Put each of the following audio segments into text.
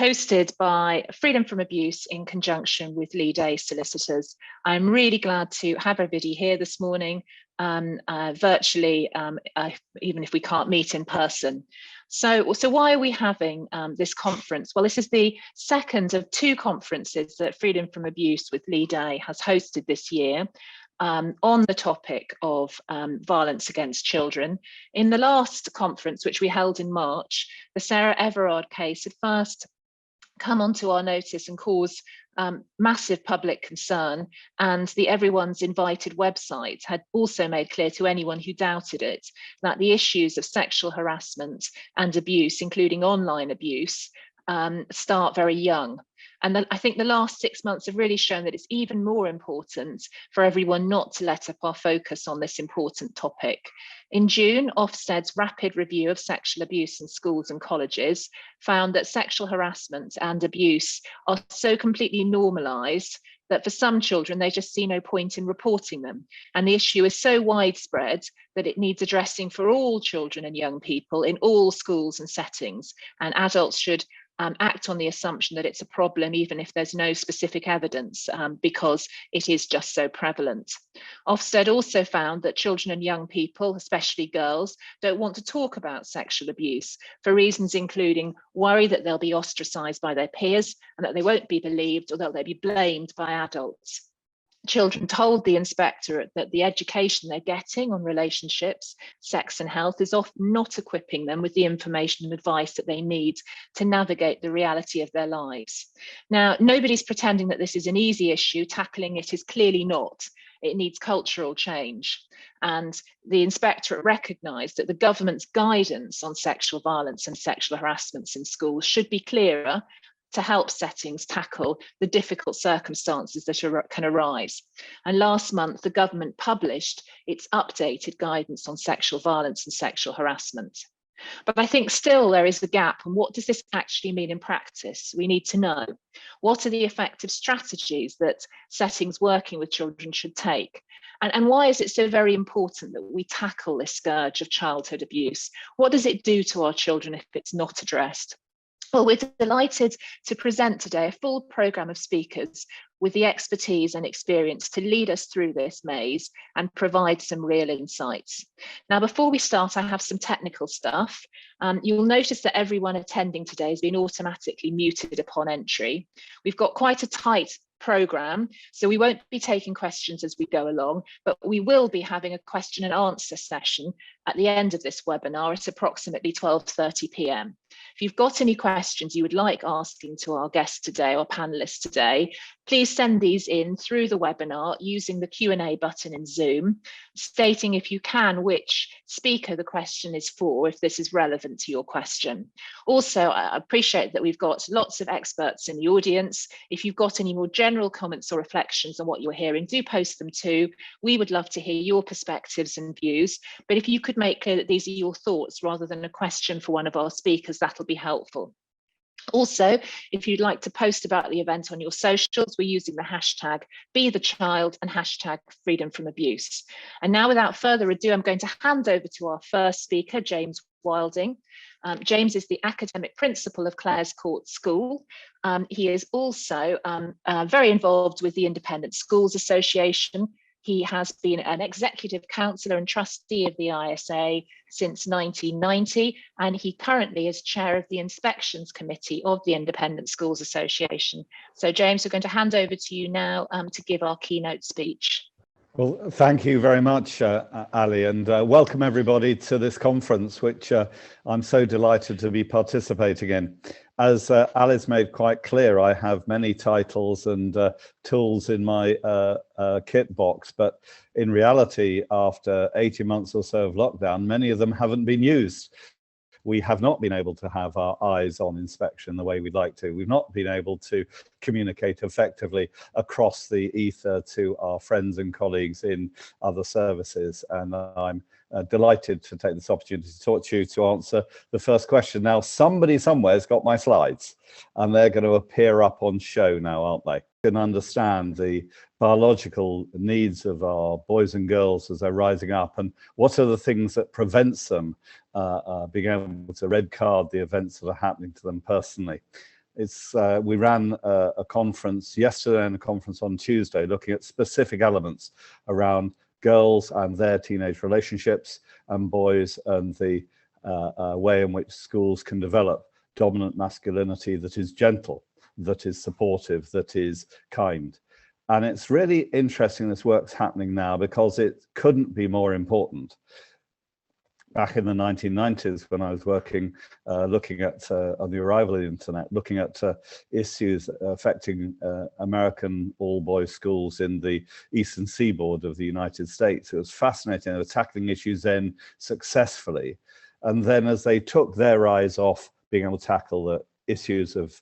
hosted by Freedom from Abuse in conjunction with Leigh solicitors. I'm really glad to have everybody here this morning, virtually, even if we can't meet in person. So why are we having this conference? Well, this is the second of two conferences that Freedom from Abuse with Leigh has hosted this year. On the topic of violence against children. In the last conference, which we held in March, the Sarah Everard case had first come onto our notice and caused massive public concern, and the Everyone's Invited website had also made clear to anyone who doubted it that the issues of sexual harassment and abuse, including online abuse, start very young. And then I think the last 6 months have really shown that it's even more important for everyone not to let up our focus on this important topic. In June, Ofsted's rapid review of sexual abuse in schools and colleges found that sexual harassment and abuse are so completely normalised that for some children, they just see no point in reporting them. And the issue is so widespread that it needs addressing for all children and young people in all schools and settings. And adults should act on the assumption that it's a problem, even if there's no specific evidence, because it is just so prevalent. Ofsted also found that children and young people, especially girls, don't want to talk about sexual abuse for reasons including worry that they'll be ostracised by their peers and that they won't be believed or that they'll be blamed by adults. Children told the inspectorate that the education they're getting on relationships, sex and health is often not equipping them with the information and advice that they need to navigate the reality of their lives. Now, nobody's pretending that this is an easy issue. Tackling it is clearly not. It needs cultural change. And the inspectorate recognised that the government's guidance on sexual violence and sexual harassments in schools should be clearer to help settings tackle the difficult circumstances that can arise. And last month, the government published its updated guidance on sexual violence and sexual harassment. But I think still there is a gap on what does this actually mean in practice? We need to know. What are the effective strategies that settings working with children should take? And why is it so very important that we tackle this scourge of childhood abuse? What does it do to our children if it's not addressed? Well, we're delighted to present today a full programme of speakers with the expertise and experience to lead us through this maze and provide some real insights. Now, before we start, I have some technical stuff. You'll notice that everyone attending today has been automatically muted upon entry. We've got quite a tight programme, so we won't be taking questions as we go along, but we will be having a question and answer session at the end of this webinar at approximately 12:30 p.m. If you've got any questions you would like asking to our guests today or panelists today, please send these in through the webinar using the Q&A button in Zoom, stating if you can which speaker the question is for, if this is relevant to your question. Also, I appreciate that we've got lots of experts in the audience. If you've got any more general comments or reflections on what you're hearing, do post them too. We would love to hear your perspectives and views, but if you could make clear that these are your thoughts rather than a question for one of our speakers, that'll be helpful. Also, if you'd like to post about the event on your socials, we're using the hashtag #BeTheChild and hashtag Freedom from Abuse. And now, without further ado, I'm going to hand over to our first speaker, James Wilding. James is the academic principal of Clare's Court School. He is also very involved with the Independent Schools Association. He has been an executive councillor and trustee of the ISA since 1990, and he currently is chair of the Inspections Committee of the Independent Schools Association. So James, we're going to hand over to you now to give our keynote speech. Well, thank you very much, Ali, and welcome everybody to this conference, which I'm so delighted to be participating in. As Ali's made quite clear, I have many titles and tools in my kit box, but in reality, after 18 months or so of lockdown, many of them haven't been used. We have not been able to have our eyes on inspection the way we'd like to. We've not been able to communicate effectively across the ether to our friends and colleagues in other services. And I'm delighted to take this opportunity to talk to you to answer the first question. Now, somebody somewhere's got my slides, and they're going to appear up on show now, aren't they? Can understand the biological needs of our boys and girls as they're rising up, and what are the things that prevents them being able to red card the events that are happening to them personally. we ran a conference yesterday and a conference on Tuesday looking at specific elements around girls and their teenage relationships and boys and the way in which schools can develop dominant masculinity that is gentle, that is supportive, that is kind. And it's really interesting this work's happening now because it couldn't be more important. Back in the 1990s, when I was working, looking at, on the arrival of the internet, looking at issues affecting American all-boys schools in the eastern seaboard of the United States, it was fascinating. They were tackling issues then successfully. And then as they took their eyes off being able to tackle the issues of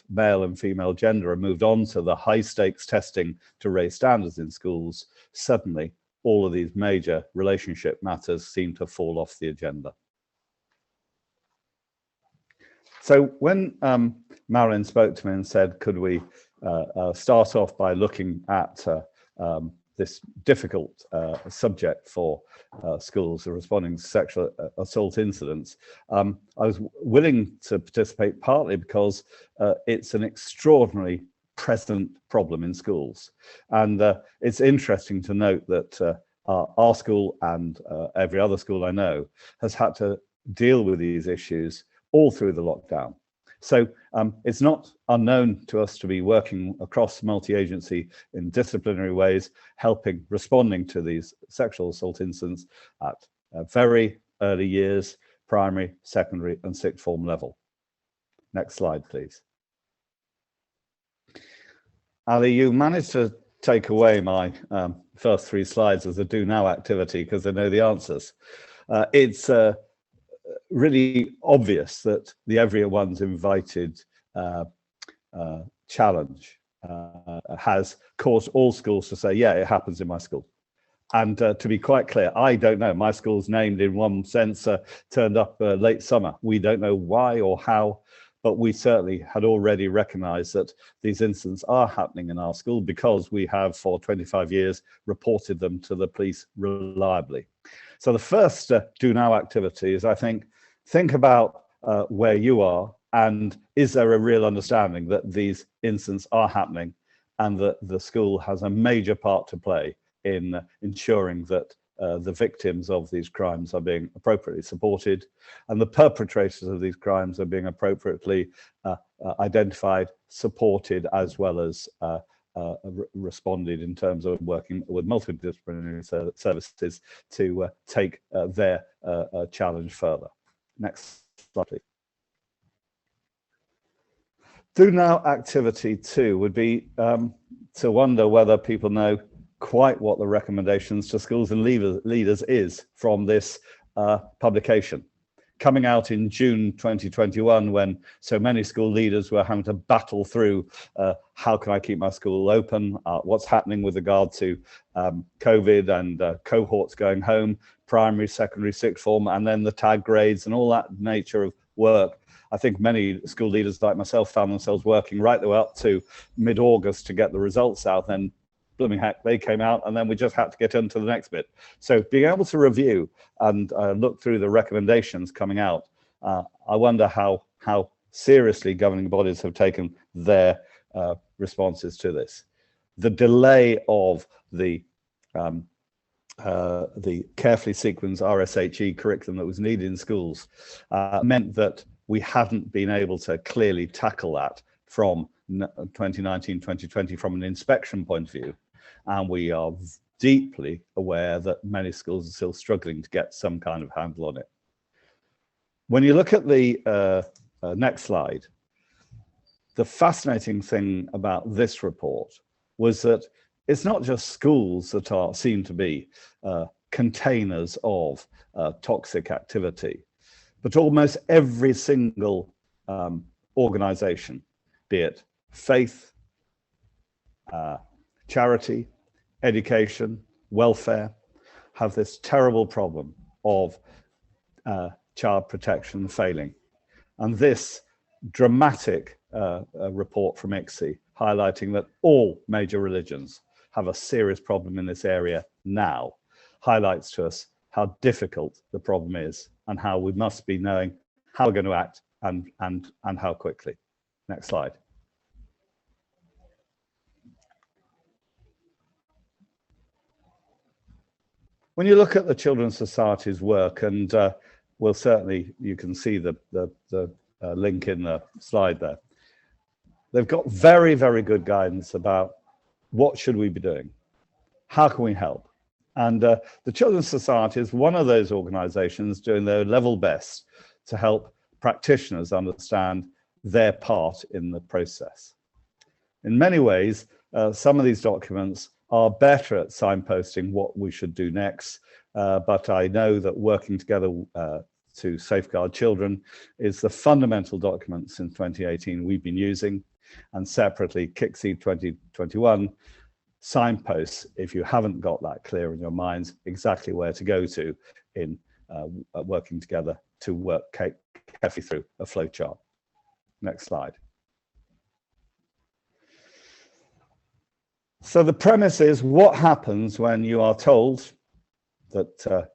male and female gender and moved on to the high-stakes testing to raise standards in schools, suddenly all of these major relationship matters seem to fall off the agenda. So when Marilyn spoke to me and said, could we start off by looking at this difficult subject for schools responding to sexual assault incidents, I was willing to participate partly because it's an extraordinarily present problem in schools. And it's interesting to note that our school and every other school I know has had to deal with these issues all through the lockdown. So it's not unknown to us to be working across multi-agency in disciplinary ways, responding to these sexual assault incidents at very early years, primary, secondary, and sixth form level. Next slide, please. Ali, you managed to take away my first three slides as a do now activity because I know the answers. It's really obvious that the everyone's invited challenge has caused all schools to say, yeah, it happens in my school. And to be quite clear, I don't know. My school's named in one sense, turned up late summer. We don't know why or how, but we certainly had already recognized that these incidents are happening in our school because we have for 25 years reported them to the police reliably. So the first do now activity is, I think about where you are and is there a real understanding that these incidents are happening and that the school has a major part to play in ensuring that the victims of these crimes are being appropriately supported and the perpetrators of these crimes are being appropriately identified, supported, as well as responded in terms of working with multidisciplinary services to take their challenge further. Next slide, please. Do now activity 2 would be to wonder whether people know quite what the recommendations to schools and leaders is from this publication. Coming out in June 2021, when so many school leaders were having to battle through how can I keep my school open, what's happening with regard to COVID and cohorts going home, primary, secondary, sixth form, and then the tag grades and all that nature of work. I think many school leaders like myself found themselves working right the way up to mid-August to get the results out. Then blooming heck, they came out and then we just had to get into the next bit. So being able to review and look through the recommendations coming out, I wonder how seriously governing bodies have taken their responses to this. The delay of the carefully sequenced RSHE curriculum that was needed in schools meant that we hadn't been able to clearly tackle that from 2019-2020 from an inspection point of view. And we are deeply aware that many schools are still struggling to get some kind of handle on it. When you look at the next slide, the fascinating thing about this report was that it's not just schools that seem to be containers of toxic activity, but almost every single organization, be it faith, charity, education, welfare, have this terrible problem of child protection failing. And this dramatic report from ICSI highlighting that all major religions have a serious problem in this area now highlights to us how difficult the problem is and how we must be knowing how we're going to act and how quickly. Next slide. When you look at the Children's Society's work, and well, certainly you can see the link in the slide there, they've got very, very good guidance about what should we be doing, how can we help. And the Children's Society is one of those organisations doing their level best to help practitioners understand their part in the process. In many ways, some of these documents are better at signposting what we should do next, but I know that working together to safeguard children is the fundamental document since 2018 we've been using, and separately KICSI 2021 signposts, if you haven't got that clear in your minds, exactly where to go to in working together to work carefully through a flow chart. Next slide. So the premise is, what happens when you are told that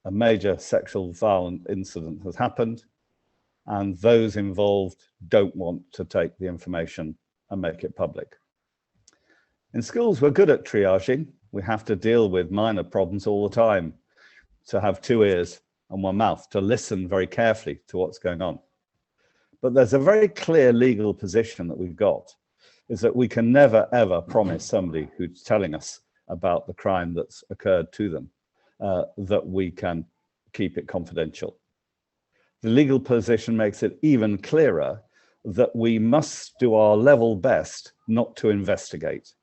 a major sexual violent incident has happened and those involved don't want to take the information and make it public? In schools, we're good at triaging. We have to deal with minor problems all the time, to have 2 ears and 1 mouth, to listen very carefully to what's going on. But there's a very clear legal position that we've got, is that we can never, ever promise somebody who's telling us about the crime that's occurred to them that we can keep it confidential. The legal position makes it even clearer that we must do our level best not to investigate.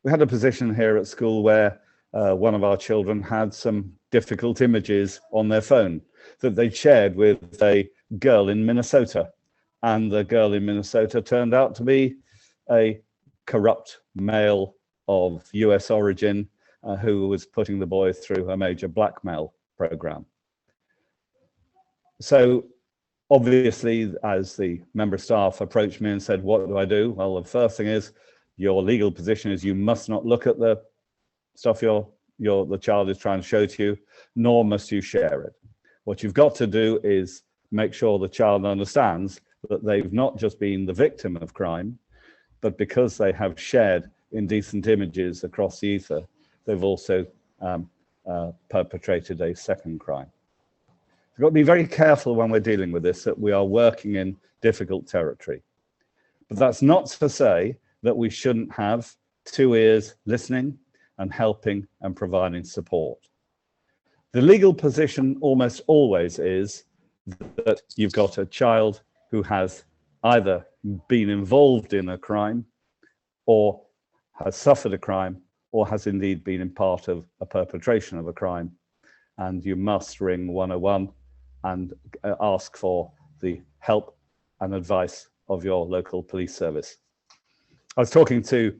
We had a position here at school where one of our children had some difficult images on their phone that they shared with a girl in Minnesota. And the girl in Minnesota turned out to be a corrupt male of US origin who was putting the boy through a major blackmail program. So obviously, as the member staff approached me and said, what do I do? Well, the first thing is, your legal position is you must not look at the stuff the child is trying to show to you, nor must you share it. What you've got to do is make sure the child understands that they've not just been the victim of crime, but because they have shared indecent images across the ether, they've also perpetrated a second crime. We've got to be very careful when we're dealing with this, that we are working in difficult territory. But that's not to say that we shouldn't have 2 ears listening and helping and providing support. The legal position almost always is that you've got a child who has either been involved in a crime or has suffered a crime or has indeed been in part of a perpetration of a crime. And you must ring 101 and ask for the help and advice of your local police service. I was talking to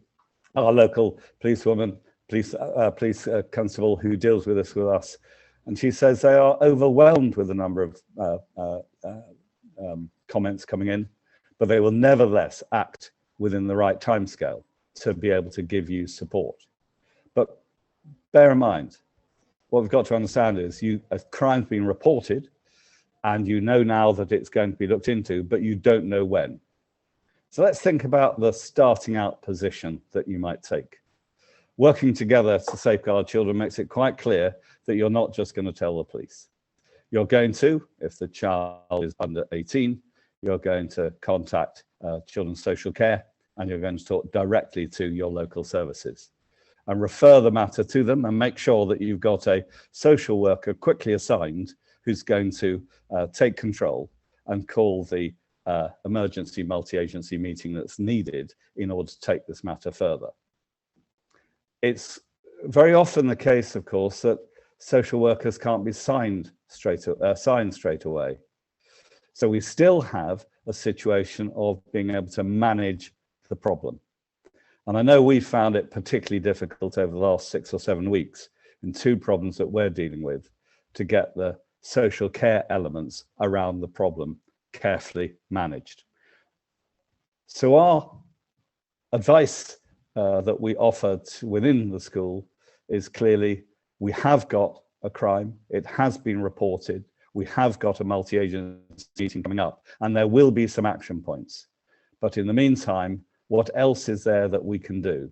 our local policewoman, police constable who deals with this with us, and she says they are overwhelmed with the number of comments coming in, but they will nevertheless act within the right timescale to be able to give you support. But bear in mind, what we've got to understand is a crime's been reported and you know now that it's going to be looked into, but you don't know when. So let's think about the starting out position that you might take. Working together to safeguard children makes it quite clear that you're not just going to tell the police. You're going to, if the child is under 18, you're going to contact Children's Social Care, and you're going to talk directly to your local services and refer the matter to them, and make sure that you've got a social worker quickly assigned who's going to take control and call the emergency multi-agency meeting that's needed in order to take this matter further. It's very often the case, of course, that social workers can't be signed straight away. So we still have a situation of being able to manage the problem. And I know we found it particularly difficult over the last 6 or 7 weeks in 2 problems that we're dealing with to get the social care elements around the problem carefully managed. So our advice that we offer within the school is clearly, we have got a crime, it has been reported, we have got a multi-agency meeting coming up, and there will be some action points. But in the meantime, what else is there that we can do?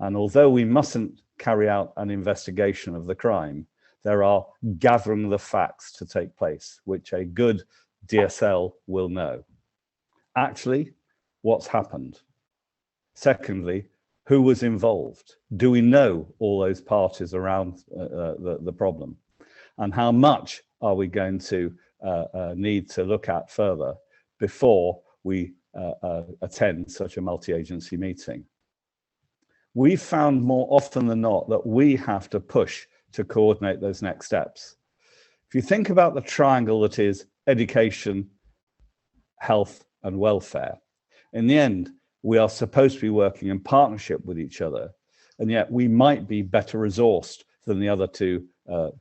And although we mustn't carry out an investigation of the crime, there are gathering the facts to take place, which a good DSL will know. Actually, what's happened? Secondly, who was involved? Do we know all those parties around the problem? And how much are we going to need to look at further before we attend such a multi-agency meeting? We found more often than not that we have to push to coordinate those next steps. If you think about the triangle that is education, health, and welfare, in the end, we are supposed to be working in partnership with each other, and yet we might be better resourced than the other two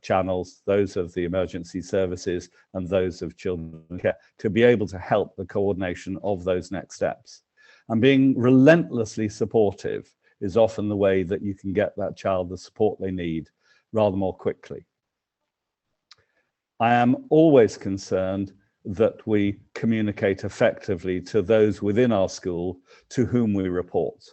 channels, those of the emergency services and those of children care, to be able to help the coordination of those next steps. And being relentlessly supportive is often the way that you can get that child the support they need rather more quickly. I am always concerned that we communicate effectively to those within our school to whom we report.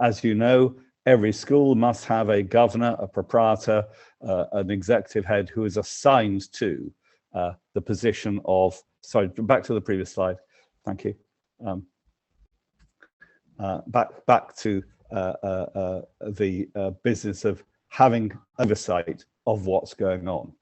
As you know, every school must have a governor, a proprietor, an executive head who is assigned to the position of, sorry, back to the previous slide, thank you. Back to the business of having oversight of what's going on.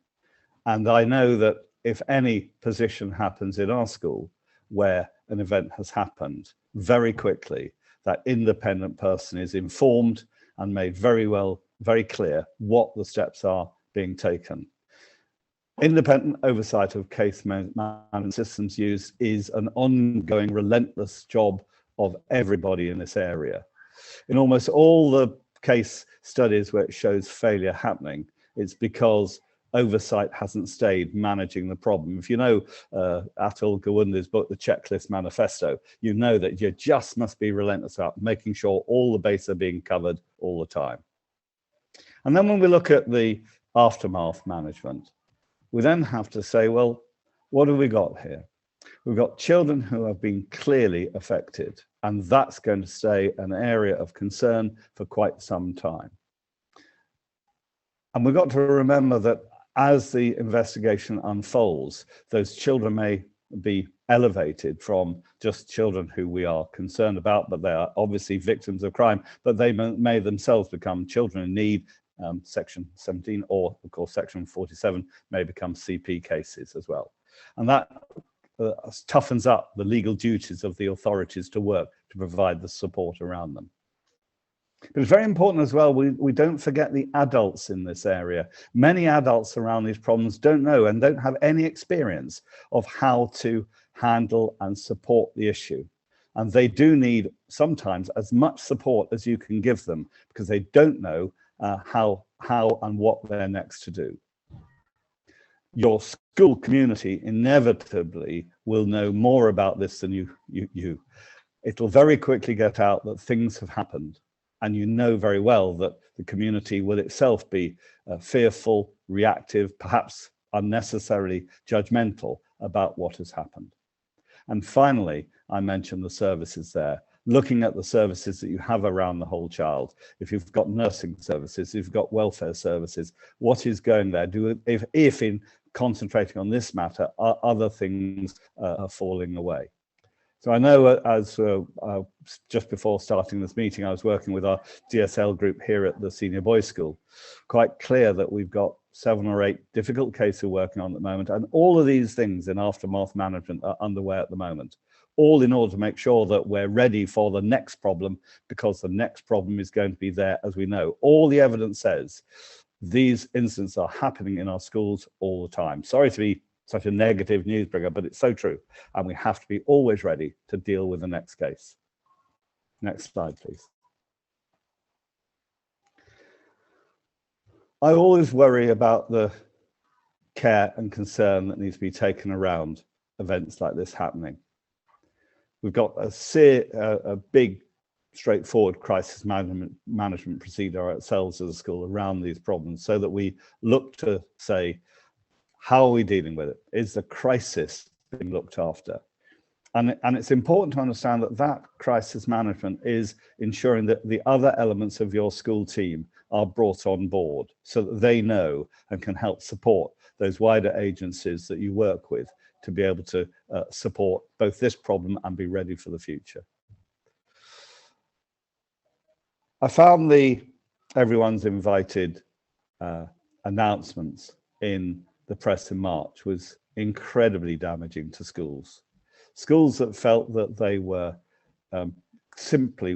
And I know that if any position happens in our school where an event has happened, very quickly, that independent person is informed and made very clear what the steps are being taken. Independent oversight of case management systems use is an ongoing, relentless job of everybody in this area. In almost all the case studies where it shows failure happening, it's because oversight hasn't stayed managing the problem. If you know Atul Gawande's book, The Checklist Manifesto, you know that you just must be relentless about making sure all the bases are being covered all the time. And then when we look at the aftermath management, we then have to say, well, what have we got here? We've got children who have been clearly affected, and that's going to stay an area of concern for quite some time. And we've got to remember that as the investigation unfolds, those children may be elevated from just children who we are concerned about, but they are obviously victims of crime, but they may themselves become children in need. Section 17 or, of course, Section 47 may become CP cases as well. And that toughens up the legal duties of the authorities to work to provide the support around them. But it's very important as well, we don't forget the adults in this area. Many adults around these problems don't know and don't have any experience of how to handle and support the issue. And they do need sometimes as much support as you can give them because they don't know how and what they're next to do. Your school community inevitably will know more about this than you. It'll very quickly get out that things have happened. And you know very well that the community will itself be fearful, reactive, perhaps unnecessarily judgmental about what has happened. And finally, I mentioned the services there. Looking at the services that you have around the whole child. If you've got nursing services, if you've got welfare services, what is going there? If in concentrating on this matter, other things are falling away. So I know as just before starting this meeting, I was working with our DSL group here at the Senior Boys School. Quite clear that we've got 7 or 8 difficult cases we're working on at the moment. And all of these things in aftermath management are underway at the moment, all in order to make sure that we're ready for the next problem, because the next problem is going to be there, as we know. All the evidence says these incidents are happening in our schools all the time. Sorry to be such a negative news bringer, but it's so true. And we have to be always ready to deal with the next case. Next slide, please. I always worry about the care and concern that needs to be taken around events like this happening. We've got a big, straightforward crisis management procedure ourselves as a school around these problems, so that we look to say, how are we dealing with it? Is the crisis being looked after? And it's important to understand that that crisis management is ensuring that the other elements of your school team are brought on board so that they know and can help support those wider agencies that you work with to be able to support both this problem and be ready for the future. I found the everyone's invited announcements in the press in March was incredibly damaging to schools. Schools that felt that they were simply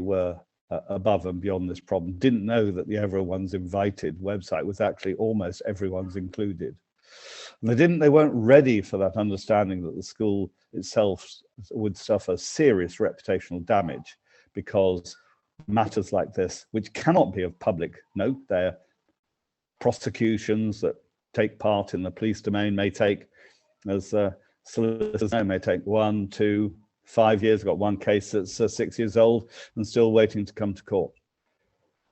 above and beyond this problem didn't know that the everyone's invited website was actually almost everyone's included. And they weren't ready for that understanding that the school itself would suffer serious reputational damage because matters like this, which cannot be of public note, they're prosecutions that take part in the police domain, may take, as solicitors know, may take 1, 2, 5 years. I've got one case that's 6 years old and still waiting to come to court.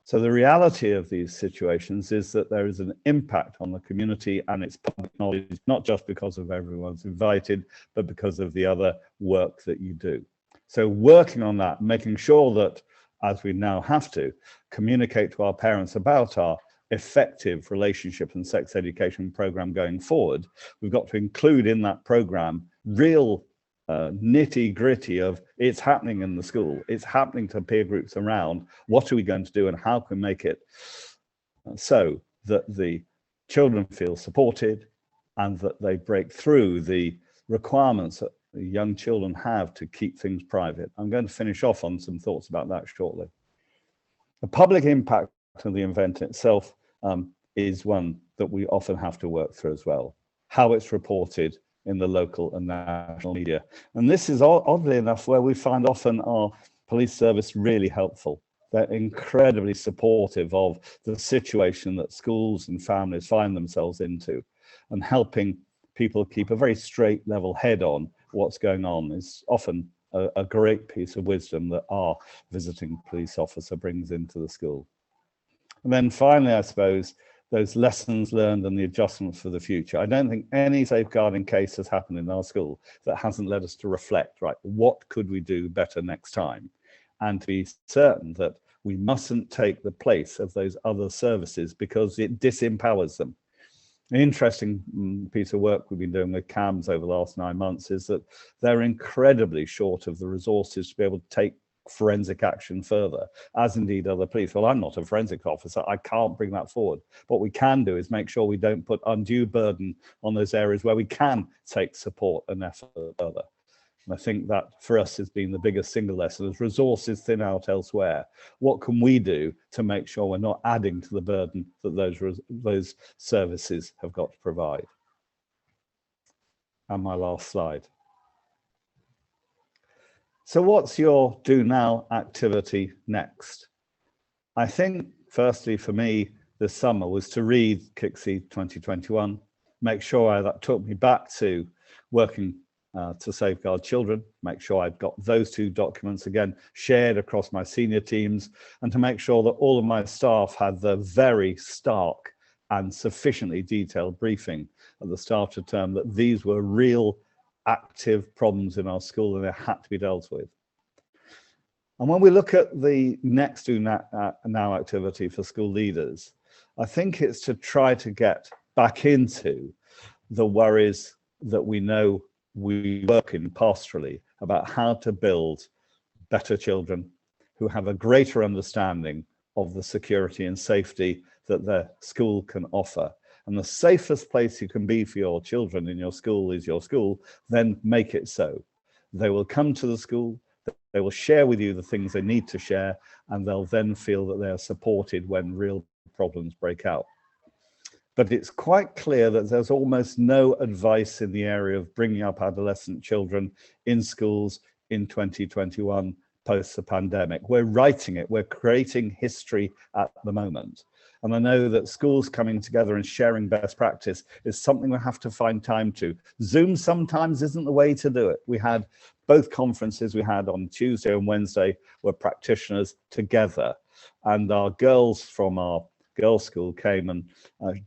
So the reality of these situations is that there is an impact on the community and its public knowledge, not just because of everyone's invited, but because of the other work that you do. So working on that, making sure that, as we now have to, communicate to our parents about our effective relationship and sex education program going forward, we've got to include in that program real nitty gritty of it's happening in the school, it's happening to peer groups around, what are we going to do and how can we make it so that the children feel supported and that they break through the requirements that the young children have to keep things private. I'm going to finish off on some thoughts about that shortly. The public impact of the event itself is one that we often have to work through as well. How it's reported in the local and national media. And this is oddly enough where we find often our police service really helpful. They're incredibly supportive of the situation that schools and families find themselves into, and helping people keep a very straight level head on what's going on is often a great piece of wisdom that our visiting police officer brings into the school. And then finally, I suppose, those lessons learned and the adjustments for the future. I don't think any safeguarding case has happened in our school that hasn't led us to reflect, right, what could we do better next time? And to be certain that we mustn't take the place of those other services because it disempowers them. An interesting piece of work we've been doing with CAMS over the last 9 months is that they're incredibly short of the resources to be able to take forensic action further, as indeed other police. Well, I'm not a forensic officer, I can't bring that forward. What we can do is make sure we don't put undue burden on those areas where we can take support and effort further. And I think that for us has been the biggest single lesson. As resources thin out elsewhere, what can we do to make sure we're not adding to the burden that those services have got to provide? And my last slide. So what's your do now activity next? I think firstly for me this summer was to read KICSI 2021, make sure that took me back to working to safeguard children, make sure I've got those 2 documents again shared across my senior teams, and to make sure that all of my staff had the very stark and sufficiently detailed briefing at the start of term that these were real active problems in our school and they had to be dealt with. And when we look at the next do now activity for school leaders, I think it's to try to get back into the worries that we know we work in pastorally about how to build better children who have a greater understanding of the security and safety that their school can offer. And the safest place you can be for your children in your school is your school, then make it so. They will come to the school, they will share with you the things they need to share, and they'll then feel that they are supported when real problems break out. But it's quite clear that there's almost no advice in the area of bringing up adolescent children in schools in 2021 post the pandemic. We're writing it, we're creating history at the moment. And I know that schools coming together and sharing best practice is something we have to find time to. Zoom sometimes isn't the way to do it. We had both conferences we had on Tuesday and Wednesday were practitioners together. And our girls from our girls' school came and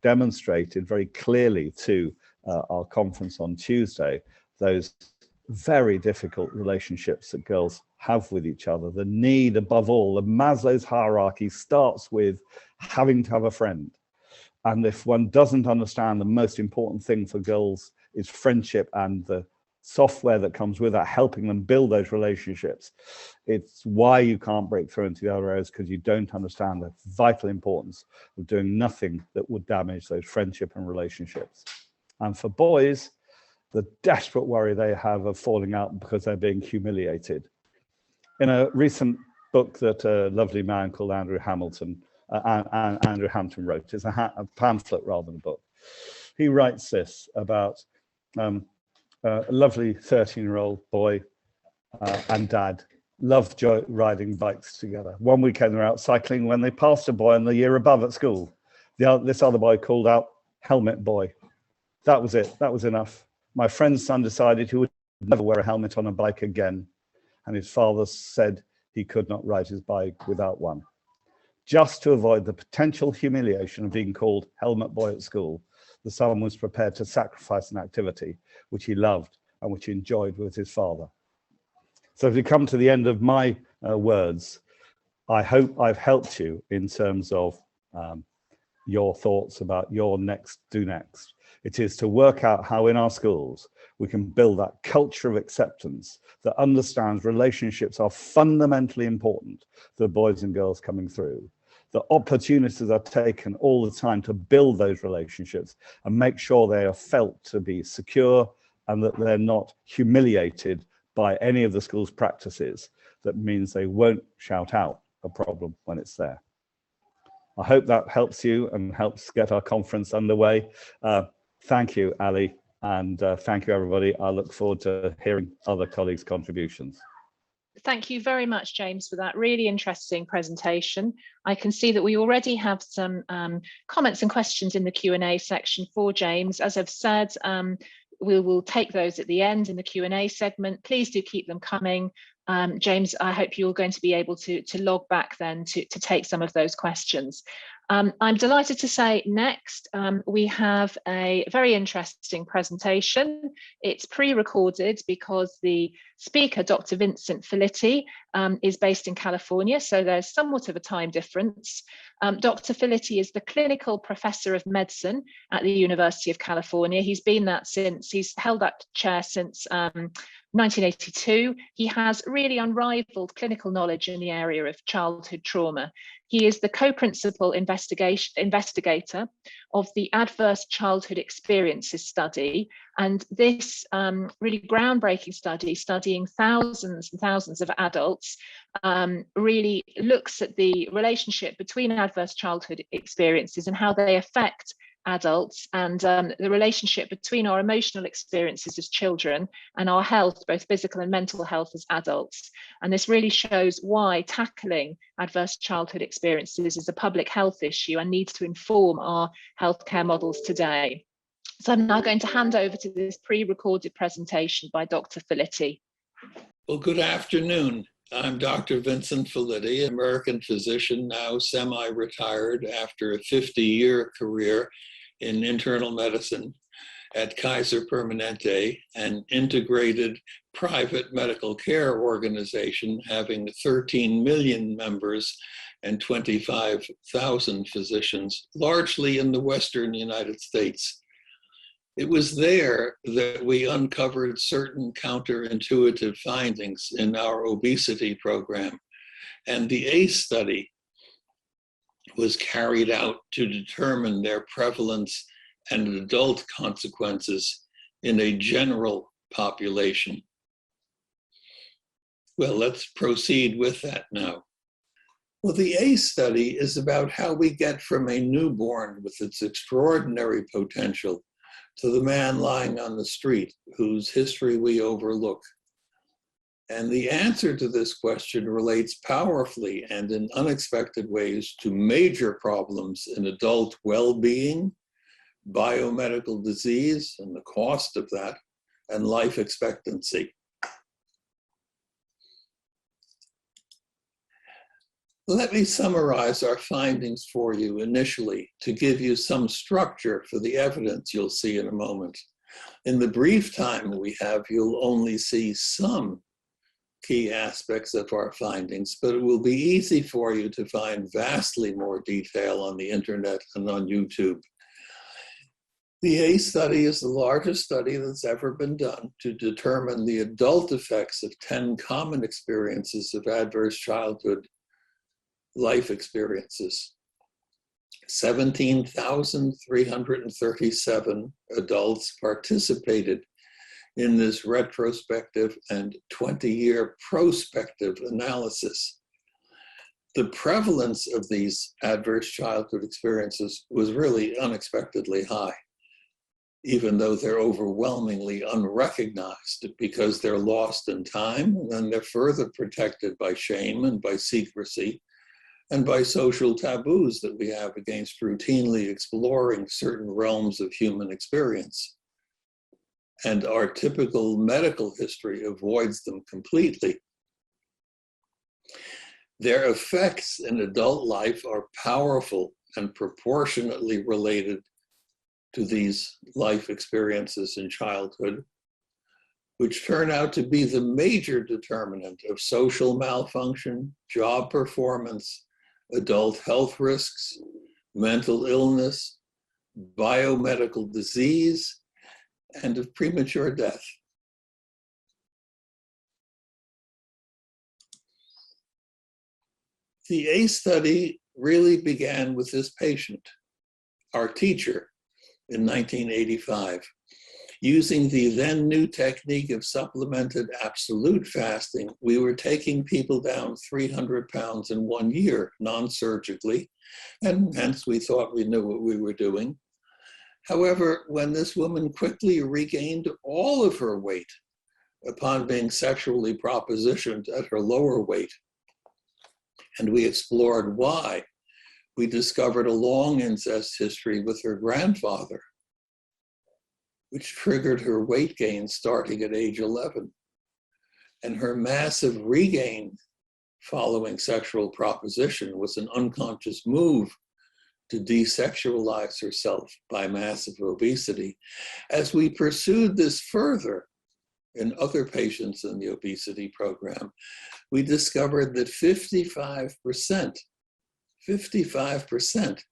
demonstrated very clearly to our conference on Tuesday those very difficult relationships that girls have with each other. The need, above all, the Maslow's hierarchy starts with having to have a friend. And if one doesn't understand the most important thing for girls is friendship and the software that comes with that, helping them build those relationships, it's why you can't break through into the other areas, because you don't understand the vital importance of doing nothing that would damage those friendship and relationships. And for boys, the desperate worry they have of falling out because they're being humiliated. In a recent book that a lovely man called Andrew Hampton wrote, it's a pamphlet rather than a book. He writes this about a lovely 13-year-old boy and dad loved riding bikes together. One weekend they were out cycling when they passed a boy in the year above at school. This other boy called out, "Helmet boy." That was it. That was enough. My friend's son decided he would never wear a helmet on a bike again, and his father said he could not ride his bike without one. Just to avoid the potential humiliation of being called helmet boy at school, the son was prepared to sacrifice an activity which he loved and which he enjoyed with his father. So if you come to the end of my words, I hope I've helped you in terms of your thoughts about your next do next. It is to work out how in our schools we can build that culture of acceptance that understands relationships are fundamentally important for boys and girls coming through. The opportunities are taken all the time to build those relationships and make sure they are felt to be secure and that they're not humiliated by any of the school's practices. That means they won't shout out a problem when it's there. I hope that helps you and helps get our conference underway. Thank you, Ali, and thank you, everybody. I look forward to hearing other colleagues' contributions. Thank you very much, James, for that really interesting presentation. I can see that we already have some comments and questions in the Q&A section for James. As I've said, we will take those at the end in the Q&A segment. Please do keep them coming. James, I hope you're going to be able to log back then to take some of those questions. I'm delighted to say next we have a very interesting presentation. It's pre-recorded because the speaker, Dr. Vincent Filitti, is based in California, so there's somewhat of a time difference. Dr. Filitti is the clinical professor of medicine at the University of California. He's held that chair since 1982. He has really unrivaled clinical knowledge in the area of childhood trauma. He is the co-principal investigator of the Adverse Childhood Experiences Study, and this really groundbreaking study, studying thousands and thousands of adults, really looks at the relationship between adverse childhood experiences and how they affect adults, and the relationship between our emotional experiences as children and our health, both physical and mental health as adults. And this really shows why tackling adverse childhood experiences is a public health issue and needs to inform our healthcare models today. So I'm now going to hand over to this pre-recorded presentation by Dr. Filitti. Well, good afternoon. I'm Dr. Vincent Filitti, American physician, now semi-retired after a 50-year career in internal medicine at Kaiser Permanente, an integrated private medical care organization having 13 million members and 25,000 physicians, largely in the Western United States. It was there that we uncovered certain counterintuitive findings in our obesity program, and the ACE study was carried out to determine their prevalence and adult consequences in a general population. Well, let's proceed with that now. Well, the ACE study is about how we get from a newborn with its extraordinary potential to the man lying on the street whose history we overlook. And the answer to this question relates powerfully and in unexpected ways to major problems in adult well-being, biomedical disease and the cost of that, and life expectancy. Let me summarize our findings for you initially to give you some structure for the evidence you'll see in a moment. In the brief time we have, you'll only see some key aspects of our findings, but it will be easy for you to find vastly more detail on the internet and on YouTube. The ACE study is the largest study that's ever been done to determine the adult effects of 10 common experiences of adverse childhood life experiences. 17,337 adults participated in this retrospective and 20-year prospective analysis. The prevalence of these adverse childhood experiences was really unexpectedly high, even though they're overwhelmingly unrecognized because they're lost in time, and then they're further protected by shame and by secrecy and by social taboos that we have against routinely exploring certain realms of human experience. And our typical medical history avoids them completely. Their effects in adult life are powerful and proportionately related to these life experiences in childhood, which turn out to be the major determinant of social malfunction, job performance, adult health risks, mental illness, biomedical disease, and of premature death. The ACE study really began with this patient, our teacher, in 1985. Using the then new technique of supplemented absolute fasting, we were taking people down 300 pounds in 1 year, non-surgically, and hence we thought we knew what we were doing. However, when this woman quickly regained all of her weight upon being sexually propositioned at her lower weight, and we explored why, we discovered a long incest history with her grandfather, which triggered her weight gain starting at age 11. And her massive regain following sexual proposition was an unconscious move to desexualize herself by massive obesity. As we pursued this further in other patients in the obesity program, we discovered that 55%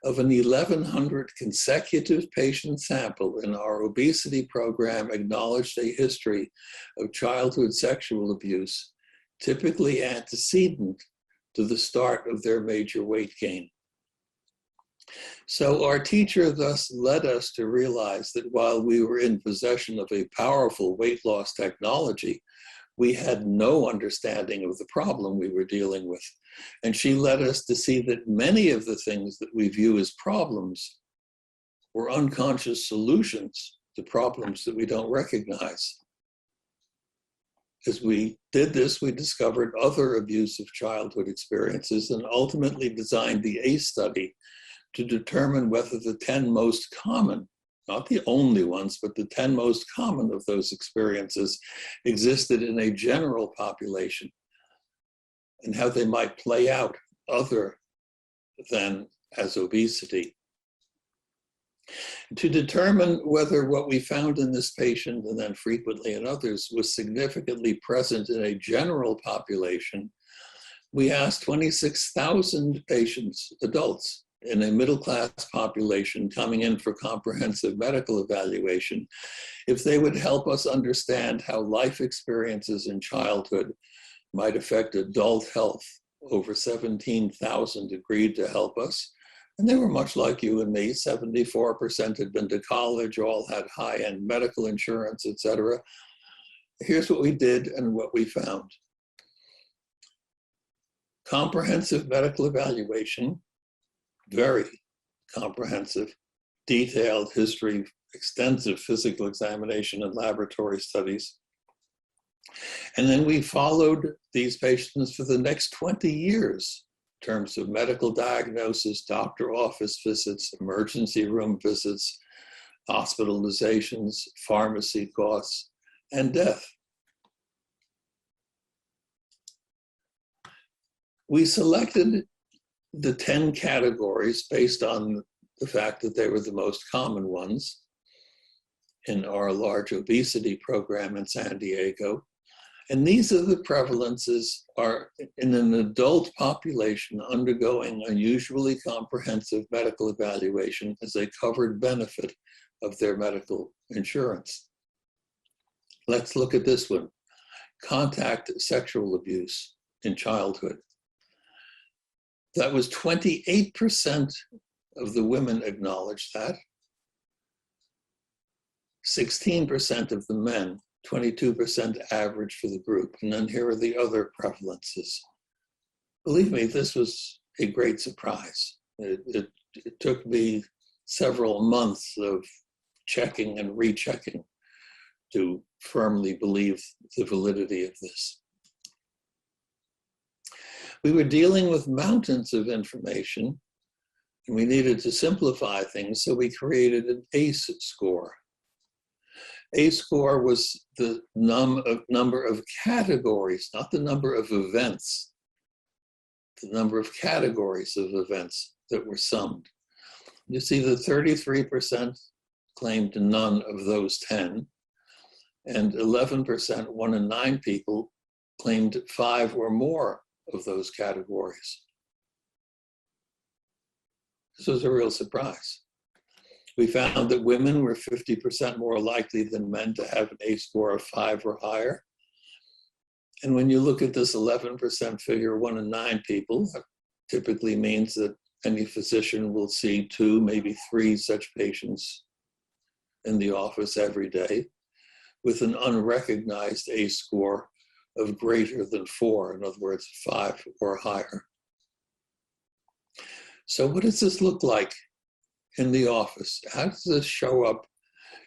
of an 1,100 consecutive patient sample in our obesity program acknowledged a history of childhood sexual abuse, typically antecedent to the start of their major weight gain. So our teacher thus led us to realize that while we were in possession of a powerful weight loss technology, we had no understanding of the problem we were dealing with. And she led us to see that many of the things that we view as problems were unconscious solutions to problems that we don't recognize. As we did this, we discovered other abusive childhood experiences and ultimately designed the ACE study to determine whether the 10 most common, not the only ones, but the 10 most common of those experiences existed in a general population and how they might play out other than as obesity. To determine whether what we found in this patient and then frequently in others was significantly present in a general population, we asked 26,000 patients, adults, in a middle-class population coming in for comprehensive medical evaluation, if they would help us understand how life experiences in childhood might affect adult health. Over 17,000 agreed to help us. And they were much like you and me. 74% had been to college, all had high-end medical insurance, etc. Here's what we did and what we found. Comprehensive medical evaluation, very comprehensive, detailed history, extensive physical examination and laboratory studies. And then we followed these patients for the next 20 years in terms of medical diagnosis, doctor office visits, emergency room visits, hospitalizations, pharmacy costs, and death. We selected the 10 categories based on the fact that they were the most common ones. in our large obesity program in San Diego. And these are the prevalences are in an adult population undergoing unusually comprehensive medical evaluation as a covered benefit of their medical insurance. Let's look at this one. Contact sexual abuse in childhood. That was 28% of the women acknowledged that. 16% of the men, 22% average for the group. And then here are the other prevalences. Believe me, this was a great surprise. It took me several months of checking and rechecking to firmly believe the validity of this. We were dealing with mountains of information, and we needed to simplify things, so we created an ACE score. ACE score was the number of categories, not the number of events, the number of categories of events that were summed. You see that 33% claimed none of those 10, and 11%, 1 in 9 people, claimed 5 or more of those categories. This was a real surprise. We found that women were 50% more likely than men to have an ACE score of 5 or higher. And when you look at this 11% figure, 1 in 9 people, that typically means that any physician will see 2, maybe 3 such patients in the office every day with an unrecognized ACE score of greater than 4, in other words, 5 or higher. So what does this look like in the office? How does this show up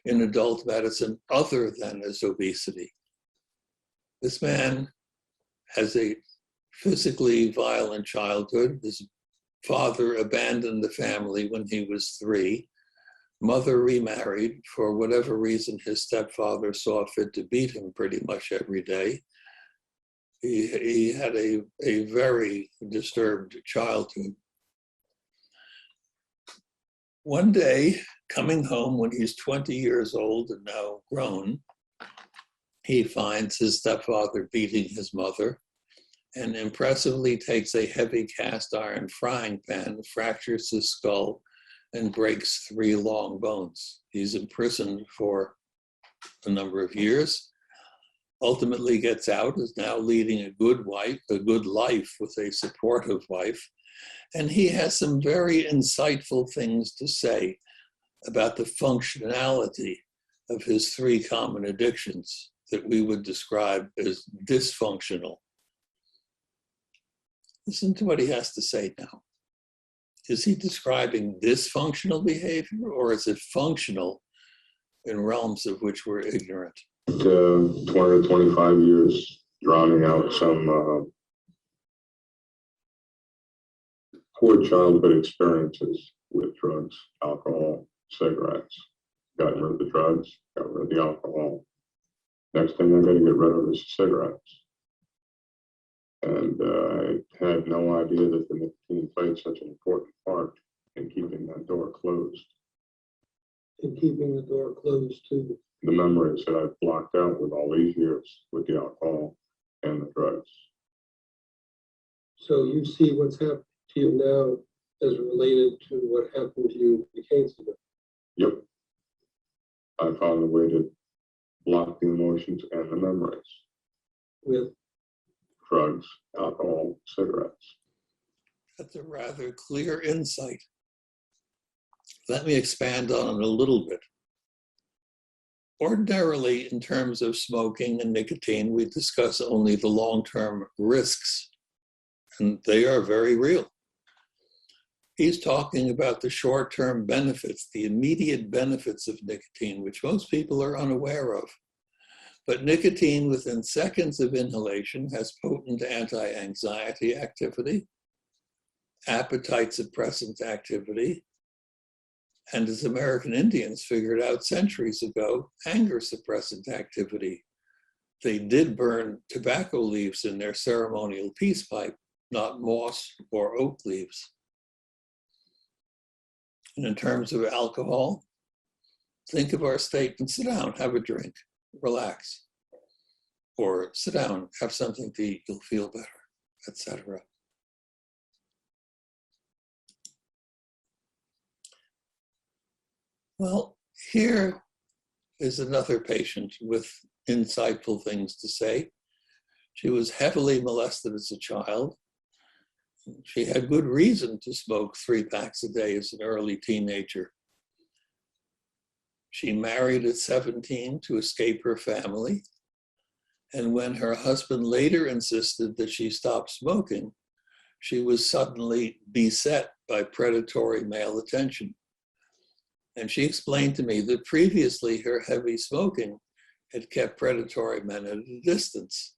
in adult medicine other than as obesity? This man has a physically violent childhood. His father abandoned the family when he was 3. Mother remarried. For whatever reason, his stepfather saw fit to beat him pretty much every day. He had a very disturbed childhood. One day, coming home when he's 20 years old and now grown, he finds his stepfather beating his mother and impressively takes a heavy cast iron frying pan, fractures his skull, and breaks 3 long bones. He's imprisoned for a number of years, ultimately gets out, is now leading a good life with a supportive wife. And he has some very insightful things to say about the functionality of his 3 common addictions that we would describe as dysfunctional. Listen to what he has to say now. Is he describing dysfunctional behavior, or is it functional in realms of which we're ignorant? 20 to 25 years drowning out some poor childhood experiences with drugs, alcohol, cigarettes. Got rid of the drugs, got rid of the alcohol. Next thing I'm going to get rid of is cigarettes. And I had no idea that the nicotine played such an important part in keeping that door closed. In keeping the door closed to The memories that I've blocked out with all these years with the alcohol and the drugs. So you see what's happened to you now as related to what happened to you in the case of it. Yep. I found a way to block the emotions and the memories. With Drugs, alcohol, cigarettes. That's a rather clear insight. Let me expand on it a little bit. Ordinarily, in terms of smoking and nicotine, we discuss only the long-term risks, and they are very real. He's talking about the short-term benefits, the immediate benefits of nicotine, which most people are unaware of. But nicotine within seconds of inhalation has potent anti-anxiety activity, appetite suppressant activity, and as American Indians figured out centuries ago, anger suppressant activity. They did burn tobacco leaves in their ceremonial peace pipe, not moss or oak leaves. And in terms of alcohol, think of our statement, sit down, have a drink, relax. Or sit down, have something to eat, you'll feel better, etc. Well, here is another patient with insightful things to say. She was heavily molested as a child. She had good reason to smoke 3 packs a day as an early teenager. She married at 17 to escape her family. And when her husband later insisted that she stop smoking, she was suddenly beset by predatory male attention. And she explained to me that previously her heavy smoking had kept predatory men at a distance.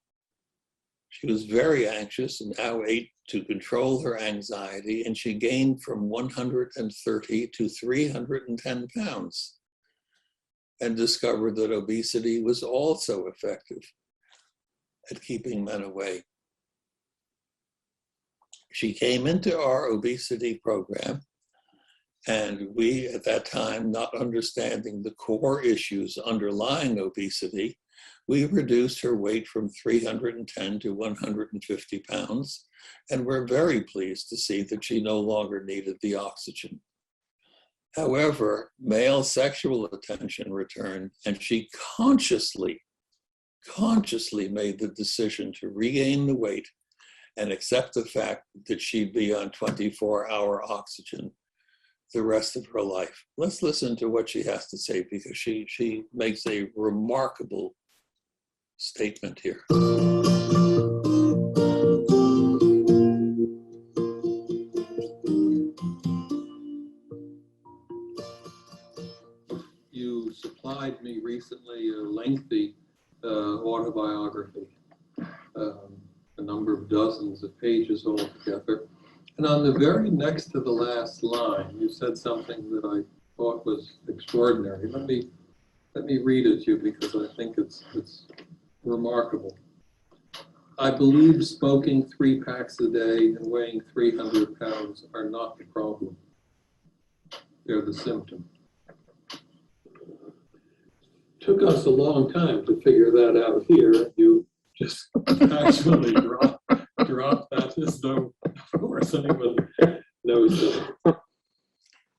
She was very anxious and now ate to control her anxiety, and she gained from 130 to 310 pounds and discovered that obesity was also effective at keeping men away. She came into our obesity program, and we, at that time, not understanding the core issues underlying obesity, we reduced her weight from 310 to 150 pounds, and we're very pleased to see that she no longer needed the oxygen. However, male sexual attention returned, and she consciously made the decision to regain the weight and accept the fact that she'd be on 24-hour oxygen the rest of her life. Let's listen to what she has to say, because she makes a remarkable statement here. You supplied me recently a lengthy autobiography, a number of dozens of pages altogether. And on the very next to the last line, you said something that I thought was extraordinary. Let me read it to you, because I think it's remarkable. I believe smoking 3 packs a day and weighing 300 pounds are not the problem. They're the symptom. Took us a long time to figure that out here. You just actually dropped that as though, of course, anyone knows that.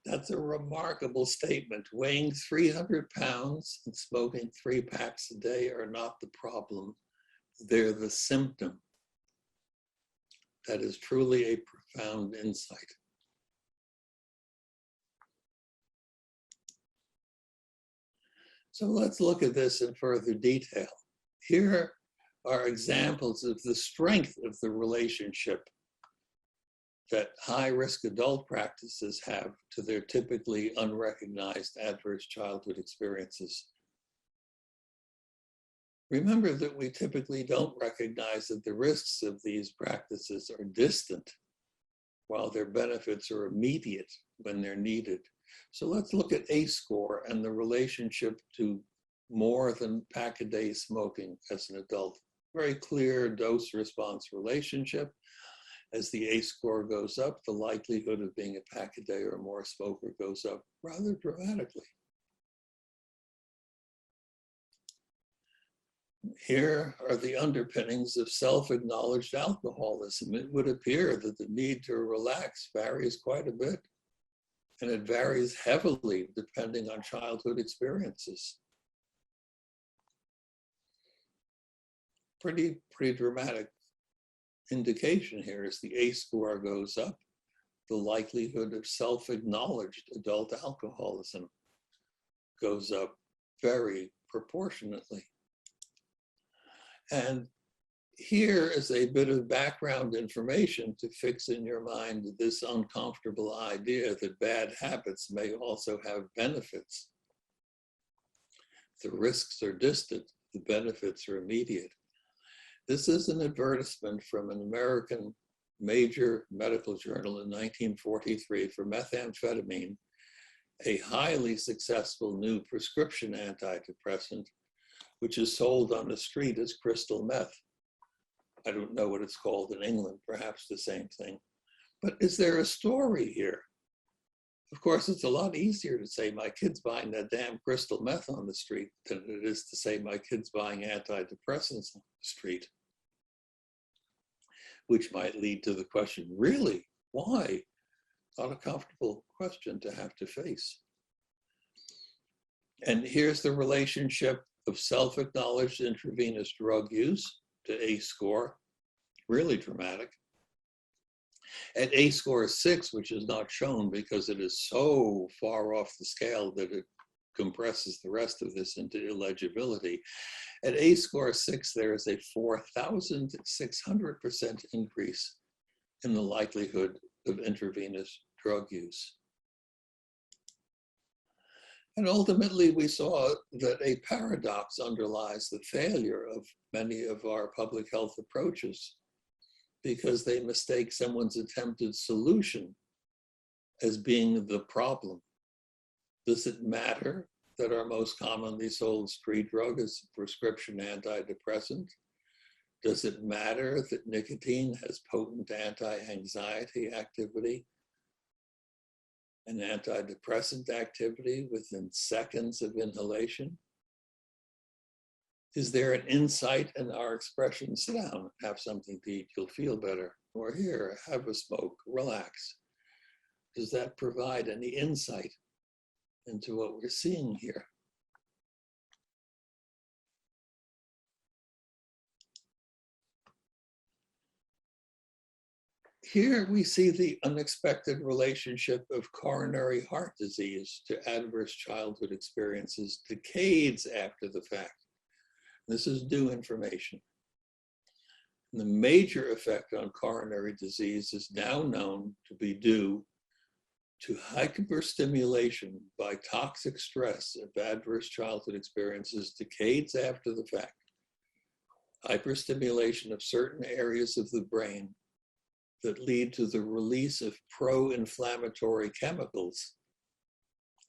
That's a remarkable statement. Weighing 300 pounds and smoking 3 packs a day are not the problem. They're the symptom. That is truly a profound insight. So let's look at this in further detail. Here are examples of the strength of the relationship that high-risk adult practices have to their typically unrecognized adverse childhood experiences. Remember that we typically don't recognize that the risks of these practices are distant, while their benefits are immediate when they're needed. So let's look at ACE score and the relationship to more than pack-a-day smoking as an adult. Very clear dose-response relationship. As the ACE score goes up, the likelihood of being a pack-a-day or more smoker goes up rather dramatically. Here are the underpinnings of self-acknowledged alcoholism. It would appear that the need to relax varies quite a bit, and it varies heavily depending on childhood experiences. Pretty dramatic indication here. As the ACE score goes up, the likelihood of self-acknowledged adult alcoholism goes up very proportionately. And here is a bit of background information to fix in your mind this uncomfortable idea that bad habits may also have benefits. The risks are distant, the benefits are immediate. This is an advertisement from an American major medical journal in 1943 for methamphetamine, a highly successful new prescription antidepressant, which is sold on the street as crystal meth. I don't know what it's called in England, perhaps the same thing. But is there a story here? Of course, it's a lot easier to say my kid's buying that damn crystal meth on the street than it is to say my kid's buying antidepressants on the street, which might lead to the question, really, why? Not a comfortable question to have to face. And here's the relationship of self-acknowledged intravenous drug use to ACE score, really dramatic. At ACE score 6, which is not shown because it is so far off the scale that it compresses the rest of this into illegibility. At ACE score 6, there is a 4,600% increase in the likelihood of intravenous drug use. And ultimately, we saw that a paradox underlies the failure of many of our public health approaches, because they mistake someone's attempted solution as being the problem. Does it matter that our most commonly sold street drug is a prescription antidepressant? Does it matter that nicotine has potent anti-anxiety activity and antidepressant activity within seconds of inhalation? Is there an insight in our expression, sit down, have something to eat, you'll feel better, or here, have a smoke, relax? Does that provide any insight into what we're seeing here? Here we see the unexpected relationship of coronary heart disease to adverse childhood experiences decades after the fact. This is new information. And the major effect on coronary disease is now known to be due to hyperstimulation by toxic stress of adverse childhood experiences decades after the fact. Hyperstimulation of certain areas of the brain that lead to the release of pro-inflammatory chemicals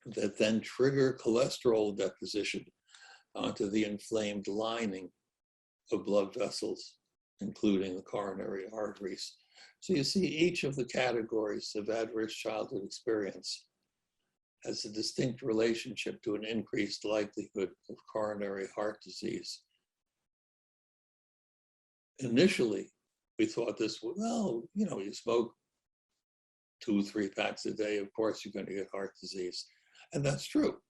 that then trigger cholesterol deposition onto the inflamed lining of blood vessels, including the coronary arteries. So you see each of the categories of adverse childhood experience has a distinct relationship to an increased likelihood of coronary heart disease. Initially, we thought this, well, you know, you smoke 2 or 3 packs a day, of course you're going to get heart disease. And that's true.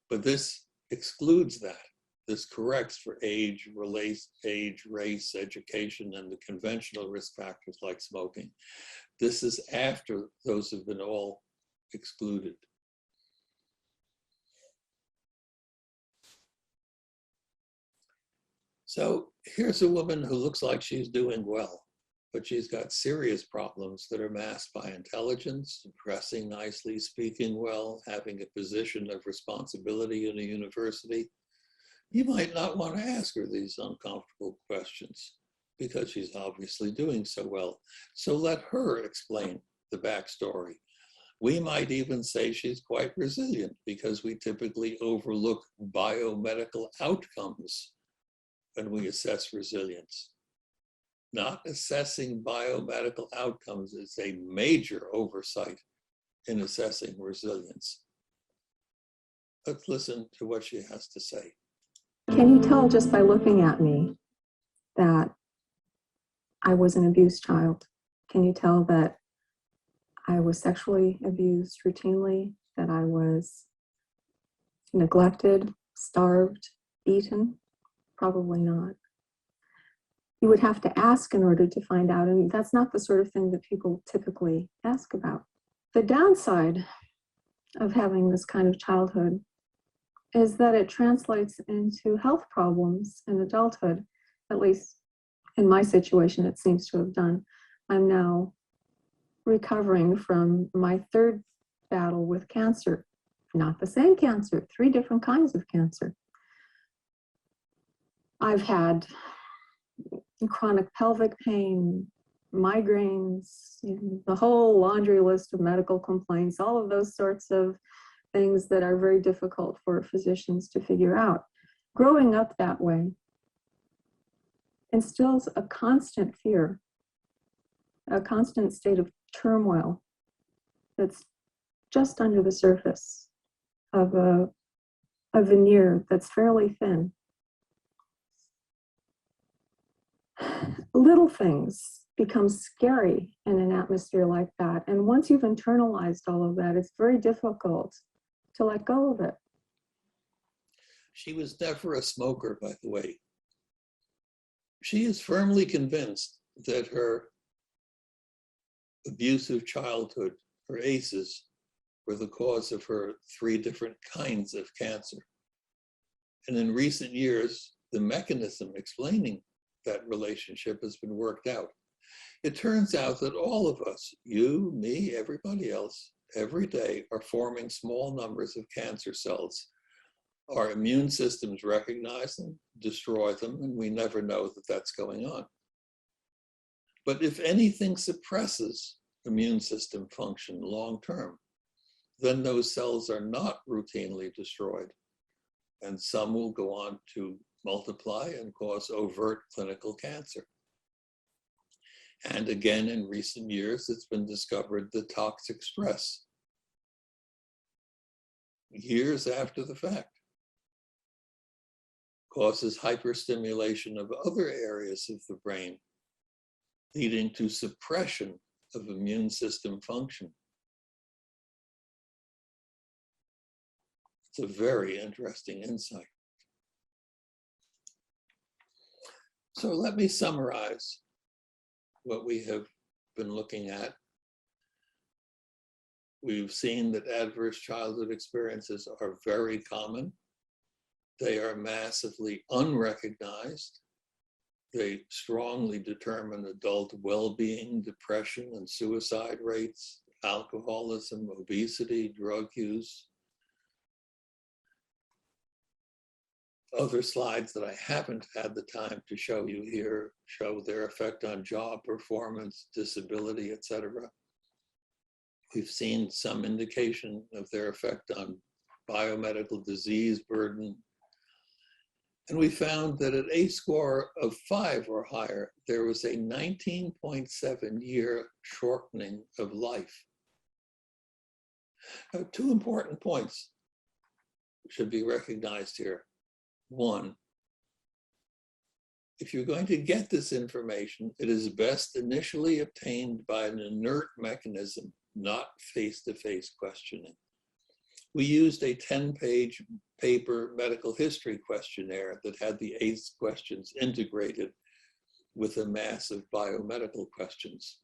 But this excludes that. This corrects for age, race, education, and the conventional risk factors like smoking. This is after those have been all excluded. So here's a woman who looks like she's doing well, but she's got serious problems that are masked by intelligence, dressing nicely, speaking well, having a position of responsibility in a university. You might not want to ask her these uncomfortable questions because she's obviously doing so well. So let her explain the backstory. We might even say she's quite resilient because we typically overlook biomedical outcomes when we assess resilience. Not assessing biomedical outcomes is a major oversight in assessing resilience. Let's listen to what she has to say. Can you tell just by looking at me that I was an abused child? Can you tell that I was sexually abused routinely, that I was neglected, starved, beaten? Probably not. You would have to ask in order to find out, and that's not the sort of thing that people typically ask about. The downside of having this kind of childhood is that it translates into health problems in adulthood. At least in my situation, it seems to have done. I'm now recovering from my 3rd battle with cancer. Not the same cancer, 3 different kinds of cancer. I've had chronic pelvic pain, migraines, the whole laundry list of medical complaints, all of those sorts of things that are very difficult for physicians to figure out. Growing up that way instills a constant fear, a constant state of turmoil that's just under the surface of a veneer that's fairly thin. Little things become scary in an atmosphere like that. And once you've internalized all of that, it's very difficult to let go of it. She was never a smoker, by the way. She is firmly convinced that her abusive childhood, her ACEs, were the cause of her 3 different kinds of cancer. And in recent years, the mechanism explaining that relationship has been worked out. It turns out that all of us, you, me, everybody else, every day are forming small numbers of cancer cells. Our immune systems recognize them, destroy them, and we never know that that's going on. But if anything suppresses immune system function long-term, then those cells are not routinely destroyed. And some will go on to multiply and cause overt clinical cancer. And again, in recent years, it's been discovered that toxic stress, years after the fact, causes hyperstimulation of other areas of the brain, leading to suppression of immune system function. It's a very interesting insight. So let me summarize what we have been looking at. We've seen that adverse childhood experiences are very common. They are massively unrecognized. They strongly determine adult well-being, depression and suicide rates, alcoholism, obesity, drug use. Other slides that I haven't had the time to show you here show their effect on job performance, disability, etc. We've seen some indication of their effect on biomedical disease burden. And we found that at a score of 5 or higher, there was a 19.7-year shortening of life. Now, 2 important points should be recognized here. 1, if you're going to get this information, it is best initially obtained by an inert mechanism, not face-to-face questioning. We used a 10-page paper medical history questionnaire that had the ACE questions integrated with a mass of biomedical questions.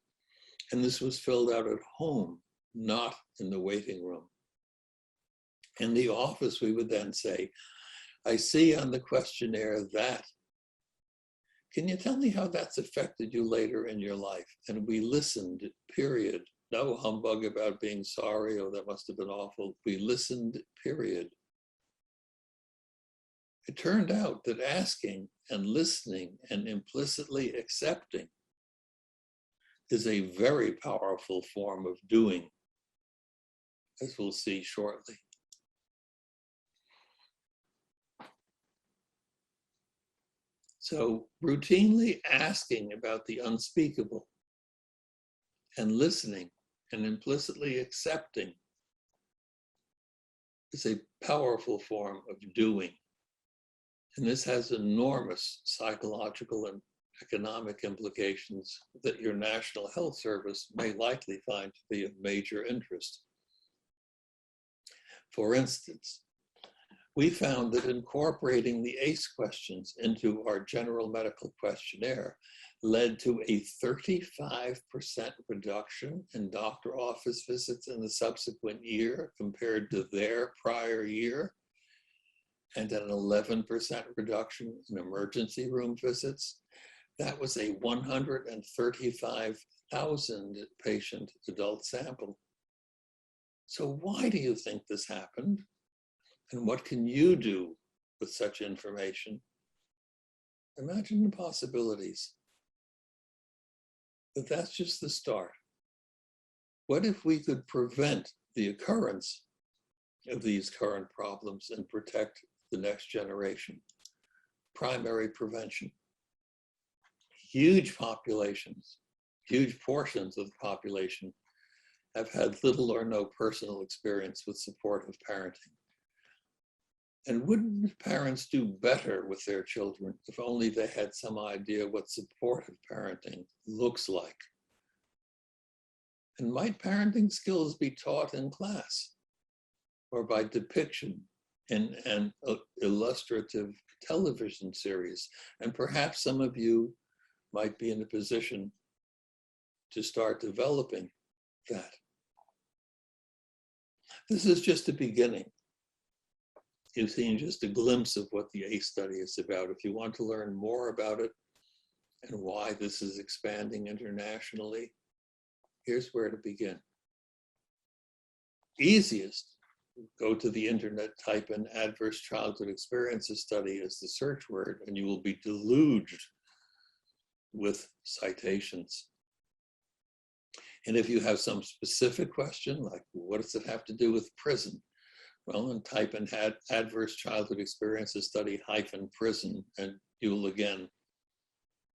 And this was filled out at home, not in the waiting room. In the office, we would then say, I see on the questionnaire that. Can you tell me how that's affected you later in your life? And we listened, period. No humbug about being sorry, oh, that must have been awful. We listened, period. It turned out that asking and listening and implicitly accepting is a very powerful form of doing, as we'll see shortly. So routinely asking about the unspeakable and listening and implicitly accepting is a powerful form of doing. And this has enormous psychological and economic implications that your National Health Service may likely find to be of major interest. For instance, we found that incorporating the ACE questions into our general medical questionnaire led to a 35% reduction in doctor office visits in the subsequent year compared to their prior year, and an 11% reduction in emergency room visits. That was a 135,000 patient adult sample. So why do you think this happened? And what can you do with such information? Imagine the possibilities. But that's just the start. What if we could prevent the occurrence of these current problems and protect the next generation? Primary prevention. Huge populations, huge portions of the population have had little or no personal experience with supportive parenting. And wouldn't parents do better with their children if only they had some idea what supportive parenting looks like? And might parenting skills be taught in class or by depiction in an illustrative television series? And perhaps some of you might be in a position to start developing that. This is just a beginning. You've seen just a glimpse of what the ACE study is about. If you want to learn more about it and why this is expanding internationally, here's where to begin. Easiest, go to the internet, type in adverse childhood experiences study as the search word, and you will be deluged with citations. And if you have some specific question, like what does it have to do with prison? Well, then type in adverse childhood experiences study -prison, and you'll again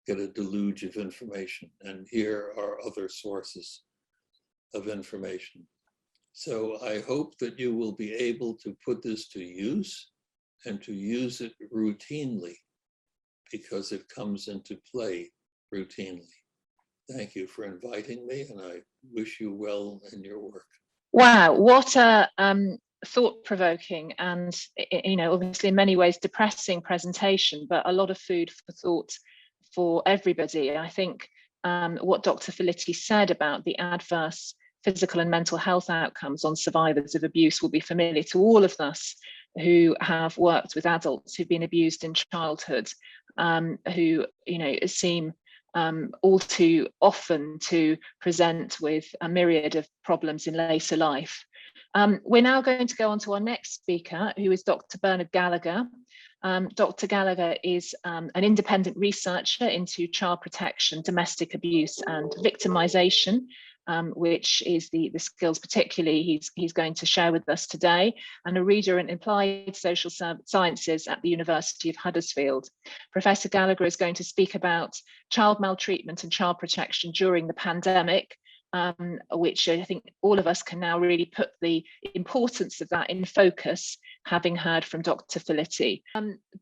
get a deluge of information. And here are other sources of information. So I hope that you will be able to put this to use and to use it routinely, because it comes into play routinely. Thank you for inviting me, and I wish you well in your work. Wow, what a thought-provoking and, you know, obviously in many ways depressing presentation, but a lot of food for thought for everybody. I think what Dr. Felitti said about the adverse physical and mental health outcomes on survivors of abuse will be familiar to all of us who have worked with adults who've been abused in childhood, who, you know, seem all too often to present with a myriad of problems in later life. We're now going to go on to our next speaker, who is Dr. Bernard Gallagher. Dr. Gallagher is an independent researcher into child protection, domestic abuse, and victimization, which is the skills particularly he's going to share with us today, and a reader in applied social sciences at the University of Huddersfield. Professor Gallagher is going to speak about child maltreatment and child protection during the pandemic, which I think all of us can now really put the importance of that in focus, having heard from Dr. Felitti.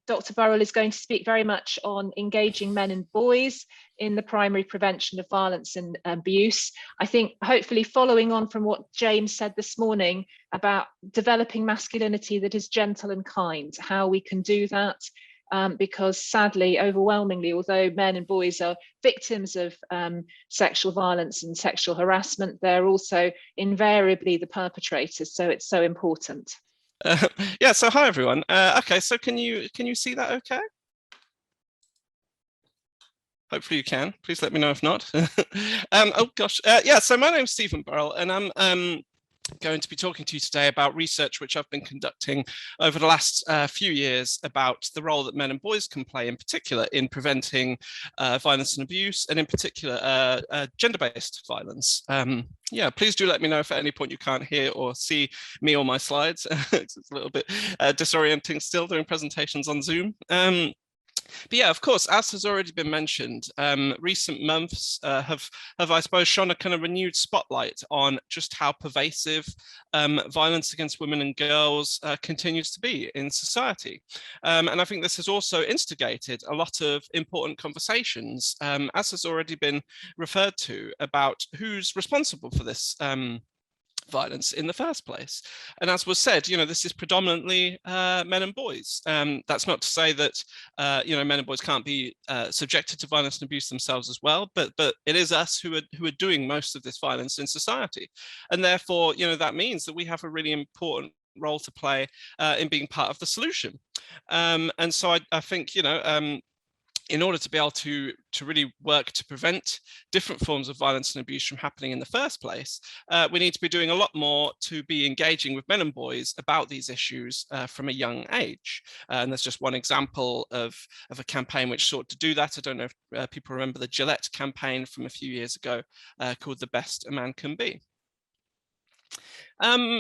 Dr. Burrell is going to speak very much on engaging men and boys in the primary prevention of violence and abuse. I think hopefully following on from what James said this morning about developing masculinity that is gentle and kind, how we can do that. Because sadly, overwhelmingly, although men and boys are victims of sexual violence and sexual harassment, they're also invariably the perpetrators. So it's so important. Yeah. So hi everyone. Okay. So can you see that? Okay. Hopefully you can. Please let me know if not. Oh gosh. Yeah. So my name's Stephen Burrell, and I'm going to be talking to you today about research which I've been conducting over the last few years about the role that men and boys can play, in particular in preventing violence and abuse, and in particular gender-based violence. Yeah, please do let me know if at any point you can't hear or see me or my slides. It's a little bit disorienting still doing presentations on Zoom. But yeah, of course, as has already been mentioned, recent months have, I suppose, shone a kind of renewed spotlight on just how pervasive violence against women and girls continues to be in society. And I think this has also instigated a lot of important conversations, as has already been referred to, about who's responsible for this violence in the first place. And as was said, you know, this is predominantly men and boys. That's not to say that you know, men and boys can't be subjected to violence and abuse themselves as well, but it is us who are doing most of this violence in society, and therefore, you know, that means that we have a really important role to play in being part of the solution. And so I think, you know, in order to be able to really work to prevent different forms of violence and abuse from happening in the first place, we need to be doing a lot more to be engaging with men and boys about these issues from a young age. And there's just one example of a campaign which sought to do that. I don't know if people remember the Gillette campaign from a few years ago called The Best a Man Can Be.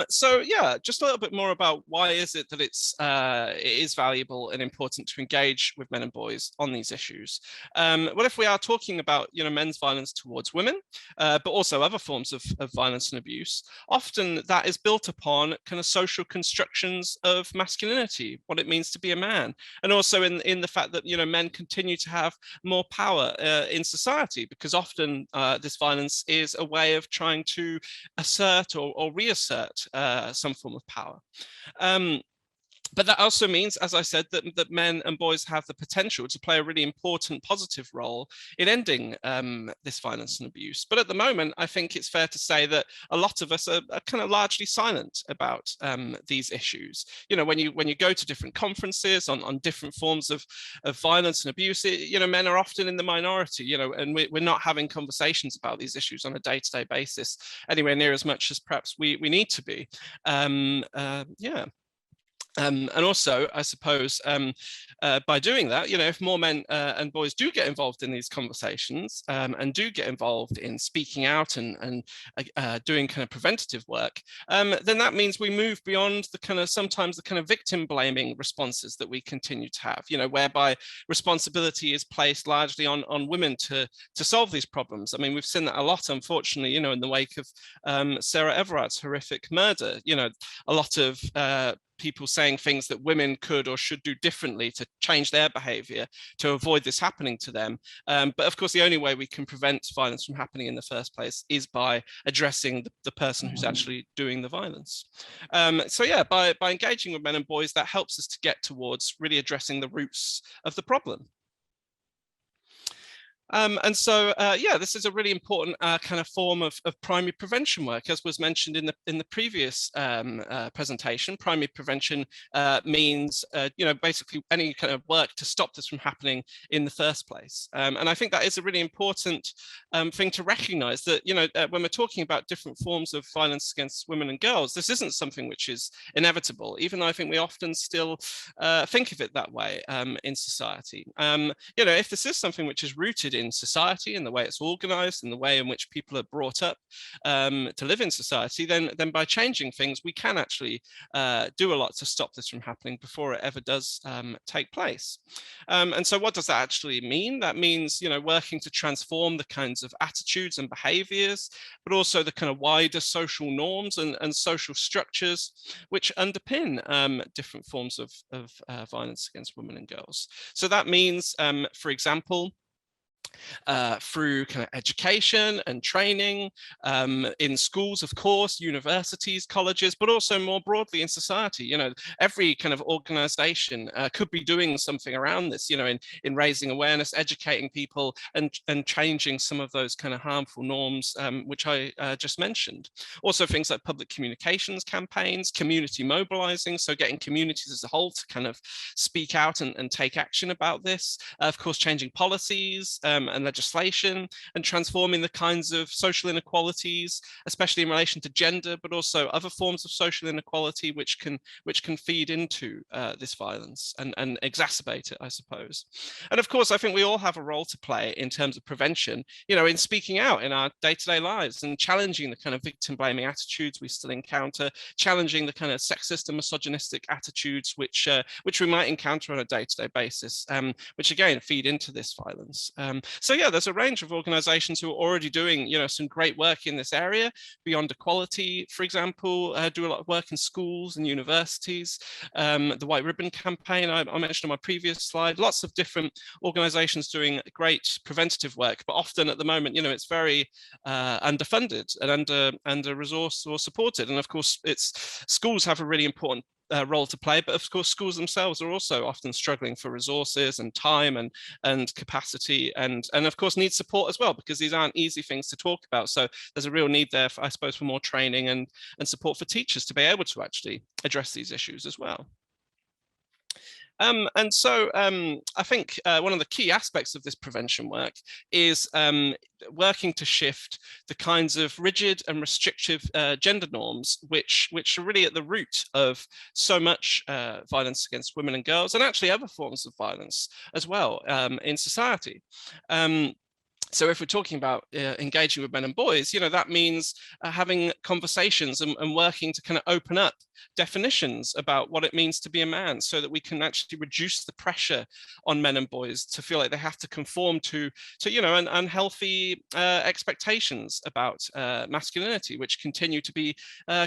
So yeah, just a little bit more about why is it that it is valuable and important to engage with men and boys on these issues. Well, if we are talking about men's violence towards women, but also other forms of violence and abuse, often that is built upon kind of social constructions of masculinity, what it means to be a man, and also in the fact that men continue to have more power in society, because often this violence is a way of trying to assert or reassert some form of power. But that also means, as I said, that men and boys have the potential to play a really important positive role in ending this violence and abuse. But at the moment, I think it's fair to say that a lot of us are kind of largely silent about these issues. When you go to different conferences on different forms of violence and abuse, men are often in the minority, and we're not having conversations about these issues on a day-to-day basis anywhere near as much as perhaps we need to be. Yeah. And also, I suppose, by doing that, if more men and boys do get involved in these conversations and do get involved in speaking out and doing kind of preventative work, then that means we move beyond sometimes the kind of victim blaming responses that we continue to have, whereby responsibility is placed largely on women to solve these problems. I mean, we've seen that a lot, unfortunately, in the wake of Sarah Everard's horrific murder. A lot of people saying things that women could or should do differently to change their behavior to avoid this happening to them. But of course, the only way we can prevent violence from happening in the first place is by addressing the person who's actually doing the violence. So yeah, by engaging with men and boys, that helps us to get towards really addressing the roots of the problem. And so, yeah, this is a really important kind of form of primary prevention work, as was mentioned in the previous presentation. Primary prevention means, basically any kind of work to stop this from happening in the first place. And I think that is a really important thing to recognise, that when we're talking about different forms of violence against women and girls, this isn't something which is inevitable, even though I think we often still think of it that way in society. If this is something which is rooted in society, in the way it's organized, in the way in which people are brought up to live in society, then by changing things, we can actually do a lot to stop this from happening before it ever does take place. And so what does that actually mean? That means, working to transform the kinds of attitudes and behaviors, but also the kind of wider social norms and social structures which underpin different forms of violence against women and girls. So that means, for example, through kind of education and training in schools, of course, universities, colleges, but also more broadly in society. Every kind of organization could be doing something around this, in raising awareness, educating people, and changing some of those kind of harmful norms, which I just mentioned. Also things like public communications campaigns, community mobilizing, so getting communities as a whole to kind of speak out and take action about this. Of course, changing policies and legislation, and transforming the kinds of social inequalities, especially in relation to gender, but also other forms of social inequality which can feed into this violence and exacerbate it, I suppose. And of course, I think we all have a role to play in terms of prevention, in speaking out in our day-to-day lives and challenging the kind of victim-blaming attitudes we still encounter, challenging the kind of sexist and misogynistic attitudes which we might encounter on a day-to-day basis, which again feed into this violence. So yeah, there's a range of organizations who are already doing, some great work in this area. Beyond Equality, for example, do a lot of work in schools and universities. The White Ribbon Campaign I mentioned on my previous slide. Lots of different organizations doing great preventative work, but often at the moment, it's very underfunded and under-resourced or supported. And of course, schools have a really important role to play, but of course schools themselves are also often struggling for resources and time and capacity, and of course need support as well, because these aren't easy things to talk about. So there's a real need there, I suppose, for more training and support for teachers to be able to actually address these issues as well. And so I think one of the key aspects of this prevention work is working to shift the kinds of rigid and restrictive gender norms which are really at the root of so much violence against women and girls, and actually other forms of violence as well in society. So if we're talking about engaging with men and boys, you know, that means having conversations and working to kind of open up definitions about what it means to be a man, so that we can actually reduce the pressure on men and boys to feel like they have to conform to you know, unhealthy expectations about masculinity, which continue to be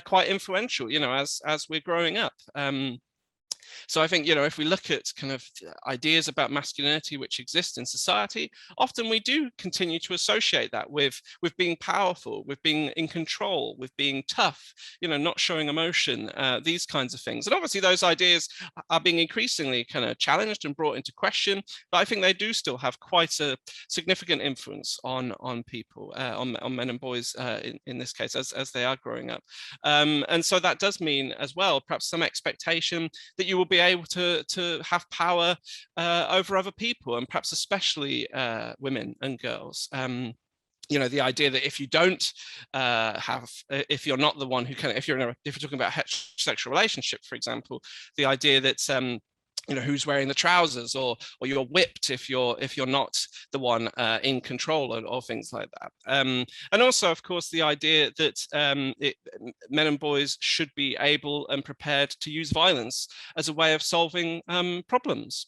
quite influential, you know, as we're growing up. So I think, you know, if we look at kind of ideas about masculinity which exist in society, often we do continue to associate that with being powerful, with being in control, with being tough, you know, not showing emotion, these kinds of things. And obviously those ideas are being increasingly kind of challenged and brought into question, but I think they do still have quite a significant influence on people, on men and boys in this case, as they are growing up. And so that does mean as well, perhaps some expectation that you will be able to have power over other people, and perhaps especially women and girls. You know, the idea that if you don't if you're not the one who if you're talking about a heterosexual relationship, for example, the idea that you know, who's wearing the trousers, or you're whipped if you're not the one in control, or things like that. And also, of course, the idea that men and boys should be able and prepared to use violence as a way of solving problems.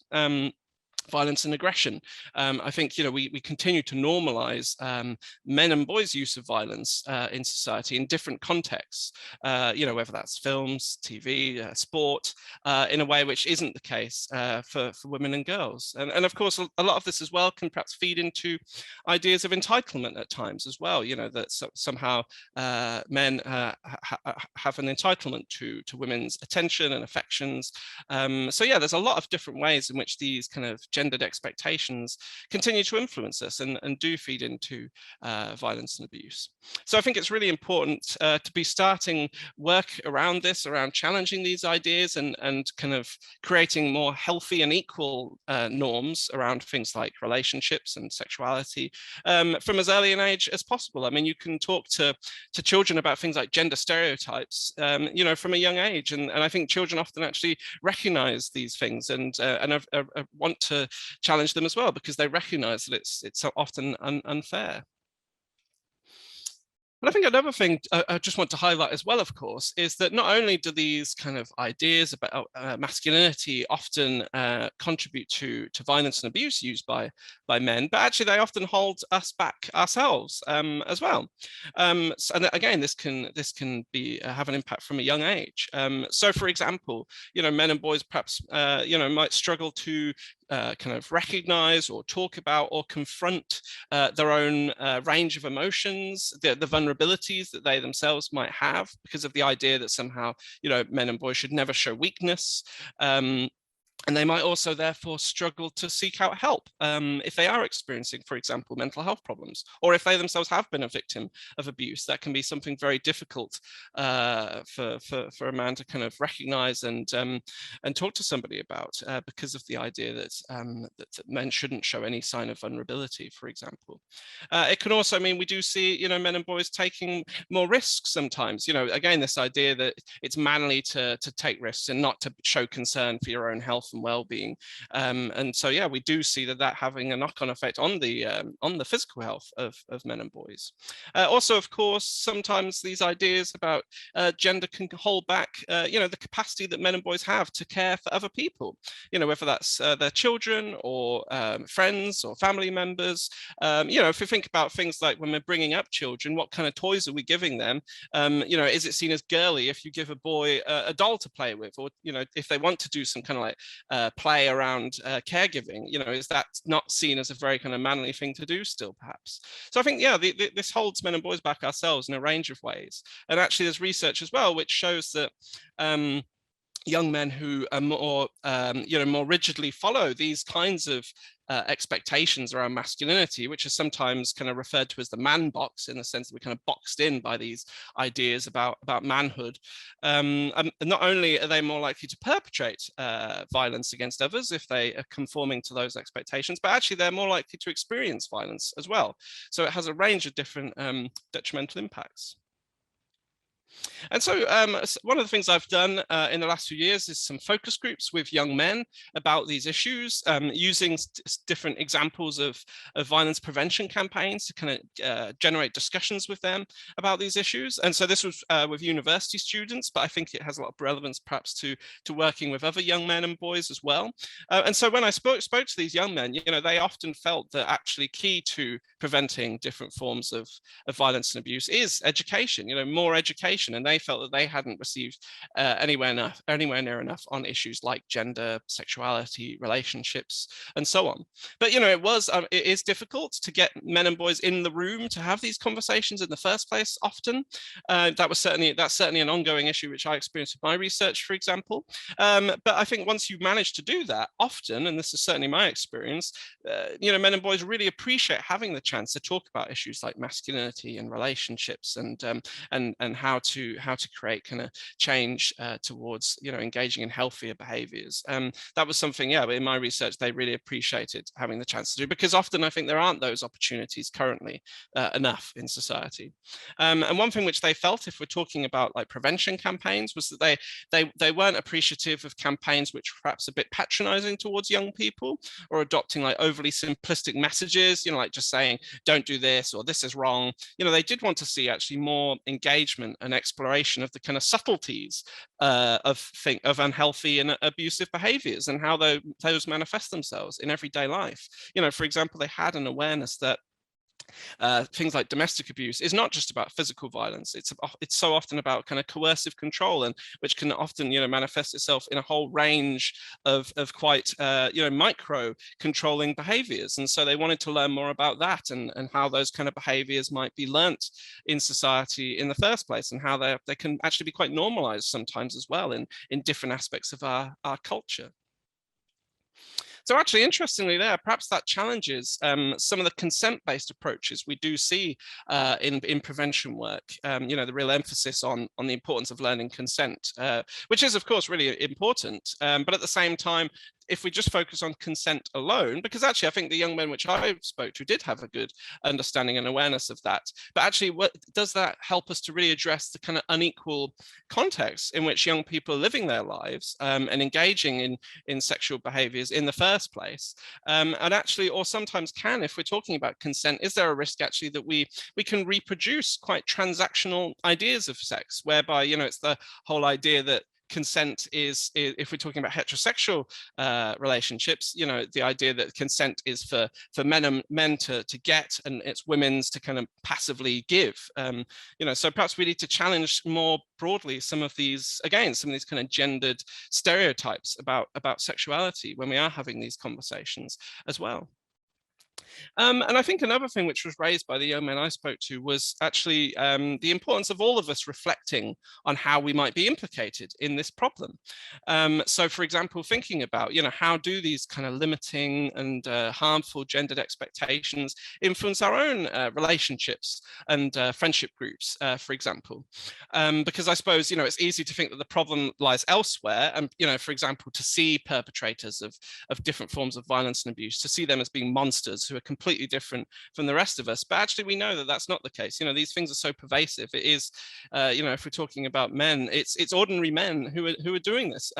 Violence and aggression. I think, you know, we continue to normalize men and boys' use of violence in society in different contexts, you know, whether that's films, TV, sport, in a way which isn't the case for women and girls. And of course, a lot of this as well can perhaps feed into ideas of entitlement at times as well, you know, that somehow men have an entitlement to women's attention and affections. So yeah, there's a lot of different ways in which these kind of gendered expectations continue to influence us and do feed into violence and abuse. So I think it's really important to be starting work around this, around challenging these ideas and kind of creating more healthy and equal norms around things like relationships and sexuality from as early an age as possible. I mean, you can talk to children about things like gender stereotypes, you know, from a young age, and I think children often actually recognize these things and want to challenge them as well, because they recognize that it's so often unfair. But I think another thing I just want to highlight as well, of course, is that not only do these kind of ideas about masculinity often contribute to violence and abuse used by men, but actually they often hold us back ourselves as well. So, and again, this can be have an impact from a young age. So, for example, you know, men and boys perhaps you know, might struggle to kind of recognize or talk about or confront their own range of emotions, the vulnerabilities that they themselves might have, because of the idea that somehow, you know, men and boys should never show weakness. And they might also therefore struggle to seek out help if they are experiencing, for example, mental health problems, or if they themselves have been a victim of abuse. That can be something very difficult for a man to kind of recognize and talk to somebody about, because of the idea that, that men shouldn't show any sign of vulnerability, for example. It can also mean we do see, you know, men and boys taking more risks sometimes. You know, again, this idea that it's manly to take risks and not to show concern for your own health and well-being, and so yeah, we do see that having a knock-on effect on the physical health of men and boys. Also, of course, sometimes these ideas about gender can hold back, you know, the capacity that men and boys have to care for other people. You know, whether that's their children or friends or family members. You know, if we think about things like when we're bringing up children, what kind of toys are we giving them? You know, is it seen as girly if you give a boy a doll to play with, or, you know, if they want to do some kind of like play around caregiving, you know, is that not seen as a very kind of manly thing to do still, perhaps? So I think, yeah, this holds men and boys back ourselves in a range of ways. And actually there's research as well which shows that young men who are more, you know, more rigidly follow these kinds of expectations around masculinity, which is sometimes kind of referred to as the man box, in the sense that we're kind of boxed in by these ideas about manhood. And not only are they more likely to perpetrate violence against others if they are conforming to those expectations, but actually they're more likely to experience violence as well. So it has a range of different detrimental impacts. And so one of the things I've done in the last few years is some focus groups with young men about these issues, using different examples of violence prevention campaigns to kind of generate discussions with them about these issues. And so this was with university students, but I think it has a lot of relevance perhaps to working with other young men and boys as well. And so when I spoke to these young men, you know, they often felt that actually key to preventing different forms of violence and abuse is education, you know, more education. And they felt that they hadn't received anywhere near enough on issues like gender, sexuality, relationships, and so on. But, you know, it is difficult to get men and boys in the room to have these conversations in the first place often. That's certainly an ongoing issue which I experienced with my research, for example. But I think once you manage to do that often, and this is certainly my experience, you know, men and boys really appreciate having the chance to talk about issues like masculinity and relationships and how to create kind of change towards, you know, engaging in healthier behaviors. That was something, yeah, in my research they really appreciated having the chance to do, because often I think there aren't those opportunities currently enough in society. And one thing which they felt, if we're talking about like prevention campaigns, was that they weren't appreciative of campaigns which were perhaps a bit patronizing towards young people, or adopting like overly simplistic messages, you know, like just saying don't do this or this is wrong. You know, they did want to see actually more engagement and exploration of the kind of subtleties of unhealthy and abusive behaviors and how those manifest themselves in everyday life. You know, for example, they had an awareness that things like domestic abuse is not just about physical violence. It's so often about kind of coercive control, and which can often, you know, manifest itself in a whole range of quite you know, micro controlling behaviors. And so they wanted to learn more about that and how those kind of behaviors might be learnt in society in the first place, and how they can actually be quite normalized sometimes as well in different aspects of our culture. So actually, interestingly there, perhaps that challenges some of the consent-based approaches we do see in prevention work. You know, the real emphasis on the importance of learning consent, which is, of course, really important. But at the same time, if we just focus on consent alone, because actually I think the young men which I spoke to did have a good understanding and awareness of that, but actually what does that help us to really address the kind of unequal context in which young people are living their lives and engaging in sexual behaviors in the first place? And actually, or sometimes can, if we're talking about consent, is there a risk actually that we can reproduce quite transactional ideas of sex, whereby, you know, it's the whole idea that consent is, if we're talking about heterosexual relationships, you know, the idea that consent is for men to get, and it's women's to kind of passively give. You know, so perhaps we need to challenge more broadly some of these kind of gendered stereotypes about sexuality when we are having these conversations as well. And I think another thing which was raised by the young men I spoke to was actually the importance of all of us reflecting on how we might be implicated in this problem. So, for example, thinking about, you know, how do these kind of limiting and harmful gendered expectations influence our own relationships and friendship groups, for example? Because I suppose, you know, it's easy to think that the problem lies elsewhere, and, you know, for example, to see perpetrators of different forms of violence and abuse, to see them as being monsters who are completely different from the rest of us. But actually we know that that's not the case. You know, these things are so pervasive. It is, you know, if we're talking about men, it's ordinary men who are doing this.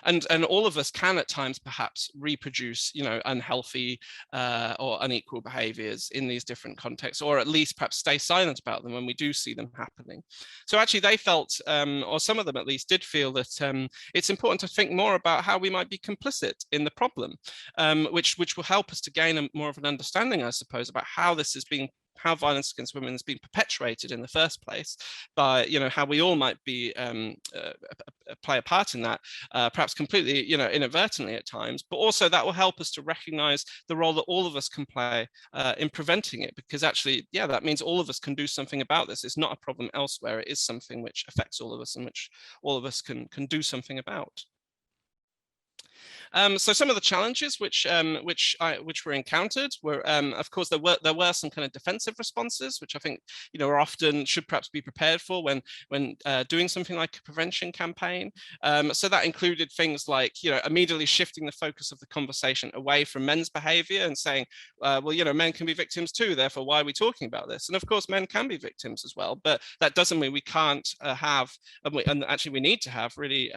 And all of us can at times perhaps reproduce, you know, unhealthy or unequal behaviors in these different contexts, or at least perhaps stay silent about them when we do see them happening. So actually they felt, or some of them at least did feel, that it's important to think more about how we might be complicit in the problem, which will help us to gain more of an understanding, I suppose, about how this is being, how violence against women has been perpetuated in the first place, by, you know, how we all might be play a part in that, perhaps completely, you know, inadvertently at times, but also that will help us to recognize the role that all of us can play in preventing it, because actually, yeah, that means all of us can do something about this. It's not a problem elsewhere. It is something which affects all of us and which all of us can do something about. So some of the challenges which were encountered were, of course, there were some kind of defensive responses, which I think are often should perhaps be prepared for when doing something like a prevention campaign. So that included things like immediately shifting the focus of the conversation away from men's behaviour and saying, well, men can be victims too. Therefore, why are we talking about this? And of course, men can be victims as well, but that doesn't mean we can't have, and actually we need to have really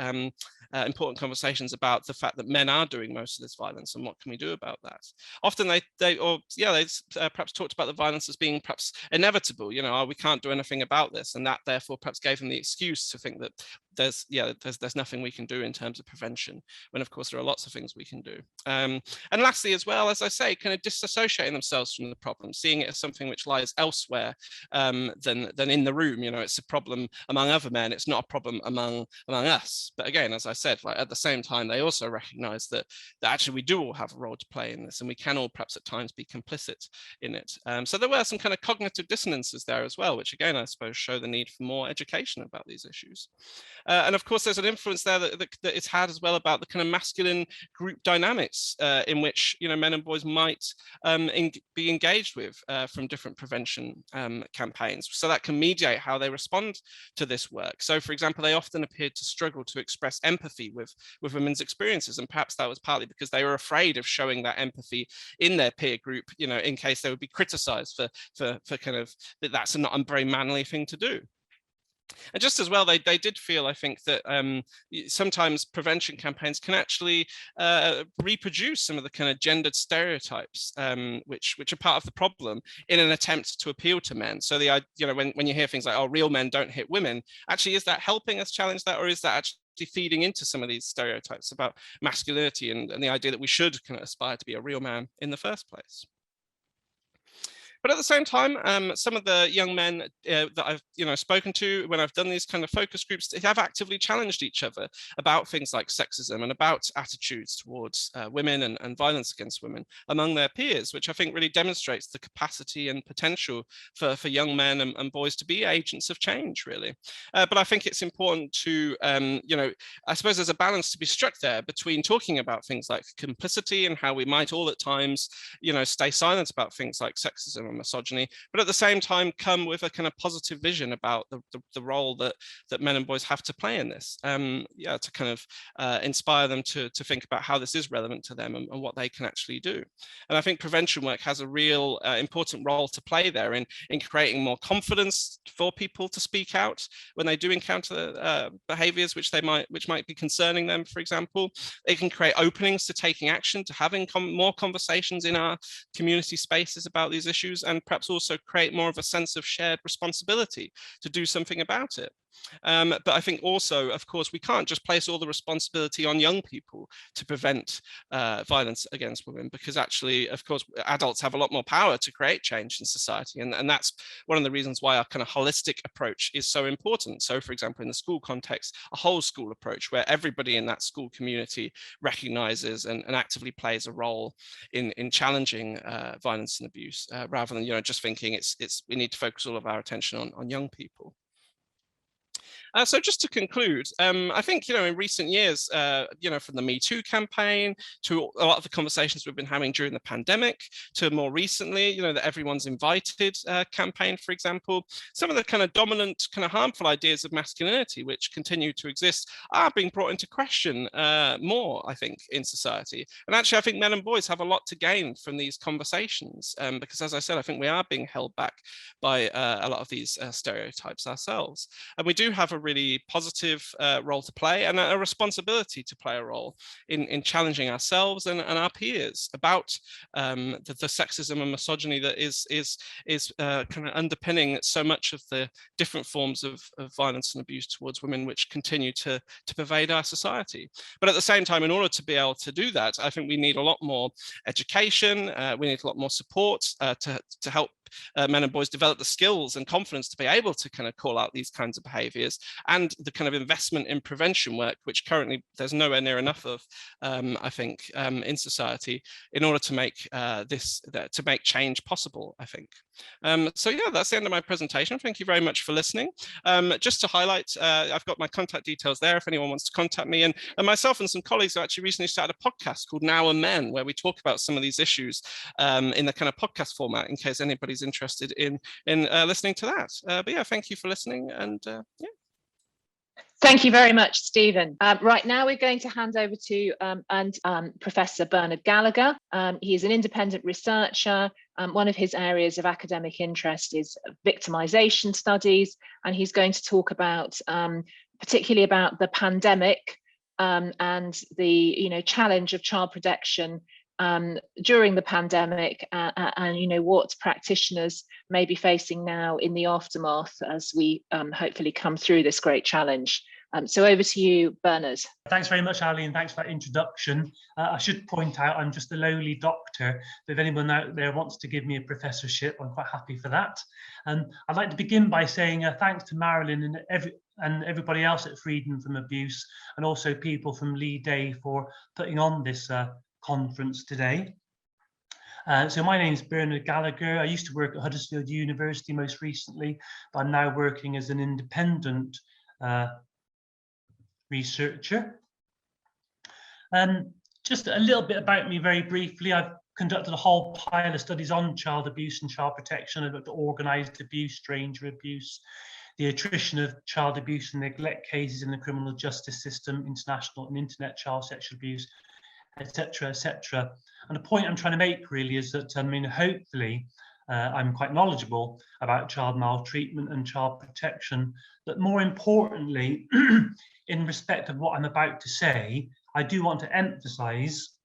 important conversations about the fact that men are doing most of this violence and what can we do about that. Often they perhaps talked about the violence as being perhaps inevitable, we can't do anything about this, and that therefore perhaps gave them the excuse to think that there's nothing we can do in terms of prevention, when of course there are lots of things we can do. And lastly, as well, as I say, kind of disassociating themselves from the problem, seeing it as something which lies elsewhere than in the room. It's a problem among other men, it's not a problem among us. But again, as I said, like at the same time, they also recognize that actually we do all have a role to play in this, and we can all perhaps at times be complicit in it. So there were some kind of cognitive dissonances there as well, which again, I suppose, show the need for more education about these issues. And of course, there's an influence there that it's had as well about the kind of masculine group dynamics in which men and boys might be engaged with from different prevention campaigns. So that can mediate how they respond to this work. So, for example, they often appeared to struggle to express empathy with women's experiences, and perhaps that was partly because they were afraid of showing that empathy in their peer group, in case they would be criticised for kind of that's not a very manly thing to do. And just as well, they did feel, I think, that sometimes prevention campaigns can actually reproduce some of the kind of gendered stereotypes, which are part of the problem, in an attempt to appeal to men. So when you hear things like, "Oh, real men don't hit women," actually, is that helping us challenge that, or is that actually feeding into some of these stereotypes about masculinity and the idea that we should kind of aspire to be a real man in the first place? But at the same time, some of the young men that I've spoken to when I've done these kind of focus groups, they have actively challenged each other about things like sexism and about attitudes towards women and violence against women among their peers, which I think really demonstrates the capacity and potential for young men and boys to be agents of change, really. But I think it's important to, I suppose there's a balance to be struck there between talking about things like complicity and how we might all at times, stay silent about things like sexism and misogyny, but at the same time come with a kind of positive vision about the role that men and boys have to play in this, to kind of inspire them to think about how this is relevant to them and what they can actually do. And I think prevention work has a real important role to play there in creating more confidence for people to speak out when they do encounter behaviours which might be concerning them. For example, it can create openings to taking action, to having more conversations in our community spaces about these issues, and perhaps also create more of a sense of shared responsibility to do something about it. But I think also, of course, we can't just place all the responsibility on young people to prevent violence against women, because actually, of course, adults have a lot more power to create change in society. And that's one of the reasons why our kind of holistic approach is so important. So, for example, in the school context, a whole school approach where everybody in that school community recognizes and actively plays a role in challenging violence and abuse, rather than just thinking we need to focus all of our attention on young people. So just to conclude, I think, in recent years, from the Me Too campaign to a lot of the conversations we've been having during the pandemic, to more recently, the Everyone's Invited campaign, for example, some of the kind of dominant, kind of harmful ideas of masculinity which continue to exist are being brought into question more, I think, in society. And actually, I think men and boys have a lot to gain from these conversations, because, as I said, I think we are being held back by a lot of these stereotypes ourselves. And we do have a really positive role to play, and a responsibility to play a role in challenging ourselves and our peers about the sexism and misogyny that is kind of underpinning so much of the different forms of violence and abuse towards women which continue to pervade our society. But at the same time, in order to be able to do that, I think we need a lot more education, we need a lot more support to help men and boys develop the skills and confidence to be able to kind of call out these kinds of behaviours, and the kind of investment in prevention work, which currently there's nowhere near enough of, I think, in society, in order to make to make change possible, I think. So yeah, that's the end of my presentation. Thank you very much for listening. Just to highlight, I've got my contact details there if anyone wants to contact me. And myself and some colleagues have actually recently started a podcast called Now and Men, where we talk about some of these issues in the kind of podcast format, in case anybody's interested in listening to that. But yeah, thank you for listening, and yeah. Thank you very much, Stephen. Right now, we're going to hand over to Professor Bernard Gallagher. He is an independent researcher. One of his areas of academic interest is victimization studies, and he's going to talk about particularly about the pandemic and the challenge of child protection during the pandemic, and what practitioners may be facing now in the aftermath as we hopefully come through this great challenge. So over to you, Bernard. Thanks very much, Ali, and thanks for that introduction. I should point out I'm just a lowly doctor, but if anyone out there wants to give me a professorship, I'm quite happy for that. I'd like to begin by saying thanks to Marilyn and everybody else at Freedom from Abuse, and also people from Leigh Day for putting on this conference today. So my name is Bernard Gallagher. I used to work at Huddersfield University most recently, but I'm now working as an independent researcher. Just a little bit about me very briefly. I've conducted a whole pile of studies on child abuse and child protection. I've looked at organised abuse, stranger abuse, the attrition of child abuse and neglect cases in the criminal justice system, international and internet child sexual abuse, etc., etc. And the point I'm trying to make really is that, hopefully I'm quite knowledgeable about child maltreatment and child protection, but more importantly, in respect of what I'm about to say, I do want to emphasise,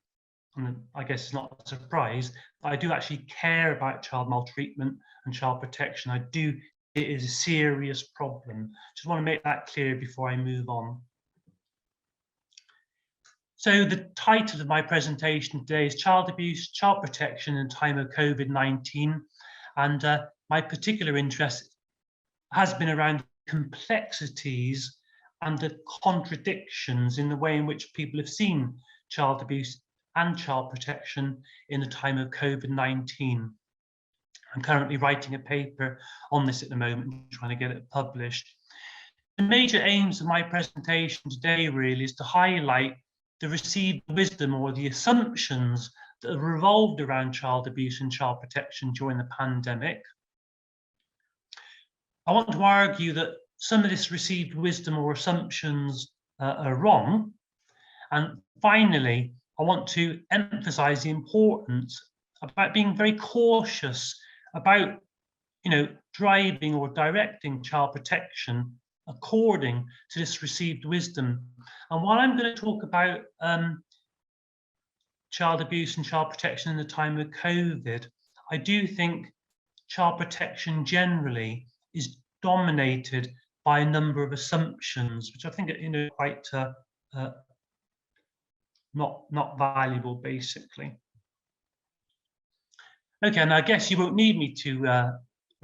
and I guess it's not a surprise, I do actually care about child maltreatment and child protection. It is a serious problem. Just want to make that clear before I move on. So the title of my presentation today is Child Abuse, Child Protection in Time of COVID-19. And my particular interest has been around complexities and the contradictions in the way in which people have seen child abuse and child protection in the time of COVID-19. I'm currently writing a paper on this at the moment, trying to get it published. The major aims of my presentation today really is to highlight the received wisdom or the assumptions that have revolved around child abuse and child protection during the pandemic. I want to argue that some of this received wisdom or assumptions are wrong. And finally, I want to emphasize the importance about being very cautious about, driving or directing child protection according to this received wisdom. And while I'm going to talk about child abuse and child protection in the time of COVID, I do think child protection generally is dominated by a number of assumptions, which I think are quite not valuable, basically. Okay, and I guess you won't need me to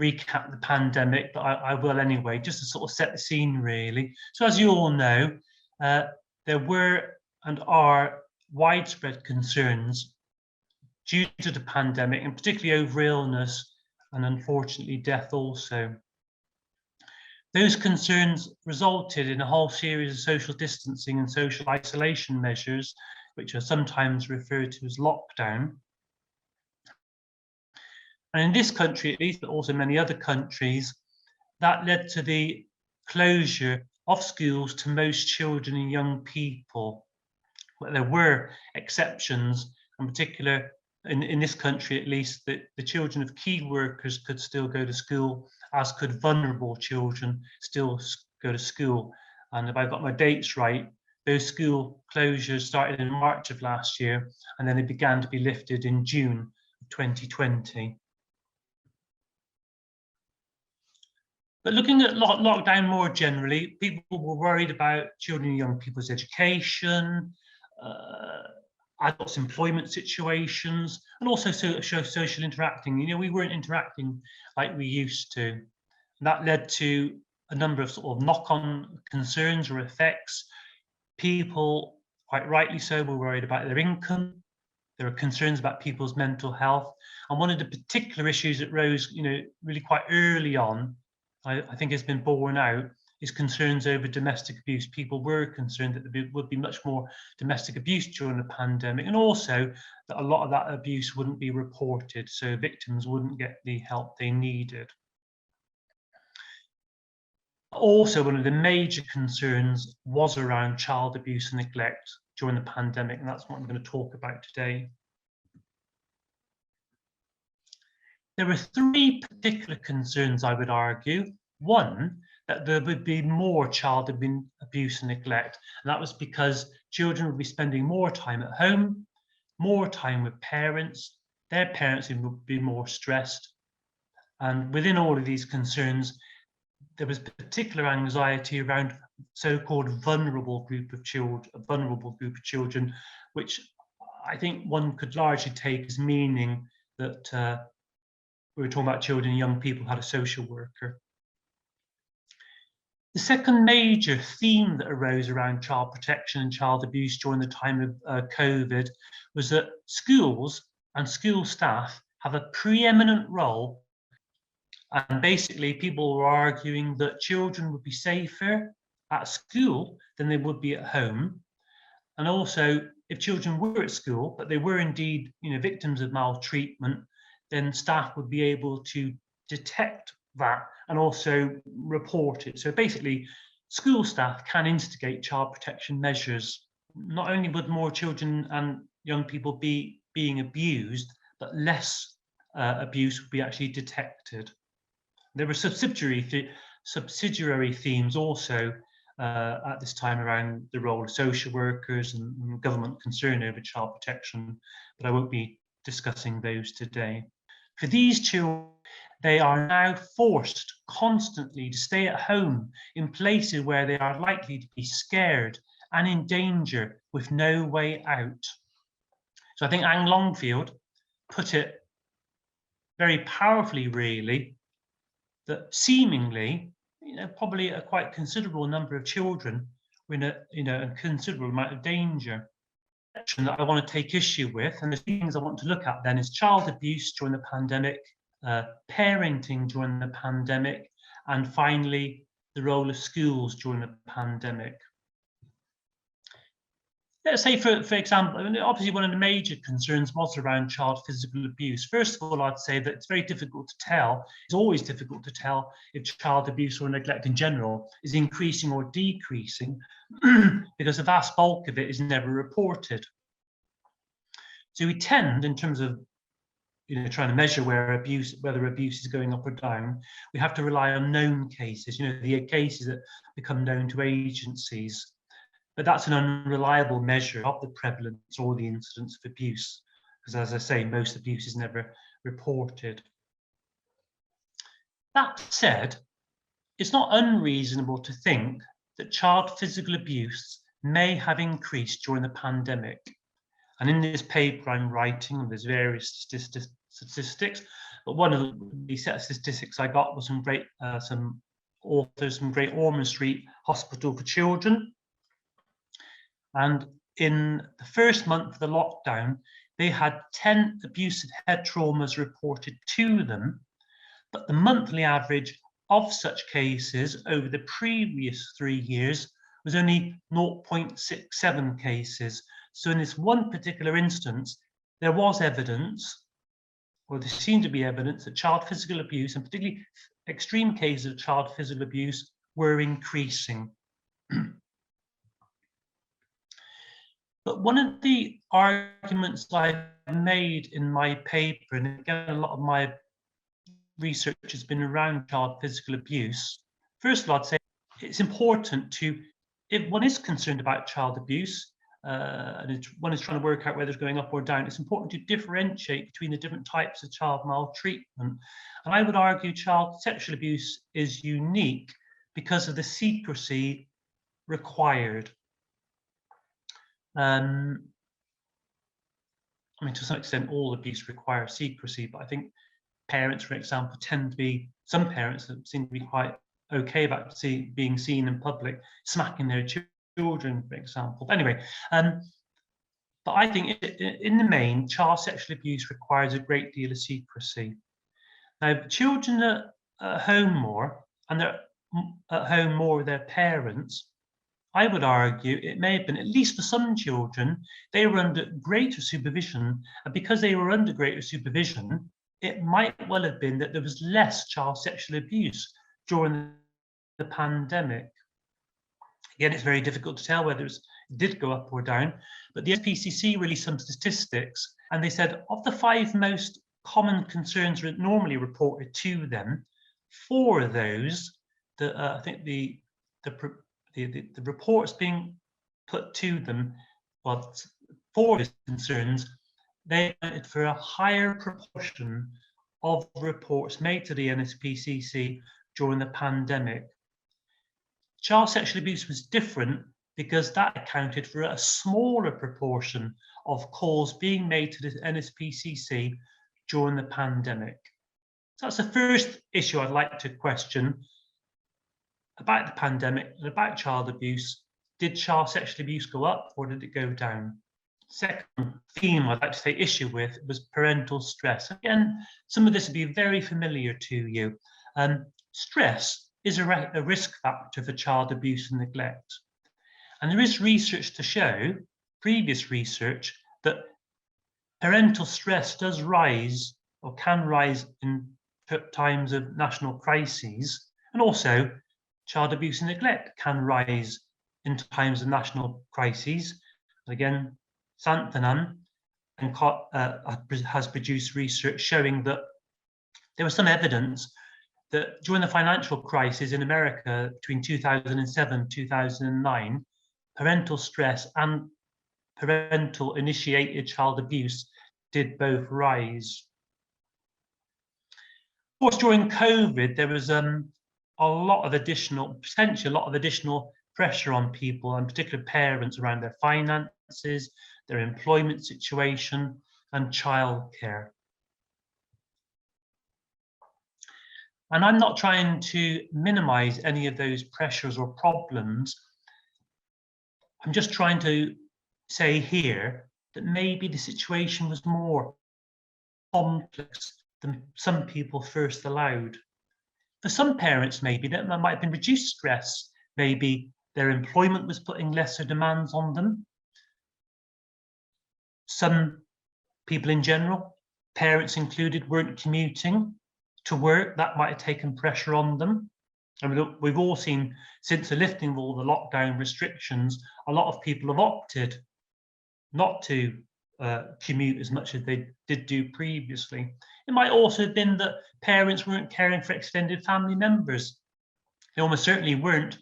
recap the pandemic, but I will anyway, just to sort of set the scene, really. So as you all know, there were and are widespread concerns due to the pandemic, and particularly over illness and unfortunately death also. Those concerns resulted in a whole series of social distancing and social isolation measures, which are sometimes referred to as lockdown. And in this country, at least, but also many other countries, that led to the closure of schools to most children and young people. Well, there were exceptions, in particular, in this country at least, that the children of key workers could still go to school, as could vulnerable children still go to school. And if I've got my dates right, those school closures started in March of last year, and then they began to be lifted in June of 2020. But looking at lockdown more generally, people were worried about children and young people's education, adults' employment situations, and also social interacting. We weren't interacting like we used to. And that led to a number of sort of knock-on concerns or effects. People, quite rightly so, were worried about their income. There are concerns about people's mental health. And one of the particular issues that rose, really quite early on, I think has been borne out, is concerns over domestic abuse. People were concerned that there would be much more domestic abuse during the pandemic, and also that a lot of that abuse wouldn't be reported, so victims wouldn't get the help they needed. Also, one of the major concerns was around child abuse and neglect during the pandemic, and that's what I'm going to talk about today. There are three particular concerns, I would argue. One, that there would be more child abuse and neglect, and that was because children would be spending more time at home, more time with parents, their parents would be more stressed, and within all of these concerns, there was particular anxiety around so-called vulnerable group of children, which I think one could largely take as meaning that we were talking about children and young people who had a social worker. The second major theme that arose around child protection and child abuse during the time of COVID was that schools and school staff have a preeminent role. And basically, people were arguing that children would be safer at school than they would be at home. And also, if children were at school, but they were indeed, victims of maltreatment, then staff would be able to detect that and also report it. So basically, school staff can instigate child protection measures. Not only would more children and young people be being abused, but less abuse would be actually detected. There were subsidiary themes also at this time around the role of social workers and government concern over child protection, but I won't be discussing those today. For these children, they are now forced constantly to stay at home in places where they are likely to be scared and in danger with no way out. So I think Anne Longfield put it very powerfully, really, that seemingly, probably a quite considerable number of children were in a considerable amount of danger. That I want to take issue with, and the things I want to look at then, is child abuse during the pandemic, parenting during the pandemic, and finally the role of schools during the pandemic. Let's say, for example, obviously one of the major concerns was around child physical abuse. First of all, I'd say that it's very difficult to tell. It's always difficult to tell if child abuse or neglect in general is increasing or decreasing because the vast bulk of it is never reported. So we tend, in terms of trying to measure whether abuse is going up or down, we have to rely on known cases, the cases that become known to agencies. But that's an unreliable measure of the prevalence or the incidence of abuse, because, as I say, most abuse is never reported. That said, it's not unreasonable to think that child physical abuse may have increased during the pandemic. And in this paper I'm writing, there's various statistics, but one of the set of statistics I got was from some authors from Great Ormond Street Hospital for Children. And in the first month of the lockdown, they had 10 abusive head traumas reported to them, but the monthly average of such cases over the previous 3 years was only 0.67 cases. So in this one particular instance, there was evidence, or there seemed to be evidence, that child physical abuse, and particularly extreme cases of child physical abuse, were increasing. But one of the arguments I made in my paper, and again, a lot of my research has been around child physical abuse. First of all, I'd say it's important to, if one is concerned about child abuse, and one is trying to work out whether it's going up or down, it's important to differentiate between the different types of child maltreatment. And I would argue child sexual abuse is unique because of the secrecy required. I mean, to some extent, all abuse requires secrecy, but I think parents, for example, some parents seem to be quite okay about being seen in public, smacking their children, for example. Anyway, but But I think in the main, child sexual abuse requires a great deal of secrecy. Now, children are at home more, and they're at home more with their parents. I would argue it may have been, at least for some children, they were under greater supervision, and because they were under greater supervision, it might well have been that there was less child sexual abuse during the pandemic. Again, it's very difficult to tell whether it did go up or down, but the SPCC released some statistics, and they said of the 5 most common concerns normally reported to them, 4 of those, I think the reports being put to them, well, 4 of the concerns, they accounted for a higher proportion of reports made to the NSPCC during the pandemic. Child sexual abuse was different because that accounted for a smaller proportion of calls being made to the NSPCC during the pandemic. So that's the first issue I'd like to question about the pandemic and about child abuse. Did child sexual abuse go up or did it go down? Second theme I'd like to take issue with was parental stress. Again, some of this will be very familiar to you. Stress is a risk factor for child abuse and neglect. And there is research to show, previous research, that parental stress does rise or can rise in times of national crises, and also child abuse and neglect can rise in times of national crises. Again, Santhanan has produced research showing that there was some evidence that during the financial crisis in America between 2007 and 2009, parental stress and parental initiated child abuse did both rise. Of course, during COVID, there was potentially a lot of additional pressure on people, and particularly parents, around their finances, their employment situation, and childcare. And I'm not trying to minimize any of those pressures or problems. I'm just trying to say here that maybe the situation was more complex than some people first allowed. For some parents, maybe that might have been reduced stress. Maybe their employment was putting lesser demands on them. Some people in general, parents included, weren't commuting to work. That might have taken pressure on them. And we've all seen, since the lifting of all the lockdown restrictions, a lot of people have opted not to commute as much as they did do previously. It might also have been that parents weren't caring for extended family members. They almost certainly weren't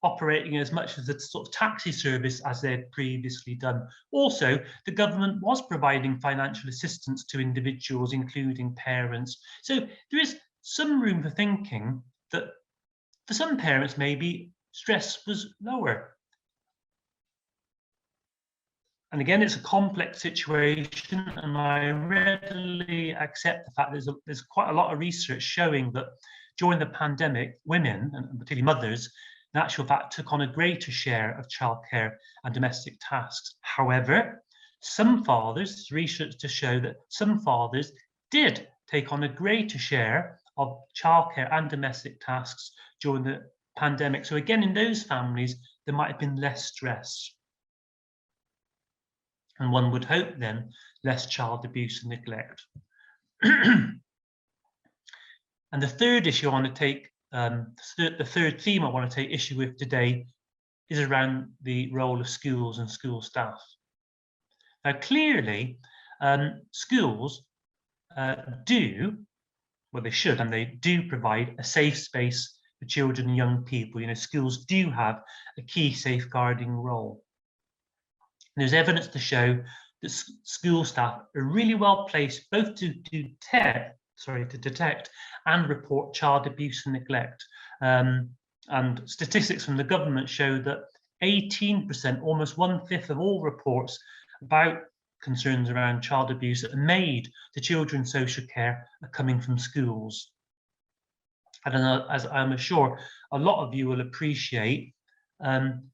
operating as much as the sort of taxi service as they had previously done. Also, the government was providing financial assistance to individuals, including parents. So there is some room for thinking that for some parents, maybe stress was lower. And again, it's a complex situation, and I readily accept the fact there's quite a lot of research showing that during the pandemic, women, and particularly mothers, in actual fact, took on a greater share of childcare and domestic tasks. However, some fathers, research to show that some fathers did take on a greater share of childcare and domestic tasks during the pandemic. So again, in those families, there might have been less stress. And one would hope then less child abuse and neglect. And the third issue I want to take, the third theme I want to take issue with today is around the role of schools and school staff. Now, clearly, schools they should, and they do provide a safe space for children and young people. You know, schools do have a key safeguarding role. And there's evidence to show that school staff are really well placed both to detect and report child abuse and neglect. And statistics from the government show that 18%, almost 1/5 of all reports about concerns around child abuse that are made to children's social care are coming from schools. And as I'm sure a lot of you will appreciate,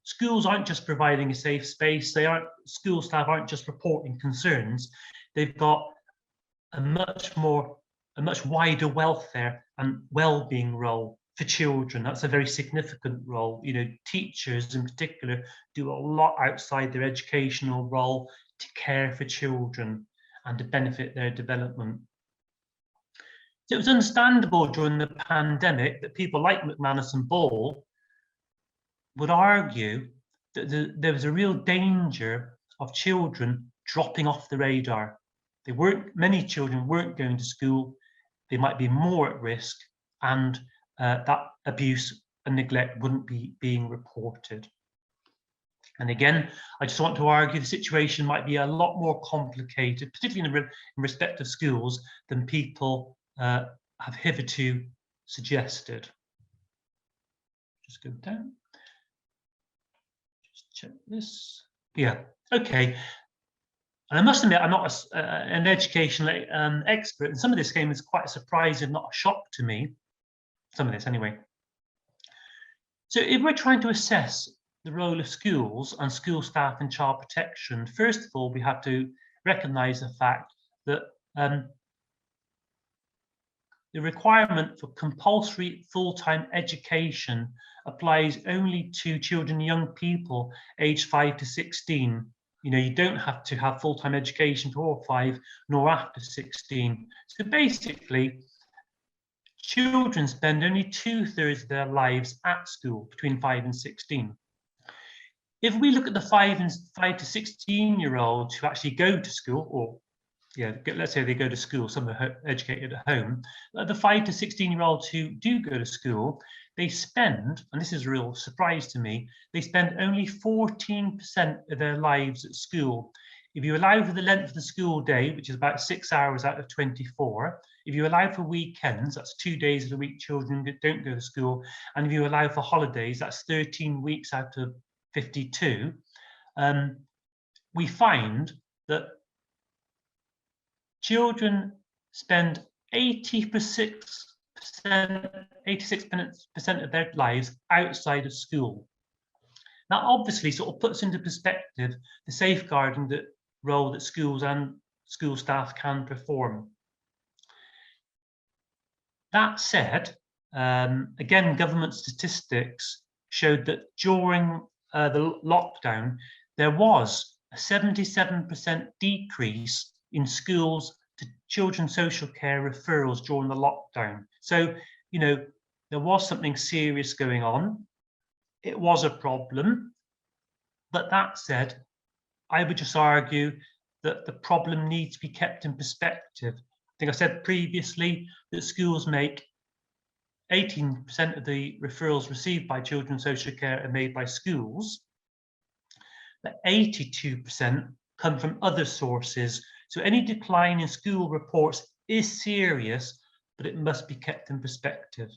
Schools aren't just providing a safe space. School staff aren't just reporting concerns. They've got a much wider welfare and well-being role for children. That's a very significant role. You know, teachers in particular do a lot outside their educational role to care for children and to benefit their development. So it was understandable during the pandemic that people like McManus and Ball would argue that there was a real danger of children dropping off the radar. Many children weren't going to school. They might be more at risk, and that abuse and neglect wouldn't be being reported. And again, I just want to argue the situation might be a lot more complicated, particularly in respect of schools, than people have hitherto suggested. Just go down. Just check this. Yeah, okay. And I must admit, I'm not an educational expert, and some of this came as quite a surprise and not a shock to me. Some of this, anyway. So if we're trying to assess the role of schools and school staff in child protection, first of all, we have to recognise the fact that the requirement for compulsory full-time education applies only to children and young people aged 5 to 16. You know, you don't have to have full-time education before 5 nor after 16. So basically, children spend only 2/3 of their lives at school between 5 and 16. If we look at the 5 to 16-year-olds who actually go to school, or let's say they go to school, some are educated at home, the 5 to 16-year-olds who do go to school, they spend, and this is a real surprise to me, they spend only 14% of their lives at school. If you allow for the length of the school day, which is about 6 hours out of 24, if you allow for weekends, that's 2 days of the week children don't go to school, and if you allow for holidays, that's 13 weeks out of 52, we find that children spend 86% of their lives outside of school. That obviously sort of puts into perspective the safeguarding role that schools and school staff can perform. That said, again, government statistics showed that during the lockdown, there was a 77% decrease in schools to children's social care referrals during the lockdown. So, you know, there was something serious going on. It was a problem. But that said, I would just argue that the problem needs to be kept in perspective. I think I said previously that schools make 18% of the referrals received by children's social care are made by schools, but 82% come from other sources. So any decline in school reports is serious, but it must be kept in perspective.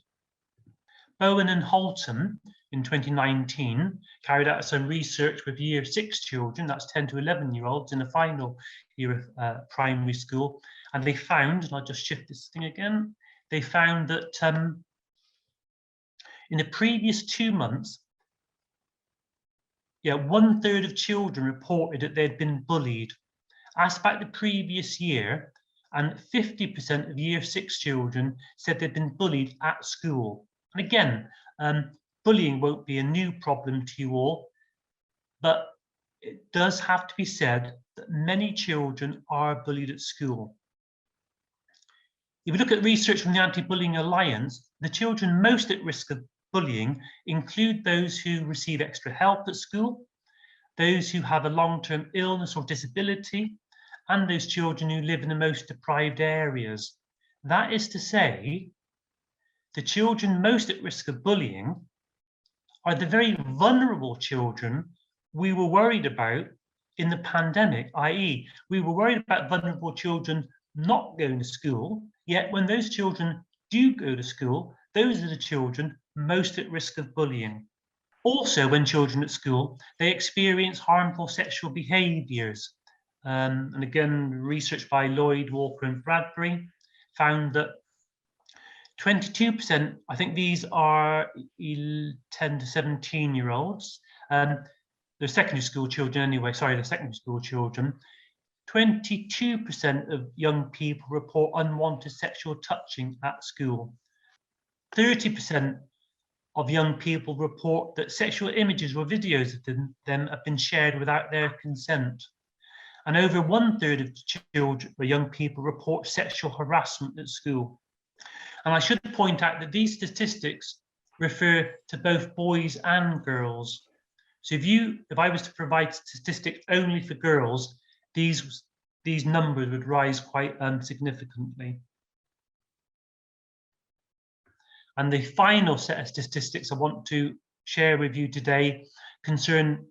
Bowen and Holton in 2019 carried out some research with Year 6 children, that's 10 to 11-year-olds in the final year of primary school, and they found, and I'll just shift this thing again, they found that in the previous 2 months, 1/3 of children reported that they'd been bullied. Asked about the previous year, and 50% of Year 6 children said they'd been bullied at school. And again, bullying won't be a new problem to you all, but it does have to be said that many children are bullied at school. If you look at research from the Anti-Bullying Alliance, the children most at risk of bullying include those who receive extra help at school, those who have a long-term illness or disability, and those children who live in the most deprived areas. That is to say, the children most at risk of bullying are the very vulnerable children we were worried about in the pandemic, i.e., we were worried about vulnerable children not going to school, yet when those children do go to school, those are the children most at risk of bullying. Also, when children at school, they experience harmful sexual behaviours. And again, research by Lloyd, Walker and Bradbury found that 22%, I think these are 10 to 17-year-olds. They're secondary school children anyway, sorry, they're secondary school children. 22% of young people report unwanted sexual touching at school. 30% of young people report that sexual images or videos of them have been shared without their consent. And over 1/3 of children or young people report sexual harassment at school. And I should point out that these statistics refer to both boys and girls. So if I was to provide statistics only for girls, these numbers would rise quite significantly. And the final set of statistics I want to share with you today concern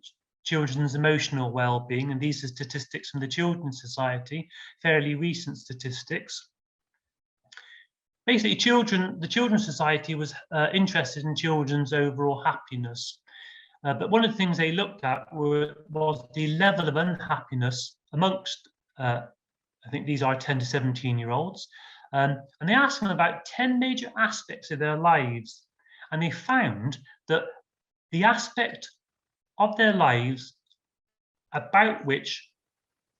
children's emotional well-being, and these are statistics from the Children's Society, fairly recent statistics. Basically, the Children's Society was interested in children's overall happiness, but one of the things they looked at was the level of unhappiness amongst, I think these are 10 to 17-year-olds, and they asked them about 10 major aspects of their lives, and they found that the aspect of their lives about which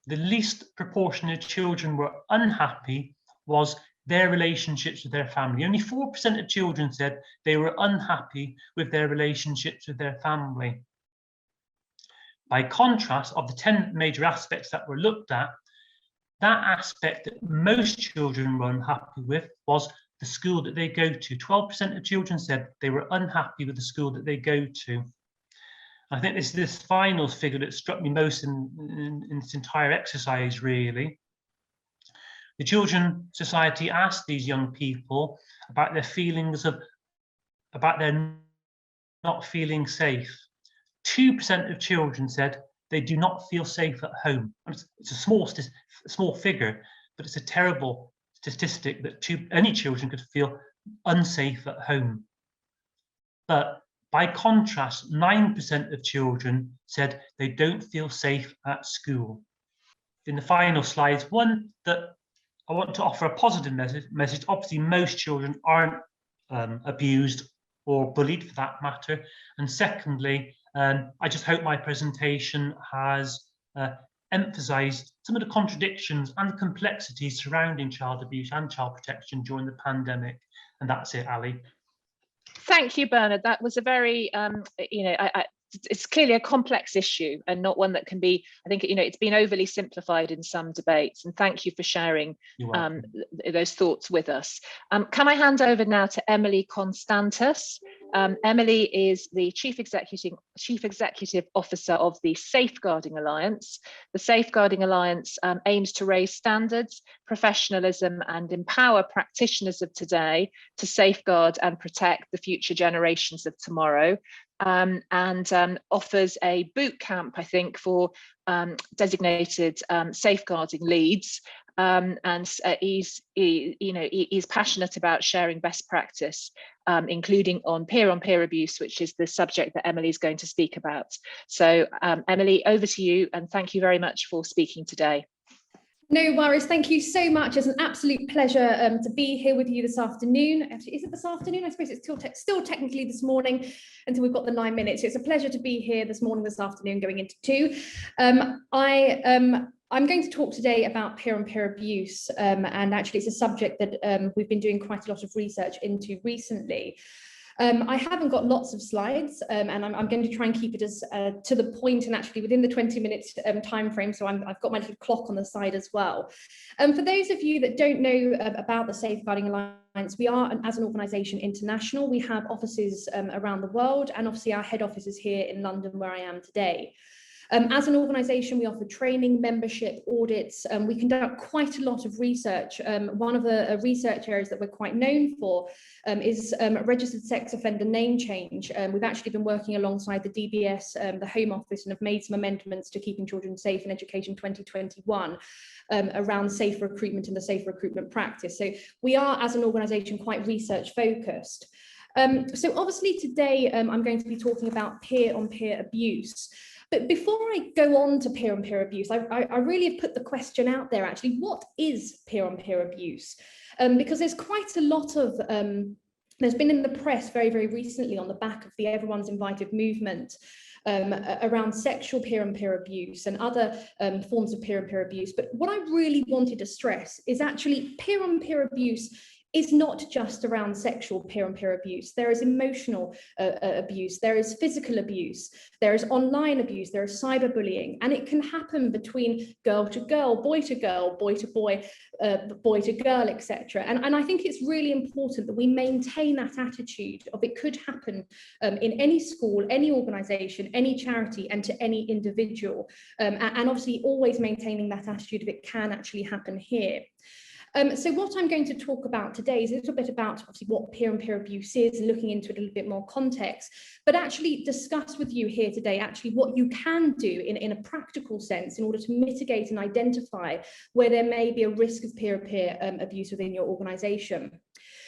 the least proportion of children were unhappy was their relationships with their family. Only 4% of children said they were unhappy with their relationships with their family. By contrast, of the 10 major aspects that were looked at, that aspect that most children were unhappy with was the school that they go to. 12% of children said they were unhappy with the school that they go to. I think it's this final figure that struck me most in this entire exercise, really. The Children's Society asked these young people about their feelings about their not feeling safe. 2% of children said they do not feel safe at home. It's a small figure, but it's a terrible statistic that any children could feel unsafe at home. But by contrast, 9% of children said they don't feel safe at school. In the final slides, one that I want to offer a positive message. Obviously, most children aren't abused or bullied for that matter. And secondly, I just hope my presentation has emphasised some of the contradictions and complexities surrounding child abuse and child protection during the pandemic. And that's it, Ali. Thank you, Bernard. That was a very, it's clearly a complex issue and not one that can be, I think, it's been overly simplified in some debates. And thank you for sharing those thoughts with us. Can I hand over now to Emily Constantis? Emily is the Chief Executive Officer of the Safeguarding Alliance. The Safeguarding Alliance aims to raise standards, professionalism, and empower practitioners of today to safeguard and protect the future generations of tomorrow. And offers a boot camp, I think, for designated safeguarding leads. And he's passionate about sharing best practice, including on peer abuse, which is the subject that Emily is going to speak about. So Emily, over to you, and thank you very much for speaking today. No worries. Thank you so much. It's an absolute pleasure to be here with you this afternoon. Actually, is it this afternoon? I suppose it's still technically this morning until we've got the 9 minutes. So it's a pleasure to be here this morning, this afternoon, going into 2. I'm going to talk today about peer-on-peer abuse, and actually it's a subject that we've been doing quite a lot of research into recently. I haven't got lots of slides, and I'm going to try and keep it as to the point and actually within the 20 minutes time frame. So I've got my little clock on the side as well. For those of you that don't know about the Safeguarding Alliance, we are, as an organisation, international. We have offices around the world, and obviously our head office is here in London, where I am today. As an organisation, we offer training, membership, audits. We conduct quite a lot of research. One of the research areas that we're quite known for is registered sex offender name change. We've actually been working alongside the DBS, the Home Office, and have made some amendments to Keeping Children Safe in Education 2021 around safe recruitment and the safe recruitment practice. So we are, as an organisation, quite research focused. So obviously today I'm going to be talking about peer-on-peer abuse. But before I go on to peer on peer abuse, I really have put the question out there, actually, what is peer on peer abuse? Because there's quite a lot of, there's been in the press very, very recently on the back of the Everyone's Invited movement around sexual peer on peer abuse and other forms of peer on peer abuse. But what I really wanted to stress is actually peer on peer abuse is not just around sexual peer on peer abuse. There is emotional abuse, there is physical abuse, there is online abuse, there is cyberbullying, and it can happen between girl to girl, boy to girl, boy to boy, boy to girl, etc. And I think it's really important that we maintain that attitude of it could happen in any school, any organisation, any charity, and to any individual. And obviously always maintaining that attitude of it can actually happen here. So what I'm going to talk about today is a little bit about obviously what peer on peer abuse is, looking into it a little bit more context, but actually discuss with you here today actually what you can do in a practical sense in order to mitigate and identify where there may be a risk of peer on peer abuse within your organisation.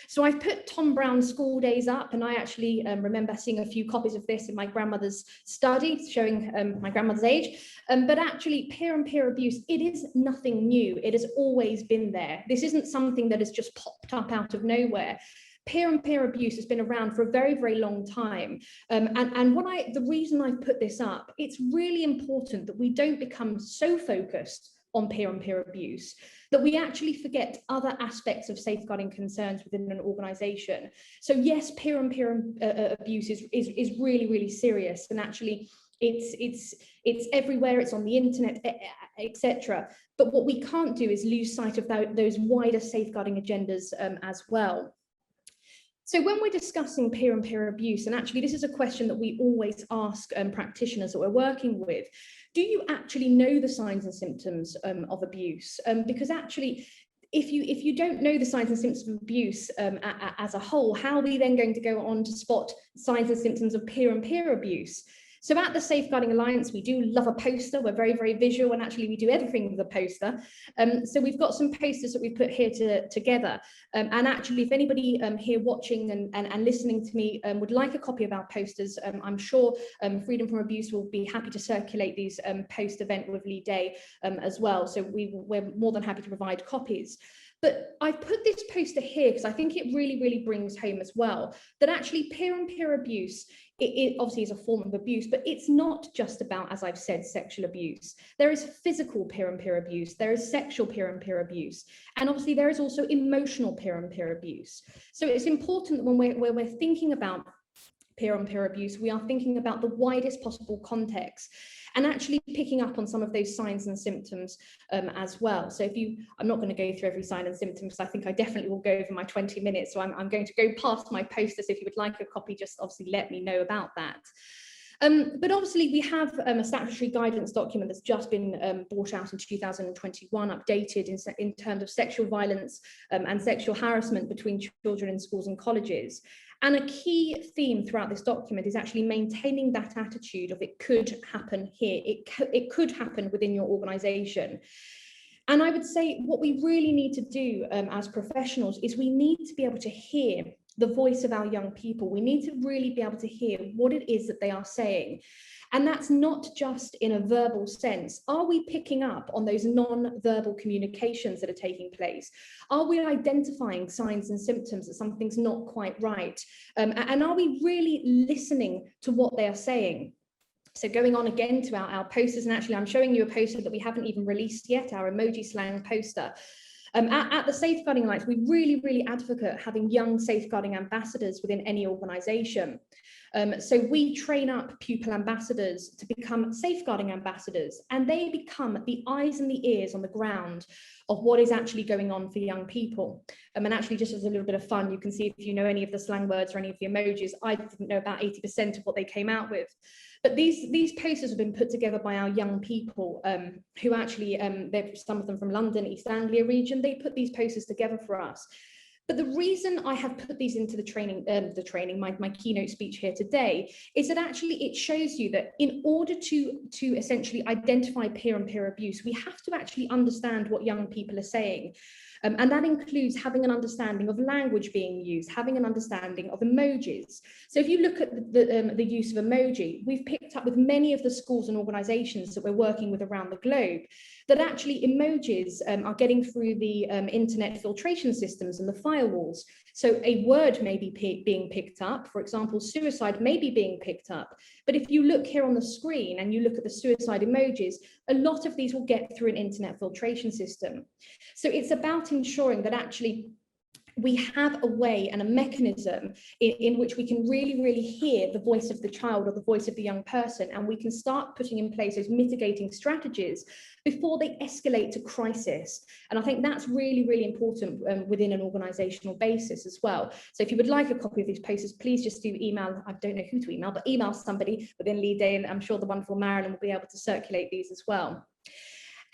So I've put Tom Brown's School Days up, and I actually remember seeing a few copies of this in my grandmother's study, showing my grandmother's age. But actually, peer on peer abuse, it is nothing new. It has always been there. This isn't something that has just popped up out of nowhere. Peer on peer abuse has been around for a very, very long time. And the reason I've put this up, it's really important that we don't become so focused on peer abuse that we actually forget other aspects of safeguarding concerns within an organisation. So yes, peer on peer abuse is really, really serious, and actually it's everywhere, it's on the internet, etc. But what we can't do is lose sight of those wider safeguarding agendas as well. So when we're discussing peer on peer abuse, and actually this is a question that we always ask practitioners that we're working with, do you actually know the signs and symptoms of abuse? Because actually, if you don't know the signs and symptoms of abuse as a whole, how are we then going to go on to spot signs and symptoms of peer on peer abuse? So at the Safeguarding Alliance, we do love a poster. We're very, very visual, and actually we do everything with a poster. So we've got some posters that we've put here together. And actually, if anybody here watching and listening to me would like a copy of our posters, I'm sure Freedom from Abuse will be happy to circulate these post-event with Leigh as well. So we're more than happy to provide copies. But I've put this poster here because I think it really, really brings home as well that actually peer on peer abuse, it obviously is a form of abuse, but it's not just about, as I've said, sexual abuse. There is physical peer on peer abuse, there is sexual peer on peer abuse, and obviously there is also emotional peer on peer abuse. So it's important that when we're thinking about peer on peer abuse, we are thinking about the widest possible context and actually picking up on some of those signs and symptoms as well. So I'm not going to go through every sign and symptom because I think I definitely will go over my 20 minutes. So I'm going to go past my poster. So if you would like a copy, just obviously let me know about that. But obviously we have a statutory guidance document that's just been brought out in 2021, updated in terms of sexual violence and sexual harassment between children in schools and colleges. And a key theme throughout this document is actually maintaining that attitude of it could happen here, it could happen within your organisation. And I would say what we really need to do as professionals is we need to be able to hear the voice of our young people. We need to really be able to hear what it is that they are saying. And that's not just in a verbal sense. Are we picking up on those non-verbal communications that are taking place? Are we identifying signs and symptoms that something's not quite right? And are we really listening to what they are saying? So going on again to our posters, and actually I'm showing you a poster that we haven't even released yet, our emoji slang poster. At the Safeguarding Alliance, we really, really advocate having young safeguarding ambassadors within any organisation. So we train up pupil ambassadors to become safeguarding ambassadors, and they become the eyes and the ears on the ground of what is actually going on for young people. And actually, just as a little bit of fun, you can see if you know any of the slang words or any of the emojis, I didn't know about 80% of what they came out with. But these posters have been put together by our young people who actually, some of them from London, East Anglia region, they put these posters together for us. But the reason I have put these into my keynote speech here today is that actually it shows you that in order to essentially identify peer on peer abuse, we have to actually understand what young people are saying. And that includes having an understanding of language being used, having an understanding of emojis. So if you look at the use of emoji, we've picked up with many of the schools and organisations that we're working with around the globe that actually emojis are getting through the internet filtration systems and the firewalls. So a word may be being picked up, for example, suicide may be being picked up. But if you look here on the screen and you look at the suicide emojis, a lot of these will get through an internet filtration system. So it's about ensuring that actually we have a way and a mechanism in which we can really hear the voice of the child or the voice of the young person, and we can start putting in place those mitigating strategies before they escalate to crisis. And I think that's really important within an organisational basis as well. So if you would like a copy of these posters, please just do email, I don't know who to email, but email somebody within Leigh, and I'm sure the wonderful Marilyn will be able to circulate these as well.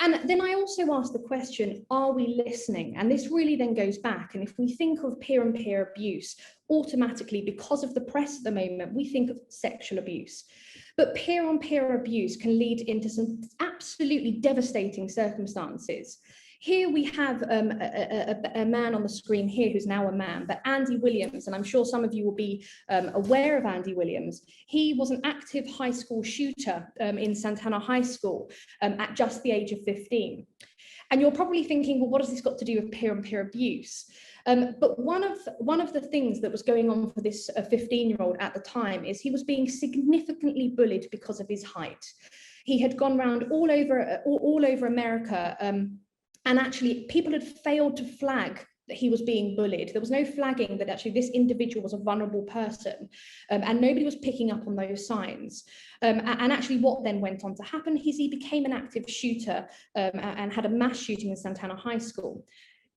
And then I also asked the question, are we listening? And this really then goes back. And if we think of peer-on-peer abuse, automatically, because of the press at the moment, we think of sexual abuse. But peer-on-peer abuse can lead into some absolutely devastating circumstances. Here we have a man on the screen here who's now a man, but Andy Williams, and I'm sure some of you will be aware of Andy Williams. He was an active high school shooter in Santana High School at just the age of 15. And you're probably thinking, well, what has this got to do with peer-on-peer abuse? But one of the things that was going on for this 15-year-old at the time is he was being significantly bullied because of his height. He had gone around all over America, and actually people had failed to flag that he was being bullied. There was no flagging that actually this individual was a vulnerable person, and nobody was picking up on those signs. And actually what then went on to happen is he became an active shooter and had a mass shooting in Santana High School.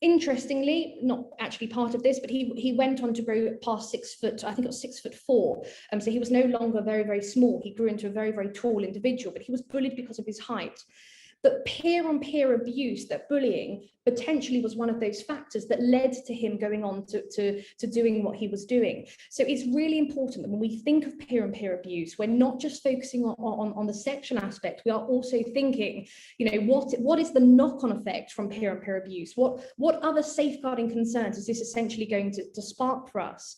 Interestingly, not actually part of this, but he went on to grow past 6 foot, I think it was 6'4". So he was no longer very small. He grew into a very tall individual, but he was bullied because of his height. But peer-on-peer abuse, that bullying, potentially was one of those factors that led to him going on to doing what he was doing. So it's really important that when we think of peer-on-peer abuse, we're not just focusing on the sexual aspect, we are also thinking, you know, what is the knock-on effect from peer-on-peer abuse? What other safeguarding concerns is this essentially going to spark for us?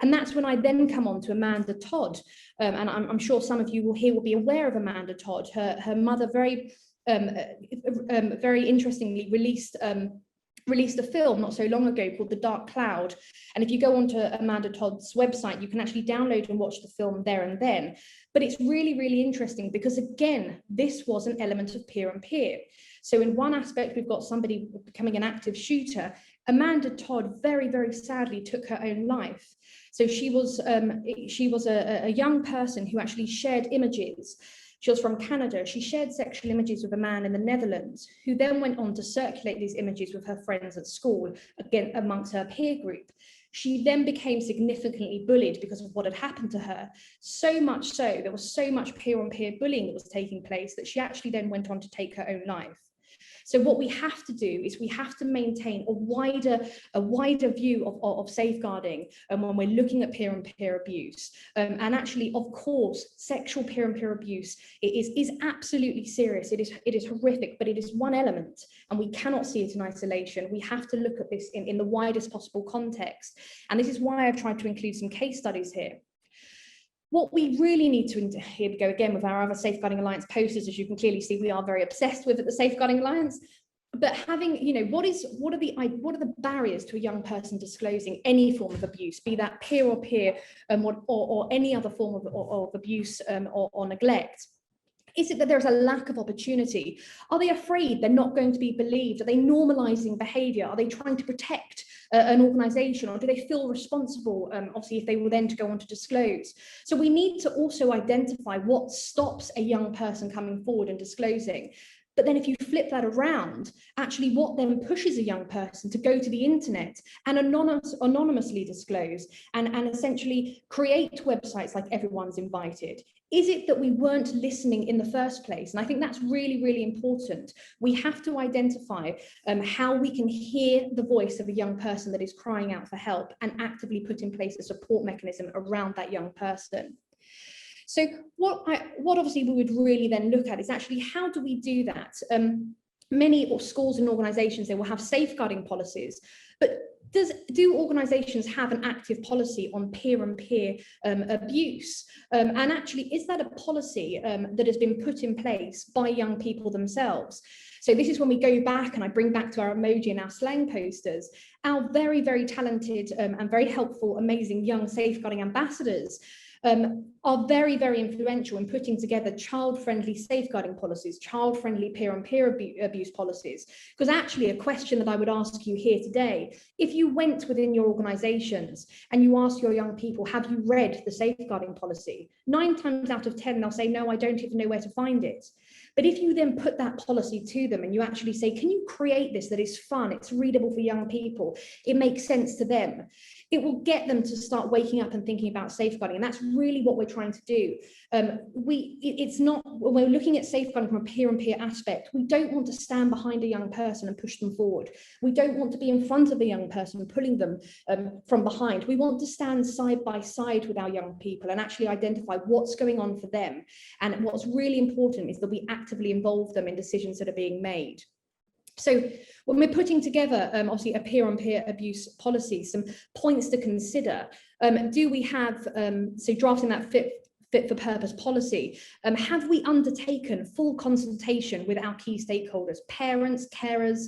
And that's when I then come on to Amanda Todd. And I'm sure some of you will be aware of Amanda Todd. Her mother very interestingly released a film not so long ago called The Dark Cloud. And if you go onto Amanda Todd's website, you can actually download and watch the film there and then. But it's really interesting because, again, this was an element of peer-on-peer. So in one aspect, we've got somebody becoming an active shooter. Amanda Todd very sadly took her own life. So she was a young person who actually shared images. She was from Canada. She shared sexual images with a man in the Netherlands, who then went on to circulate these images with her friends at school, again amongst her peer group. She then became significantly bullied because of what had happened to her. So much so, there was so much peer-on-peer bullying that was taking place that she actually then went on to take her own life. So what we have to do is we have to maintain a wider view of safeguarding when we're looking at peer-on-peer abuse. And actually, of course, sexual peer-on-peer abuse is absolutely serious. It is horrific, but it is one element, and we cannot see it in isolation. We have to look at this in the widest possible context. And this is why I've tried to include some case studies here. What we really need to, here we go again with our other Safeguarding Alliance posters, as you can clearly see, we are very obsessed with at the Safeguarding Alliance. But having, you know, what are the barriers to a young person disclosing any form of abuse, be that peer-on-peer or any other form of abuse or neglect? Is it that there's a lack of opportunity? Are they afraid they're not going to be believed? Are they normalizing behavior? Are they trying to protect an organization, or do they feel responsible, obviously, if they were then to go on to disclose? So we need to also identify what stops a young person coming forward and disclosing. But then if you flip that around, actually what then pushes a young person to go to the internet and anonymously disclose and essentially create websites like Everyone's Invited? Is it that we weren't listening in the first place? And I think that's really important. We have to identify how we can hear the voice of a young person that is crying out for help and actively put in place a support mechanism around that young person. So what obviously we would really then look at is actually, how do we do that? many schools and organisations, they will have safeguarding policies, but do organisations have an active policy on peer-on-peer abuse? And actually, is that a policy that has been put in place by young people themselves? So this is when we go back, and I bring back to our emoji and our slang posters, our very, very talented and very helpful, amazing young safeguarding ambassadors are very, very influential in putting together child-friendly safeguarding policies, child-friendly peer-on-peer abuse policies. Because actually, a question that I would ask you here today, if you went within your organisations and you asked your young people, have you read the safeguarding policy? 9 times out of 10, they'll say, no, I don't even know where to find it. But if you then put that policy to them and you actually say, can you create this that is fun, it's readable for young people, it makes sense to them, it will get them to start waking up and thinking about safeguarding. And that's really what we're trying to do. It's not, when we're looking at safeguarding from a peer-on-peer aspect, we don't want to stand behind a young person and push them forward. We don't want to be in front of a young person pulling them from behind. We want to stand side by side with our young people and actually identify what's going on for them. And what's really important is that we actively involve them in decisions that are being made. So when we're putting together, obviously, a peer-on-peer abuse policy, some points to consider. Do we have, so drafting that fit for purpose policy, have we undertaken full consultation with our key stakeholders, parents, carers,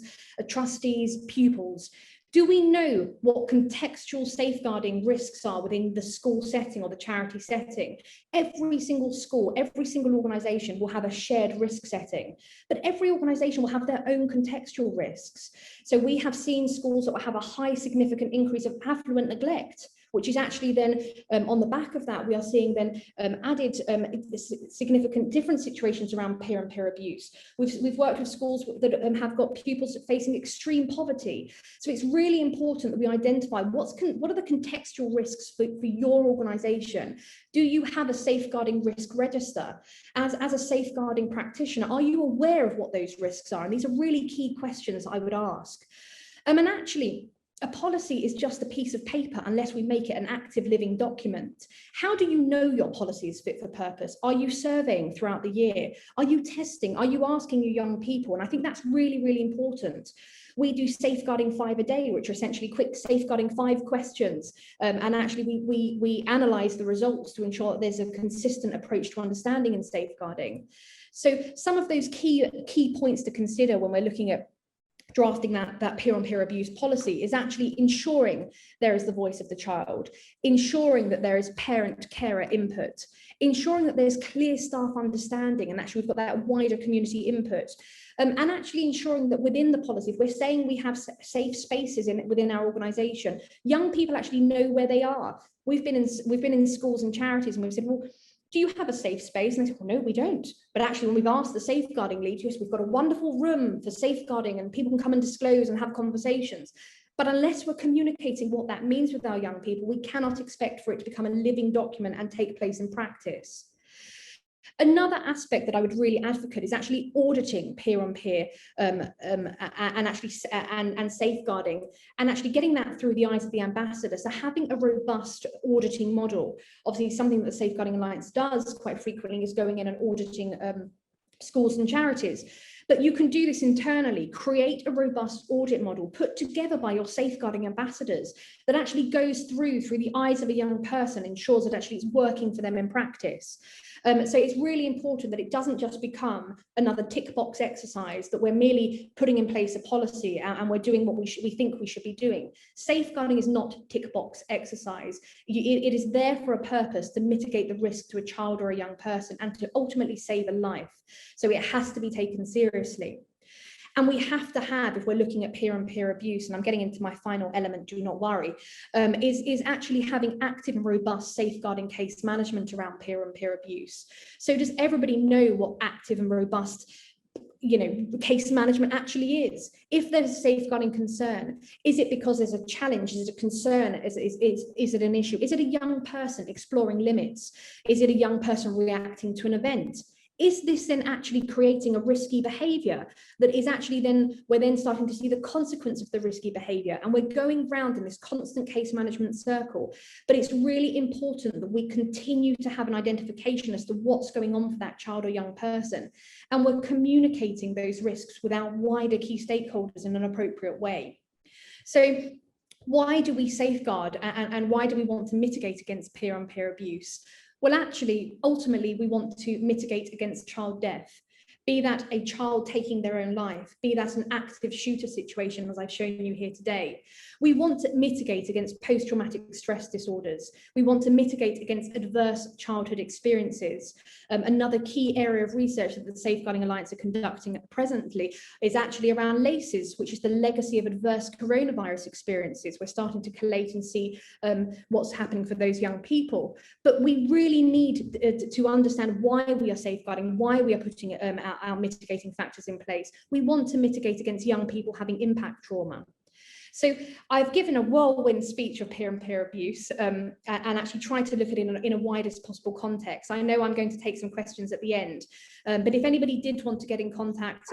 trustees, pupils? Do we know what contextual safeguarding risks are within the school setting or the charity setting? Every single school, every single organisation will have a shared risk setting, but every organisation will have their own contextual risks. So we have seen schools that will have a high significant increase of affluent neglect, which is actually then on the back of that, we are seeing then added significant different situations around peer-on-peer abuse. We've worked with schools that have got pupils facing extreme poverty. So it's really important that we identify what are the contextual risks for your organisation. Do you have a safeguarding risk register? As a safeguarding practitioner, are you aware of what those risks are? And these are really key questions I would ask. And actually, a policy is just a piece of paper unless we make it an active living document. How do you know your policy is fit for purpose? Are you surveying throughout the year? Are you testing? Are you asking your young people? And I think that's really, really important. We do safeguarding 5 a day, which are essentially quick safeguarding 5 questions. And actually we analyse the results to ensure that there's a consistent approach to understanding and safeguarding. So some of those key points to consider when we're looking at drafting that peer-on-peer abuse policy is actually ensuring there is the voice of the child, ensuring that there is parent-carer input, ensuring that there's clear staff understanding, and actually we've got that wider community input, and actually ensuring that within the policy, if we're saying we have safe spaces within our organisation, young people actually know where they are. We've been in schools and charities and we've said, well, do you have a safe space? And they said, well, no, we don't. But actually, when we've asked the safeguarding lead, yes, we've got a wonderful room for safeguarding and people can come and disclose and have conversations. But unless we're communicating what that means with our young people, we cannot expect for it to become a living document and take place in practice. Another aspect that I would really advocate is actually auditing peer-on-peer and safeguarding, and actually getting that through the eyes of the ambassador. So having a robust auditing model, obviously something that the Safeguarding Alliance does quite frequently is going in and auditing schools and charities. But you can do this internally, create a robust audit model put together by your safeguarding ambassadors that actually goes through the eyes of a young person, ensures that actually it's working for them in practice. So it's really important that it doesn't just become another tick box exercise, that we're merely putting in place a policy and we're doing what we think we should be doing. Safeguarding is not tick box exercise. It is there for a purpose, to mitigate the risk to a child or a young person and to ultimately save a life. So it has to be taken seriously. And we have to have, if we're looking at peer-on-peer abuse, and I'm getting into my final element, do not worry, is actually having active and robust safeguarding case management around peer-on-peer abuse. So does everybody know what active and robust case management actually is? If there's a safeguarding concern, is it because there's a challenge? Is it a concern? Is it an issue? Is it a young person exploring limits? Is it a young person reacting to an event? Is this then actually creating a risky behavior that is actually then, we're then starting to see the consequence of the risky behavior, and we're going round in this constant case management circle. But it's really important that we continue to have an identification as to what's going on for that child or young person, and we're communicating those risks with our wider key stakeholders in an appropriate way. So why do we safeguard, and why do we want to mitigate against peer-on-peer abuse? Well, actually, ultimately, we want to mitigate against child death, be that a child taking their own life, be that an active shooter situation, as I've shown you here today. We want to mitigate against post-traumatic stress disorders. We want to mitigate against adverse childhood experiences. Another key area of research that the Safeguarding Alliance are conducting presently is actually around LACEs, which is the legacy of adverse coronavirus experiences. We're starting to collate and see what's happening for those young people. But we really need to understand why we are safeguarding, why we are putting our mitigating factors in place. We want to mitigate against young people having impact trauma. So I've given a whirlwind speech of peer-on-peer abuse and actually tried to look at it in a widest possible context. I know I'm going to take some questions at the end, but if anybody did want to get in contact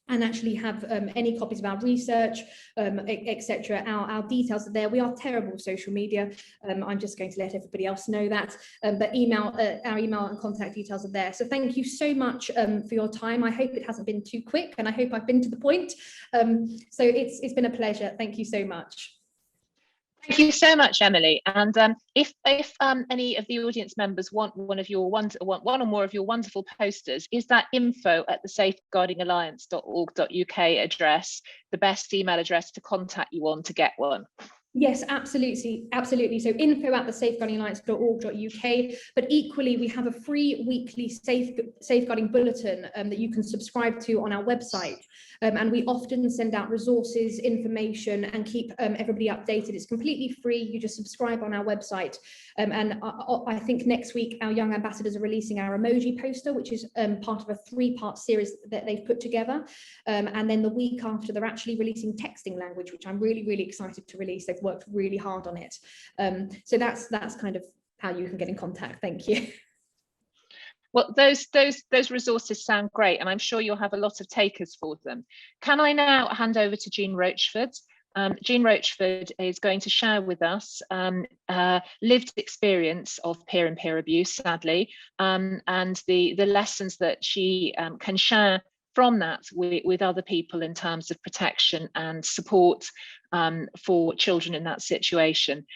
and actually have any copies of our research, etc. Our details are there. We are terrible with social media. I'm just going to let everybody else know that. But our email and contact details are there. So thank you so much for your time. I hope it hasn't been too quick, and I hope I've been to the point. So it's been a pleasure. Thank you so much. Thank you so much, Emily. And if any of the audience members want one or more of your wonderful posters, is that info@thesafeguardingalliance.org.uk address the best email address to contact you on to get one? Yes, absolutely. So info@thesafeguardingalliance.org.uk, but equally we have a free weekly safeguarding bulletin that you can subscribe to on our website. And we often send out resources, information, and keep everybody updated. It's completely free. You just subscribe on our website. And I think next week our young ambassadors are releasing our emoji poster, which is part of a 3-part series that they've put together. And then the week after, they're actually releasing texting language, which I'm really, really excited to release. They've worked really hard on it. So that's kind of how you can get in contact. Thank you. Well, those resources sound great, and I'm sure you'll have a lot of takers for them. Can I now hand over to Jean Rochford? Jean Rochford is going to share with us lived experience of peer-on-peer abuse, sadly, and the lessons that she can share from that with other people in terms of protection and support for children in that situation.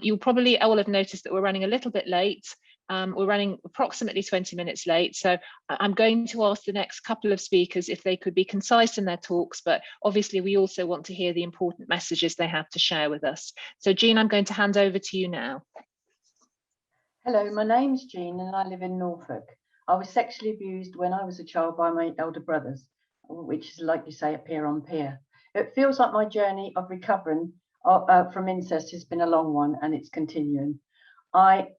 You'll probably all have noticed that we're running a little bit late. We're running approximately 20 minutes late, so I'm going to ask the next couple of speakers if they could be concise in their talks, but obviously we also want to hear the important messages they have to share with us. So Jean, I'm going to hand over to you now. Hello, my name's Jean and I live in Norfolk. I was sexually abused when I was a child by my elder brothers, which is, like you say, a peer-on-peer. It feels like my journey of recovering from incest has been a long one, and it's continuing.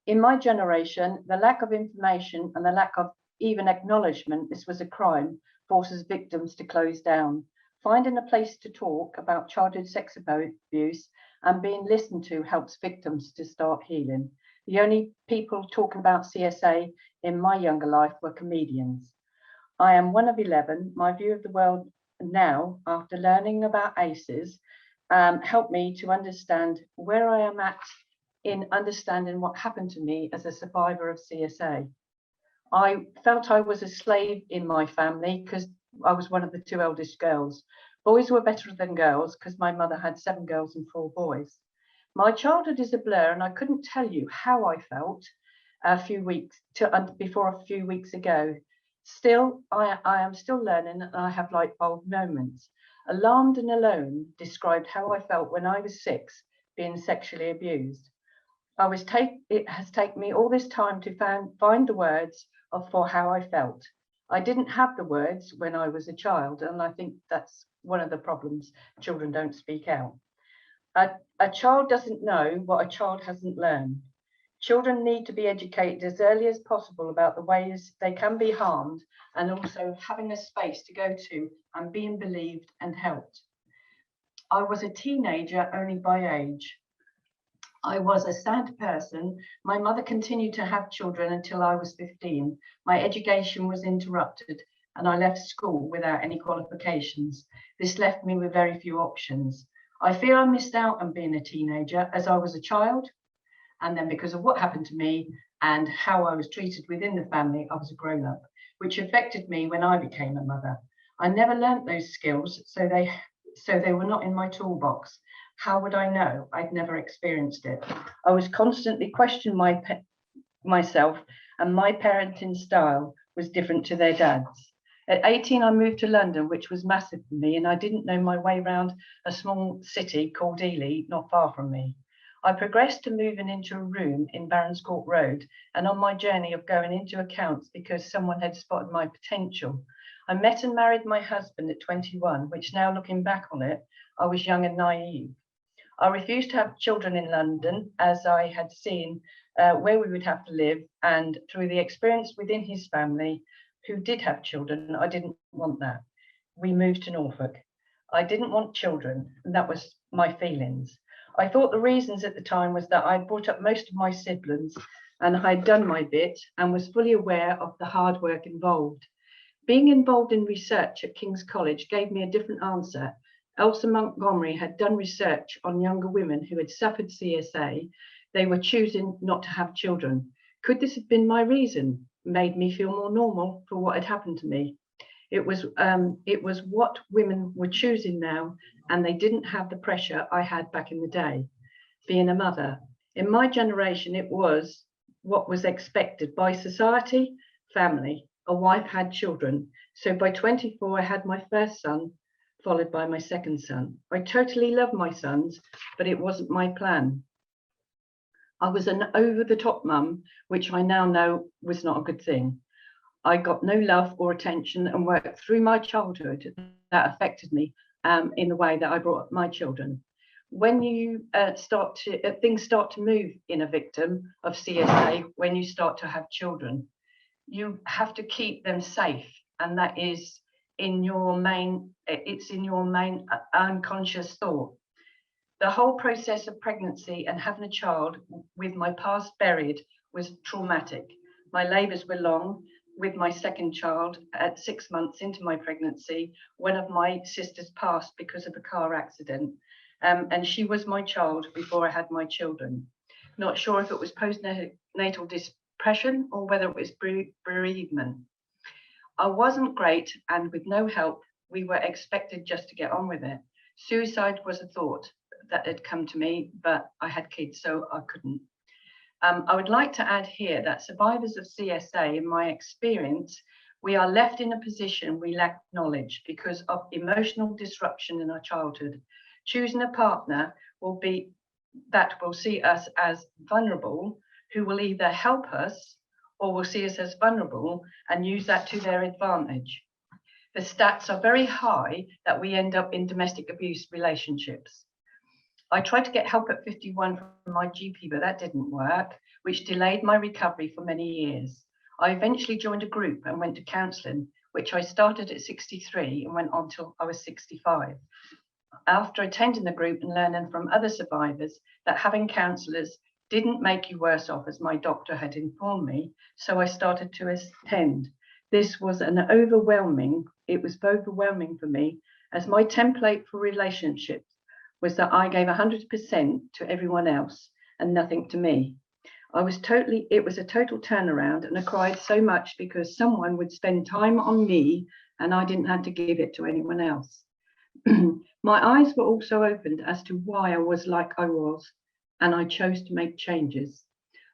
In my generation, the lack of information and the lack of even acknowledgement this was a crime forces victims to close down. Finding a place to talk about childhood sex abuse and being listened to helps victims to start healing. The only people talking about CSA in my younger life were comedians. I am one of 11. My view of the world now, after learning about ACEs, helped me to understand where I am at in understanding what happened to me as a survivor of CSA. I felt I was a slave in my family because I was one of the 2 eldest girls. Boys were better than girls because my mother had 7 girls and 4 boys. My childhood is a blur, and I couldn't tell you how I felt before a few weeks ago. Still, I am still learning, and I have light bulb moments. Alarmed and alone described how I felt when I was 6, being sexually abused. It has taken me all this time to find the words for how I felt. I didn't have the words when I was a child, and I think that's one of the problems. Children don't speak out. A child doesn't know what a child hasn't learned. Children need to be educated as early as possible about the ways they can be harmed, and also having a space to go to and being believed and helped. I was a teenager only by age. I was a sad person. My mother continued to have children until I was 15. My education was interrupted and I left school without any qualifications. This left me with very few options. I feel I missed out on being a teenager as I was a child, and then because of what happened to me and how I was treated within the family, I was a grown-up, which affected me when I became a mother. I never learnt those skills, so they were not in my toolbox. How would I know? I'd never experienced it. I was constantly questioning myself, and my parenting style was different to their dad's. At 18, I moved to London, which was massive for me, and I didn't know my way around a small city called Ely, not far from me. I progressed to moving into a room in Barons Court Road, and on my journey of going into accounts because someone had spotted my potential. I met and married my husband at 21, which now looking back on it, I was young and naive. I refused to have children in London as I had seen where we would have to live, and through the experience within his family who did have children, I didn't want that. We moved to Norfolk. I didn't want children, and that was my feelings. I thought the reasons at the time was that I'd brought up most of my siblings and I'd done my bit and was fully aware of the hard work involved. Being involved in research at King's College gave me a different answer. Elsa Montgomery had done research on younger women who had suffered CSA. They were choosing not to have children. Could this have been my reason? Made me feel more normal for what had happened to me. It was what women were choosing now, and they didn't have the pressure I had back in the day. Being a mother. In my generation, it was what was expected by society, family. A wife had children. So by 24, I had my first son, followed by my second son. I totally love my sons, but it wasn't my plan. I was an over-the-top mum, which I now know was not a good thing. I got no love or attention and worked through my childhood that affected me in the way that I brought up my children. When you things start to move in a victim of CSA, when you start to have children, you have to keep them safe, and that is in your main unconscious thought. The whole process of pregnancy and having a child with my past buried was traumatic. My labours were long. With my second child, at 6 months into my pregnancy, one of my sisters passed because of a car accident, and she was my child before I had my children. Not sure if it was postnatal depression or whether it was bereavement. I wasn't great, and with no help, we were expected just to get on with it. Suicide was a thought that had come to me, but I had kids, so I couldn't. I would like to add here that survivors of CSA, in my experience, we are left in a position we lack knowledge because of emotional disruption in our childhood. Choosing a partner will see us as vulnerable, who will either help us or will see us as vulnerable and use that to their advantage. The stats are very high that we end up in domestic abuse relationships. I tried to get help at 51 from my GP, but that didn't work, which delayed my recovery for many years. I eventually joined a group and went to counselling, which I started at 63 and went on till I was 65. After attending the group and learning from other survivors that having counsellors didn't make you worse off, as my doctor had informed me, so I started to attend. This was overwhelming for me, as my template for relationships was that I gave 100% to everyone else and nothing to me. It was a total turnaround, and I cried so much because someone would spend time on me and I didn't have to give it to anyone else. My eyes were also opened as to why I was like I was, and I chose to make changes.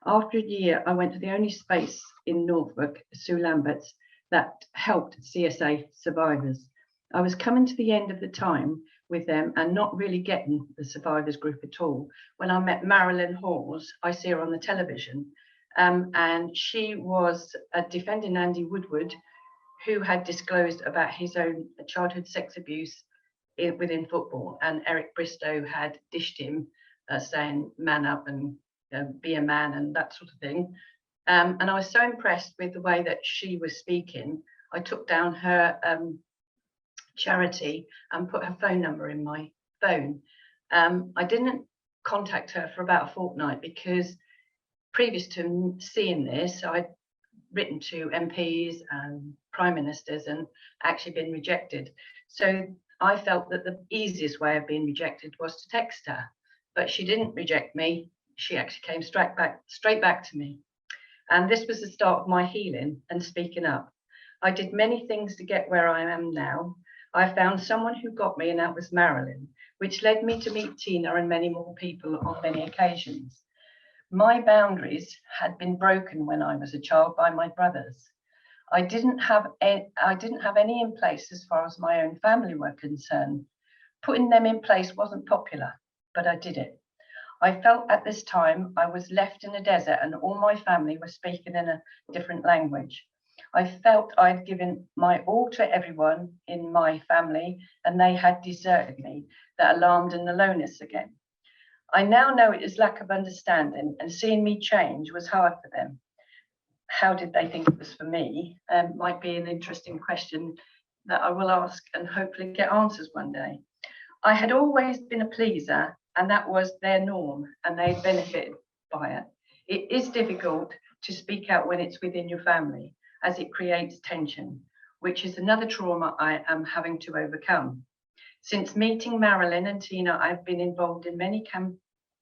After a year, I went to the only space in Norfolk, Sue Lambert's, that helped CSA survivors. I was coming to the end of the time with them and not really getting the survivors group at all. When I met Marilyn Hawes, I see her on the television, and she was defending Andy Woodward, who had disclosed about his own childhood sex abuse within football, and Eric Bristow had dished him, saying man up and be a man and that sort of thing. And I was so impressed with the way that she was speaking. I took down her charity and put her phone number in my phone. I didn't contact her for about a fortnight, because previous to seeing this, I'd written to MPs and prime ministers and actually been rejected. So I felt that the easiest way of being rejected was to text her, but she didn't reject me. She actually came straight back to me. And this was the start of my healing and speaking up. I did many things to get where I am now. I found someone who got me, and that was Marilyn, which led me to meet Tina and many more people on many occasions. My boundaries had been broken when I was a child by my brothers. I didn't have any in place as far as my own family were concerned. Putting them in place wasn't popular, but I did it. I felt at this time I was left in a desert and all my family were speaking in a different language. I felt I'd given my all to everyone in my family and they had deserted me. That alarmed and aloneness again. I now know it is lack of understanding, and seeing me change was hard for them. How did they think it was for me? Might be an interesting question that I will ask and hopefully get answers one day. I had always been a pleaser, and that was their norm, and they benefited by it. It is difficult to speak out when it's within your family, as it creates tension, which is another trauma I am having to overcome. Since meeting Marilyn and Tina, I've been involved in many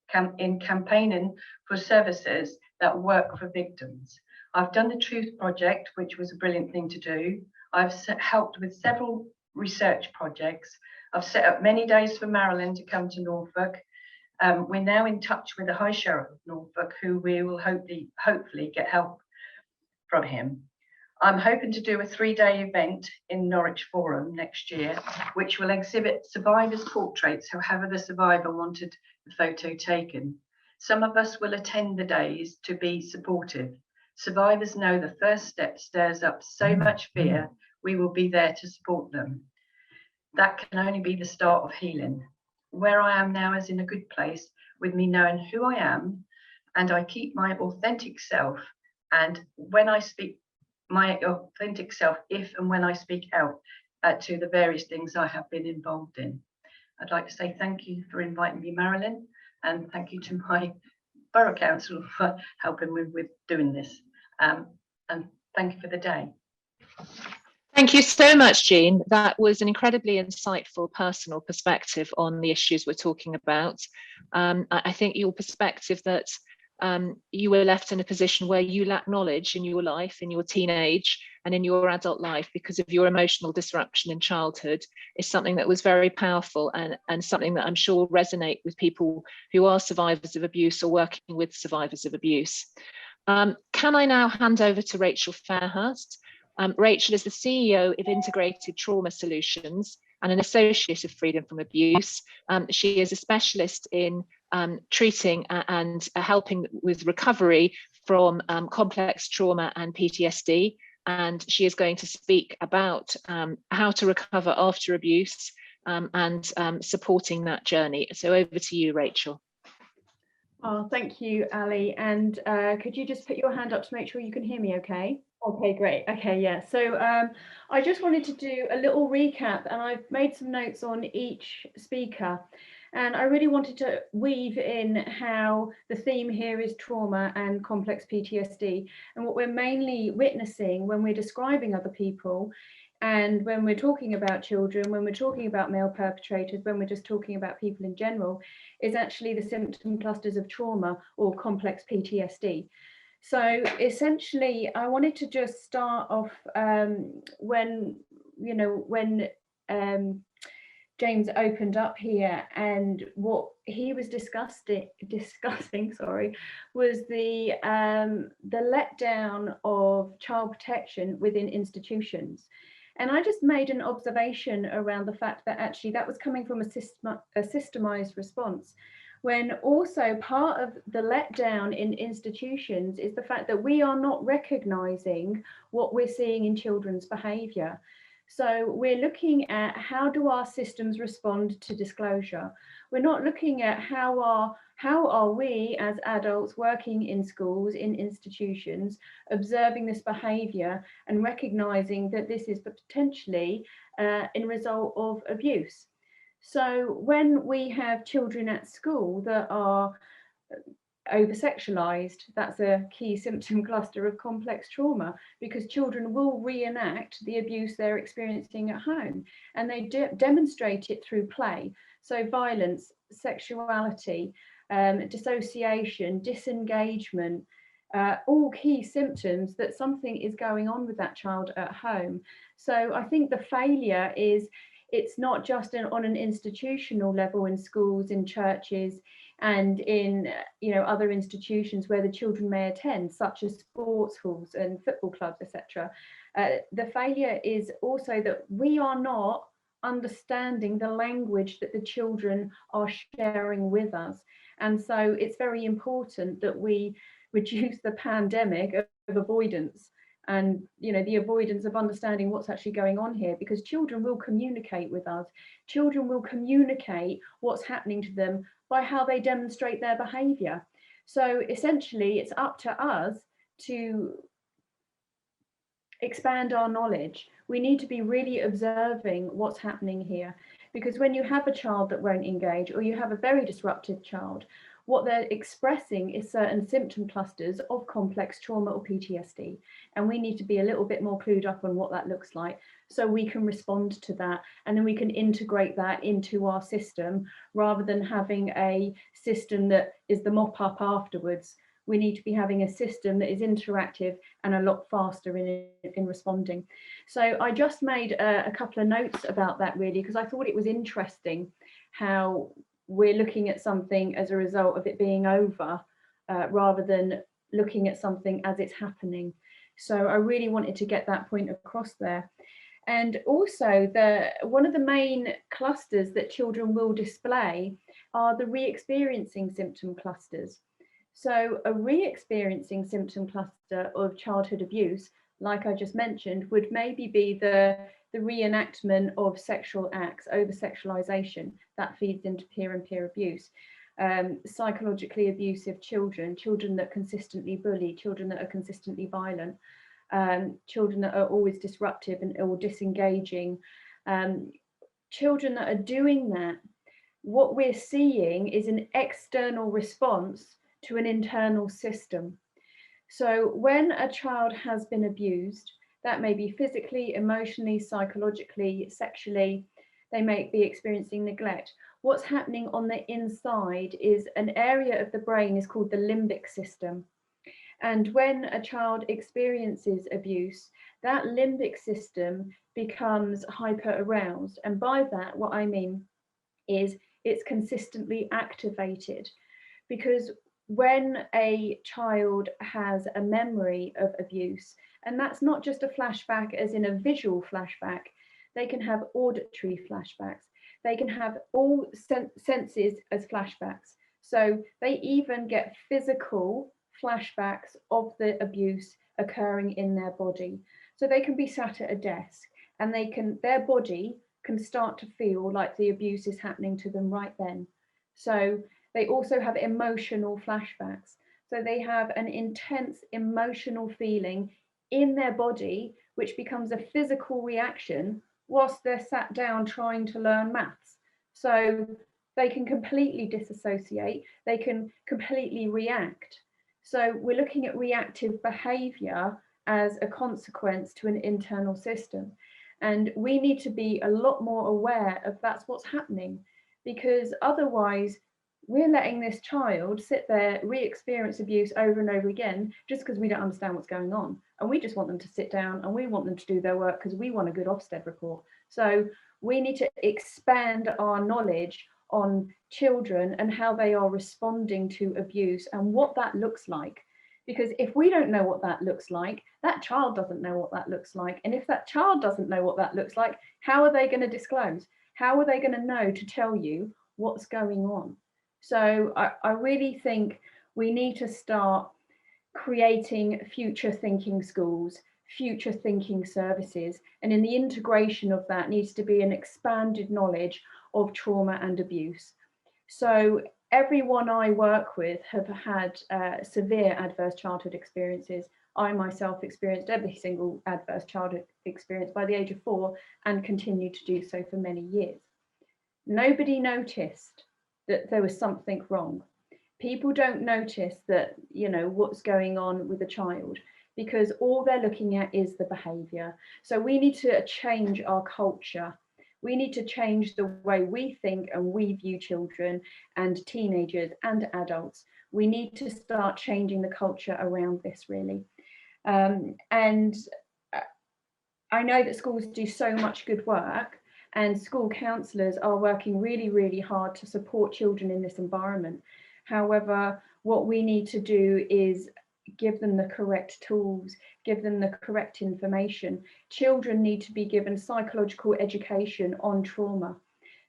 campaigning for services that work for victims. I've done the Truth Project, which was a brilliant thing to do. I've helped with several research projects. I've set up many days for Marilyn to come to Norfolk. We're now in touch with the High Sheriff of Norfolk, who we will hopefully get help from him. I'm hoping to do a 3-day event in Norwich Forum next year, which will exhibit survivors' portraits, however the survivor wanted the photo taken. Some of us will attend the days to be supportive. Survivors know the first step stirs up so much fear, we will be there to support them. That can only be the start of healing. Where I am now is in a good place, with me knowing who I am, and I keep my authentic self. And when I speak my authentic self, if and when I speak out to the various things I have been involved in. I'd like to say thank you for inviting me, Marilyn, and thank you to my Borough Council for helping me with doing this. And thank you for the day. Thank you so much, Jean. That was an incredibly insightful personal perspective on the issues we're talking about. I think your perspective that you were left in a position where you lack knowledge in your life, in your teenage and in your adult life because of your emotional disruption in childhood is something that was very powerful and something that I'm sure will resonate with people who are survivors of abuse or working with survivors of abuse. Can I now hand over to Rachel Fairhurst? Rachel is the CEO of Integrated Trauma Solutions and an associate of Freedom from Abuse. She is a specialist in treating and helping with recovery from complex trauma and PTSD. And she is going to speak about how to recover after abuse and supporting that journey. So over to you, Rachel. Oh, thank you, Ali. And could you just put your hand up to make sure you can hear me okay? Okay, great. Okay, yeah. So I just wanted to do a little recap, and I've made some notes on each speaker. And I really wanted to weave in how the theme here is trauma and complex PTSD. And what we're mainly witnessing when we're describing other people, and when we're talking about children, when we're talking about male perpetrators, when we're just talking about people in general, is actually the symptom clusters of trauma or complex PTSD. So essentially, I wanted to just start off when James opened up here, and what he was discussing, was the letdown of child protection within institutions. And I just made an observation around the fact that actually that was coming from a systemized response, when also part of the letdown in institutions is the fact that we are not recognizing what we're seeing in children's behavior. So we're looking at how do our systems respond to disclosure. We're not looking at how are we as adults working in schools, in institutions, observing this behavior and recognizing that this is potentially in result of abuse. So when we have children at school that are over-sexualized, that's a key symptom cluster of complex trauma, because children will reenact the abuse they're experiencing at home, and they demonstrate it through play. So violence, sexuality, dissociation, disengagement, all key symptoms that something is going on with that child at home. So I think the failure is, it's not just on an institutional level in schools, in churches, and in other institutions where the children may attend, such as sports halls and football clubs, etc. The failure is also that we are not understanding the language that the children are sharing with us. And so it's very important that we reduce the pandemic of avoidance, and the avoidance of understanding what's actually going on here, because children will communicate with us. Children will communicate what's happening to them by how they demonstrate their behavior. So essentially it's up to us to expand our knowledge. We need to be really observing what's happening here, because when you have a child that won't engage, or you have a very disruptive child, what they're expressing is certain symptom clusters of complex trauma or PTSD. And we need to be a little bit more clued up on what that looks like, so we can respond to that, and then we can integrate that into our system, rather than having a system that is the mop up afterwards. We need to be having a system that is interactive and a lot faster in responding. So I just made a couple of notes about that, really, because I thought it was interesting how we're looking at something as a result of it being over, rather than looking at something as it's happening. So I really wanted to get that point across there. And also, one of the main clusters that children will display are the re-experiencing symptom clusters. So a re-experiencing symptom cluster of childhood abuse, like I just mentioned, would maybe be the reenactment of sexual acts, over-sexualization, that feeds into peer-and-peer abuse. Psychologically abusive children, children that consistently bully, children that are consistently violent, children that are always disruptive or disengaging, children that are doing that. What we're seeing is an external response to an internal system. So when a child has been abused, that may be physically, emotionally, psychologically, sexually, they may be experiencing neglect. What's happening on the inside is an area of the brain is called the limbic system. And when a child experiences abuse, that limbic system becomes hyper aroused. And by that, what I mean is it's consistently activated, because when a child has a memory of abuse, and that's not just a flashback as in a visual flashback, they can have auditory flashbacks, they can have all senses as flashbacks. So they even get physical flashbacks of the abuse occurring in their body. So they can be sat at a desk, and their body can start to feel like the abuse is happening to them right then. So they also have emotional flashbacks. So they have an intense emotional feeling in their body, which becomes a physical reaction whilst they're sat down trying to learn maths. So they can completely disassociate, they can completely react. So we're looking at reactive behaviour as a consequence to an internal system. And we need to be a lot more aware of that's what's happening, because otherwise we're letting this child sit there, re-experience abuse over and over again, just because we don't understand what's going on. And we just want them to sit down, and we want them to do their work because we want a good Ofsted report. So we need to expand our knowledge on children and how they are responding to abuse and what that looks like. Because if we don't know what that looks like, that child doesn't know what that looks like. And if that child doesn't know what that looks like, how are they going to disclose? How are they going to know to tell you what's going on? So I really think we need to start creating future thinking schools, future thinking services, and in the integration of that needs to be an expanded knowledge of trauma and abuse. So everyone I work with have had severe adverse childhood experiences. I myself experienced every single adverse childhood experience by the age of 4 and continue to do so for many years. Nobody noticed that there was something wrong. People don't notice that, you know, what's going on with the child, because all they're looking at is the behaviour. So we need to change our culture. We need to change the way we think and we view children and teenagers and adults. We need to start changing the culture around this, really. And I know that schools do so much good work, and school counsellors are working really, really hard to support children in this environment. However, what we need to do is give them the correct tools, give them the correct information. Children need to be given psychological education on trauma.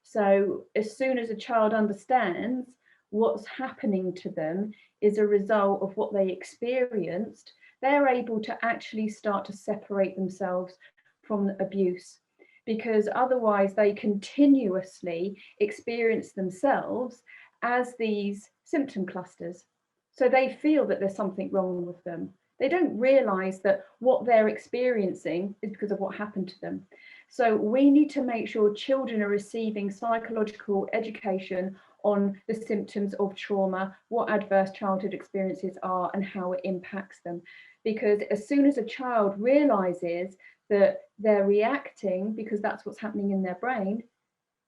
So as soon as a child understands what's happening to them is a result of what they experienced, they're able to actually start to separate themselves from abuse, because otherwise they continuously experience themselves as these symptom clusters. So they feel that there's something wrong with them. They don't realise that what they're experiencing is because of what happened to them. So we need to make sure children are receiving psychological education on the symptoms of trauma, what adverse childhood experiences are and how it impacts them. Because as soon as a child realises that they're reacting because that's what's happening in their brain,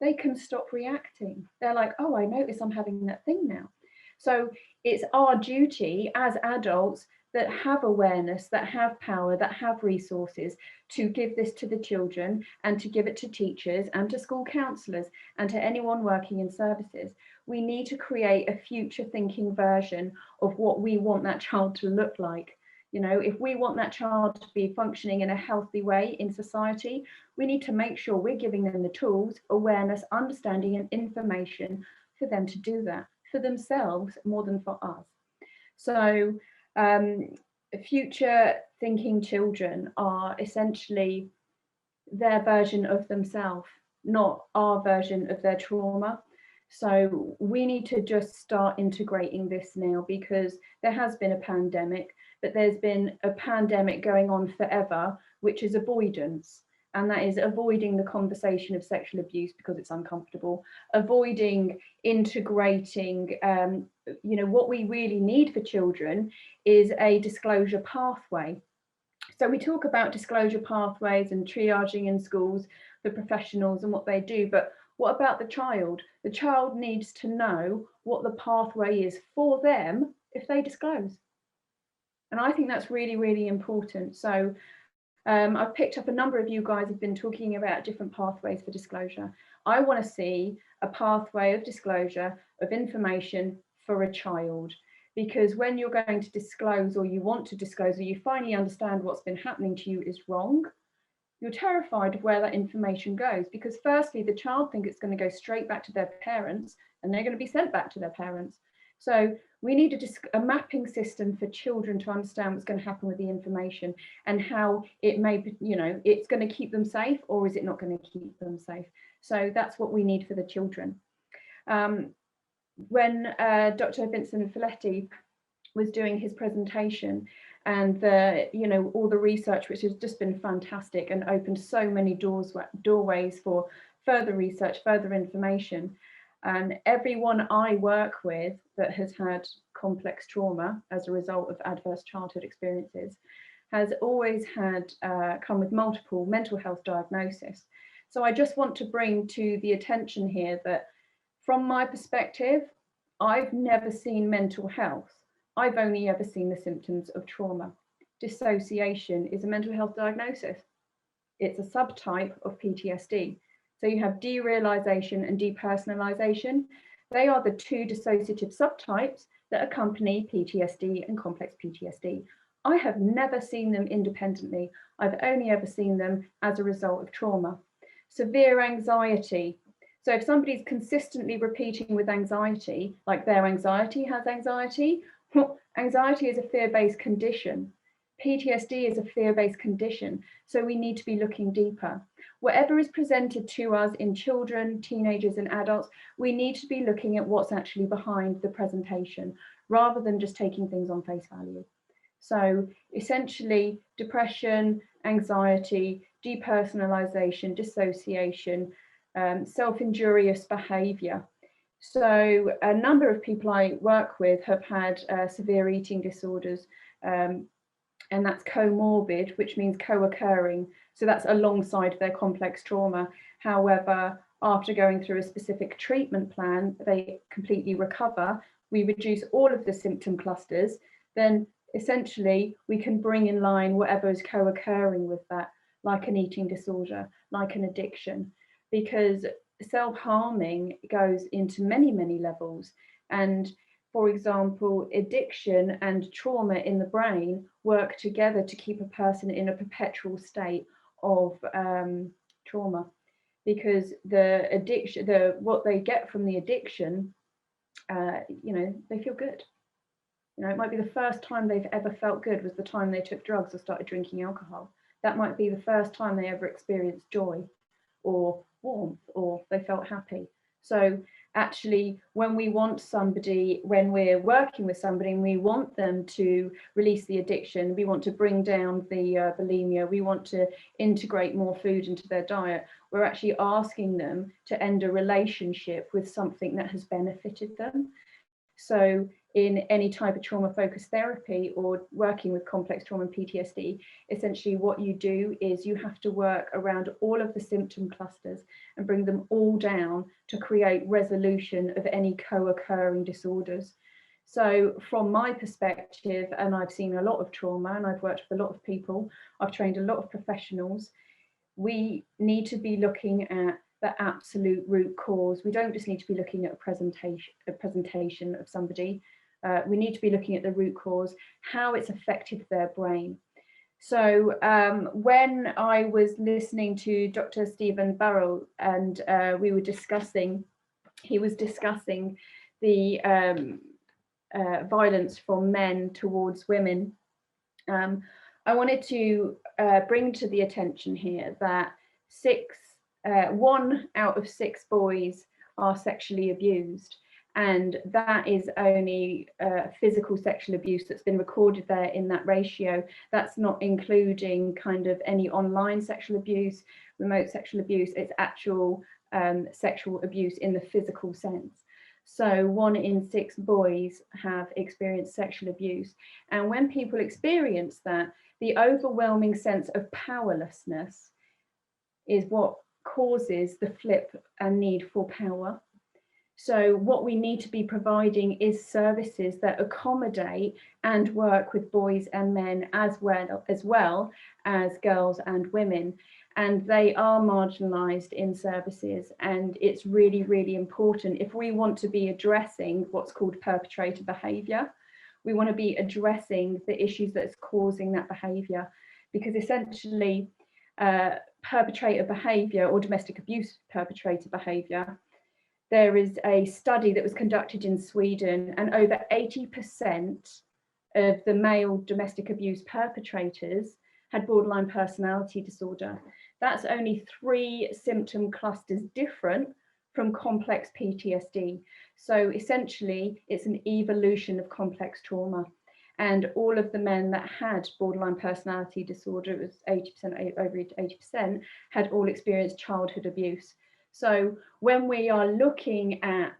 they can stop reacting. They're like, oh, I notice I'm having that thing now. So it's our duty as adults that have awareness, that have power, that have resources to give this to the children and to give it to teachers and to school counsellors and to anyone working in services. We need to create a future thinking version of what we want that child to look like. You know, if we want that child to be functioning in a healthy way in society, we need to make sure we're giving them the tools, awareness, understanding and information for them to do that for themselves more than for us. So future thinking children are essentially their version of themselves, not our version of their trauma. So we need to just start integrating this now, because there has been a pandemic, but there's been a pandemic going on forever, which is avoidance. And that is avoiding the conversation of sexual abuse because it's uncomfortable, avoiding integrating, you know, what we really need for children is a disclosure pathway. So we talk about disclosure pathways and triaging in schools for professionals and what they do, but what about the child? The child needs to know what the pathway is for them if they disclose. And I think that's really, really important. So I've picked up a number of you guys have been talking about different pathways for disclosure. I want to see a pathway of disclosure of information for a child, because when you're going to disclose, or you want to disclose, or you finally understand what's been happening to you is wrong, you're terrified of where that information goes, because firstly, the child thinks it's going to go straight back to their parents and they're going to be sent back to their parents. So we need a mapping system for children to understand what's going to happen with the information and how it may be, you know, it's going to keep them safe, or is it not going to keep them safe? So that's what we need for the children. When Dr. Vincent Folletti was doing his presentation, and the, you know, all the research, which has just been fantastic and opened so many doorways for further research, further information. And everyone I work with that has had complex trauma as a result of adverse childhood experiences has always had come with multiple mental health diagnoses. So I just want to bring to the attention here that from my perspective, I've never seen mental health. I've only ever seen the symptoms of trauma. Dissociation is a mental health diagnosis. It's a subtype of PTSD. So you have derealization and depersonalization. They are the two dissociative subtypes that accompany PTSD and complex PTSD. I have never seen them independently. I've only ever seen them as a result of trauma. Severe anxiety. So if somebody's consistently repeating with anxiety, like their anxiety has anxiety, well, anxiety is a fear-based condition. PTSD is a fear-based condition. So we need to be looking deeper. Whatever is presented to us in children, teenagers and adults, we need to be looking at what's actually behind the presentation rather than just taking things on face value. So essentially depression, anxiety, depersonalization, dissociation, self-injurious behaviour. So a number of people I work with have had severe eating disorders, and that's comorbid, which means co-occurring. So that's alongside their complex trauma. However, after going through a specific treatment plan, they completely recover. We reduce all of the symptom clusters, then essentially we can bring in line whatever is co-occurring with that, like an eating disorder, like an addiction, because self-harming goes into many, many levels. And for example, addiction and trauma in the brain work together to keep a person in a perpetual state of trauma, because the addiction, what they get from the addiction, you know, they feel good. You know, it might be the first time they've ever felt good was the time they took drugs or started drinking alcohol. That might be the first time they ever experienced joy or warmth, or they felt happy. So actually, when we want somebody, when we're working with somebody and we want them to release the addiction, we want to bring down the bulimia, we want to integrate more food into their diet, we're actually asking them to end a relationship with something that has benefited them. So in any type of trauma-focused therapy or working with complex trauma and PTSD, essentially what you do is you have to work around all of the symptom clusters and bring them all down to create resolution of any co-occurring disorders. So from my perspective, and I've seen a lot of trauma and I've worked with a lot of people, I've trained a lot of professionals, we need to be looking at the absolute root cause. We don't just need to be looking at a presentation of somebody. We need to be looking at the root cause, how it's affected their brain. So when I was listening to Dr. Stephen Burrell and we were discussing, he was discussing the violence from men towards women, I wanted to bring to the attention here that 1 out of 6 boys are sexually abused, and that is only physical sexual abuse that's been recorded there in that ratio. That's not including kind of any online sexual abuse, remote sexual abuse. It's actual sexual abuse in the physical sense. So 1 in 6 boys have experienced sexual abuse, and when people experience that, the overwhelming sense of powerlessness is what causes the flip and need for power. So what we need to be providing is services that accommodate and work with boys and men as well as girls and women. And they are marginalised in services, and it's really, really important if we want to be addressing what's called perpetrator behaviour. We want to be addressing the issues that's causing that behaviour, because essentially perpetrator behaviour or domestic abuse perpetrator behaviour, there is a study that was conducted in Sweden, and over 80% of the male domestic abuse perpetrators had borderline personality disorder. That's only 3 symptom clusters different from complex PTSD. So essentially, it's an evolution of complex trauma. And all of the men that had borderline personality disorder, it was 80%, over 80%, had all experienced childhood abuse. So when we are looking at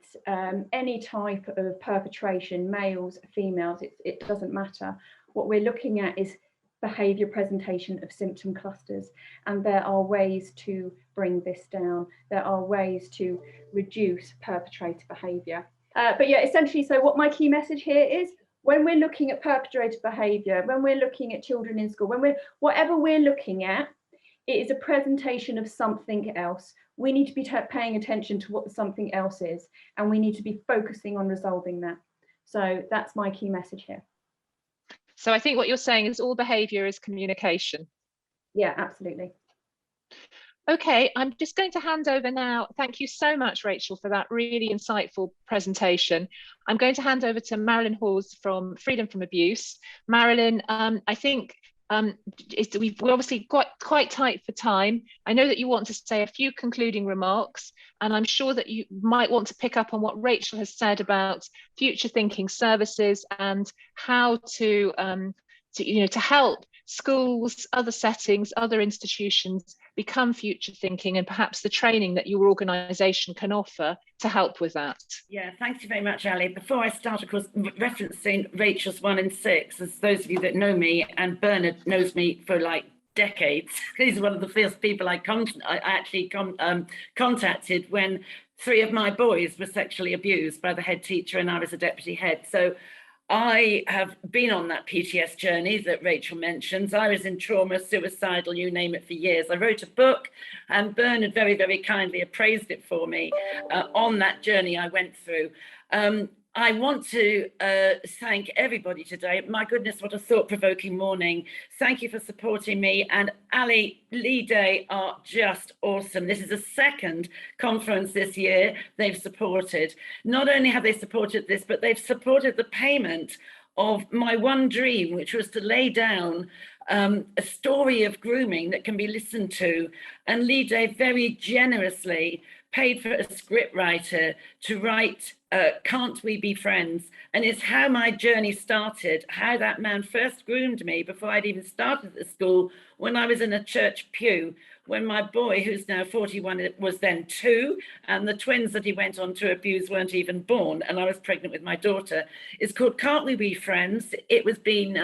any type of perpetration, males, females, it doesn't matter. What we're looking at is behaviour presentation of symptom clusters, and there are ways to bring this down. There are ways to reduce perpetrator behaviour. But yeah, essentially, so what my key message here is, when we're looking at perpetrator behaviour, when we're looking at children in school, whatever we're looking at, it is a presentation of something else. We need to be paying attention to what the something else is, and we need to be focusing on resolving that. So that's my key message here. So I think what you're saying is all behaviour is communication. Yeah, absolutely. Okay, I'm just going to hand over now. Thank you so much, Rachel, for that really insightful presentation. I'm going to hand over to Marilyn Hawes from Freedom from Abuse. Marilyn, I think we're obviously quite tight for time. I know that you want to say a few concluding remarks, and I'm sure that you might want to pick up on what Rachel has said about future thinking services and how to help schools, other settings, other institutions become future thinking, and perhaps the training that your organisation can offer to help with that. Yeah, thank you very much, Ali. Before I start, of course, referencing Rachel's 1 in 6, as those of you that know me, and Bernard knows me for like decades. He's one of the first people I actually contacted when 3 of my boys were sexually abused by the head teacher and I was a deputy head. So I have been on that PTS journey that Rachel mentions. I was in trauma, suicidal, you name it, for years. I wrote a book and Bernard very, very kindly appraised it for me on that journey I went through. I want to thank everybody today. My goodness, what a thought-provoking morning. Thank you for supporting me. And Ali, Leigh Day are just awesome. This is the second conference this year they've supported. Not only have they supported this, but they've supported the payment of my one dream, which was to lay down a story of grooming that can be listened to. And Leigh Day very generously paid for a scriptwriter to write Can't We Be Friends? And it's how my journey started, how that man first groomed me before I'd even started at the school, when I was in a church pew, when my boy, who's now 41, was then 2, and the twins that he went on to abuse weren't even born, and I was pregnant with my daughter. It's called Can't We Be Friends? It was being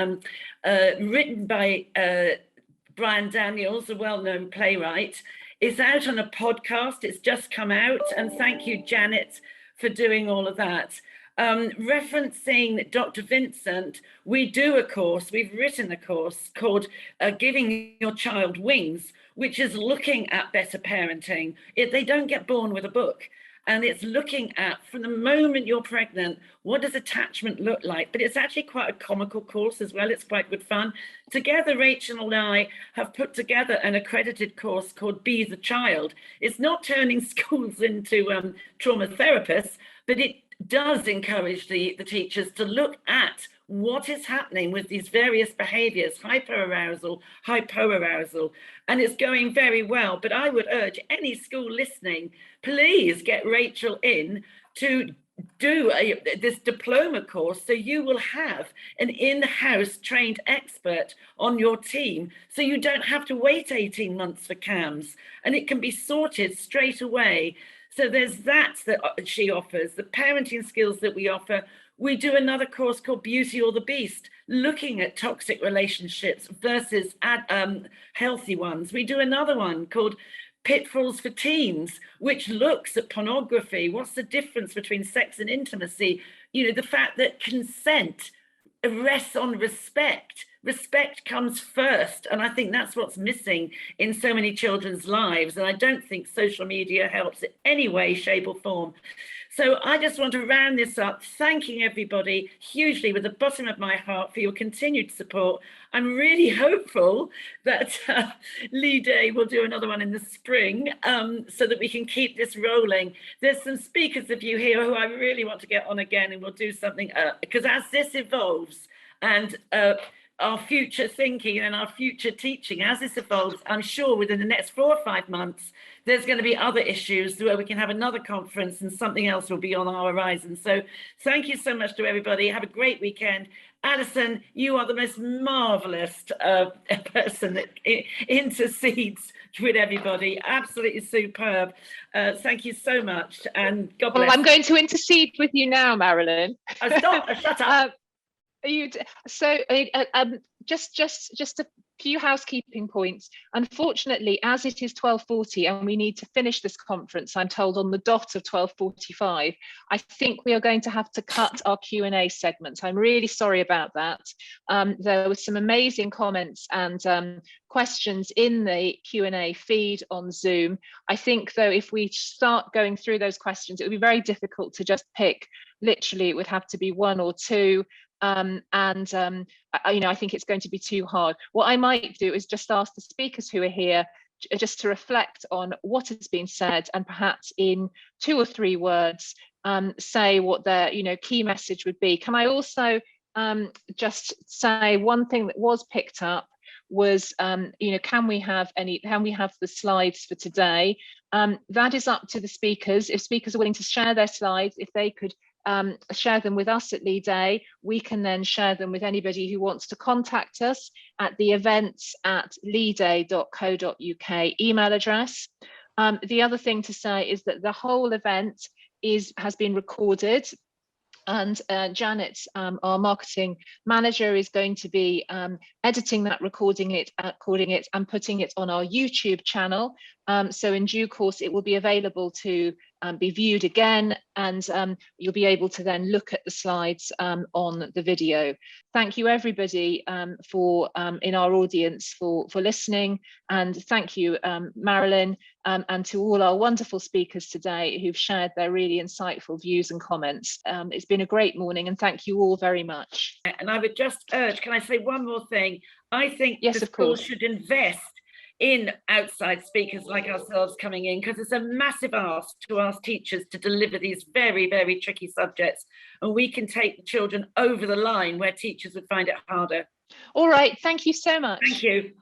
written by Brian Daniels, a well-known playwright. It's out on a podcast, it's just come out, and thank you, Janet, for doing all of that. Referencing Dr. Vincent, we've written a course called Giving Your Child Wings, which is looking at better parenting. They don't get born with a book. And it's looking at, from the moment you're pregnant, what does attachment look like? But it's actually quite a comical course as well. It's quite good fun. Together, Rachel and I have put together an accredited course called Be the Child. It's not turning schools into trauma therapists, but it does encourage the teachers to look at what is happening with these various behaviours, hyperarousal, hypoarousal, and it's going very well. But I would urge any school listening, please get Rachel in to do this diploma course, so you will have an in-house trained expert on your team, so you don't have to wait 18 months for CAMS, and it can be sorted straight away. So there's that she offers, the parenting skills that we offer. We do another course called Beauty or the Beast, looking at toxic relationships versus healthy ones. We do another one called Pitfalls for Teens, which looks at pornography. What's the difference between sex and intimacy? You know, the fact that consent rests on respect. Respect comes first. And I think that's what's missing in so many children's lives. And I don't think social media helps in any way, shape or form. So I just want to round this up, thanking everybody hugely with the bottom of my heart for your continued support. I'm really hopeful that Leigh Day will do another one in the spring so that we can keep this rolling. There's some speakers of you here who I really want to get on again, and we'll do something, because as this evolves and our future thinking and our future teaching, as this evolves, I'm sure within the next 4 or 5 months, there's going to be other issues where we can have another conference and something else will be on our horizon. So thank you so much to everybody. Have a great weekend. Alison, you are the most marvellous person that intercedes with everybody. Absolutely superb. Thank you so much, and God bless. Well, I'm going to intercede with you now, Marilyn. Stop, shut up. Just a few housekeeping points. Unfortunately, as it is 12:40 and we need to finish this conference, I'm told on the dot of 12:45, I think we are going to have to cut our Q&A segment. I'm really sorry about that. There were some amazing comments and questions in the Q&A feed on Zoom. I think, though, if we start going through those questions, it would be very difficult to just pick. Literally, it would have to be 1 or 2. I think it's going to be too hard. What I might do is just ask the speakers who are here just to reflect on what has been said, and perhaps in 2 or 3 words say what their key message would be. Can I also just say one thing that was picked up was can we have the slides for today? That is up to the speakers. If speakers are willing to share their slides, if they could share them with us at Leigh. We can then share them with anybody who wants to contact us at the events@leigh.co.uk email address. The other thing to say is that the whole event has been recorded, and Janet, our marketing manager, is going to be editing that, recording it and putting it on our YouTube channel. So in due course, it will be available to be viewed again, and you'll be able to then look at the slides on the video. Thank you, everybody, for in our audience for listening, and thank you, Marilyn, and to all our wonderful speakers today who've shared their really insightful views and comments. It's been a great morning, and thank you all very much. And I would just urge, can I say one more thing? I think the school should invest in outside speakers like ourselves coming in, because it's a massive ask to ask teachers to deliver these very, very tricky subjects, and we can take the children over the line where teachers would find it harder. All right, thank you so much. Thank you.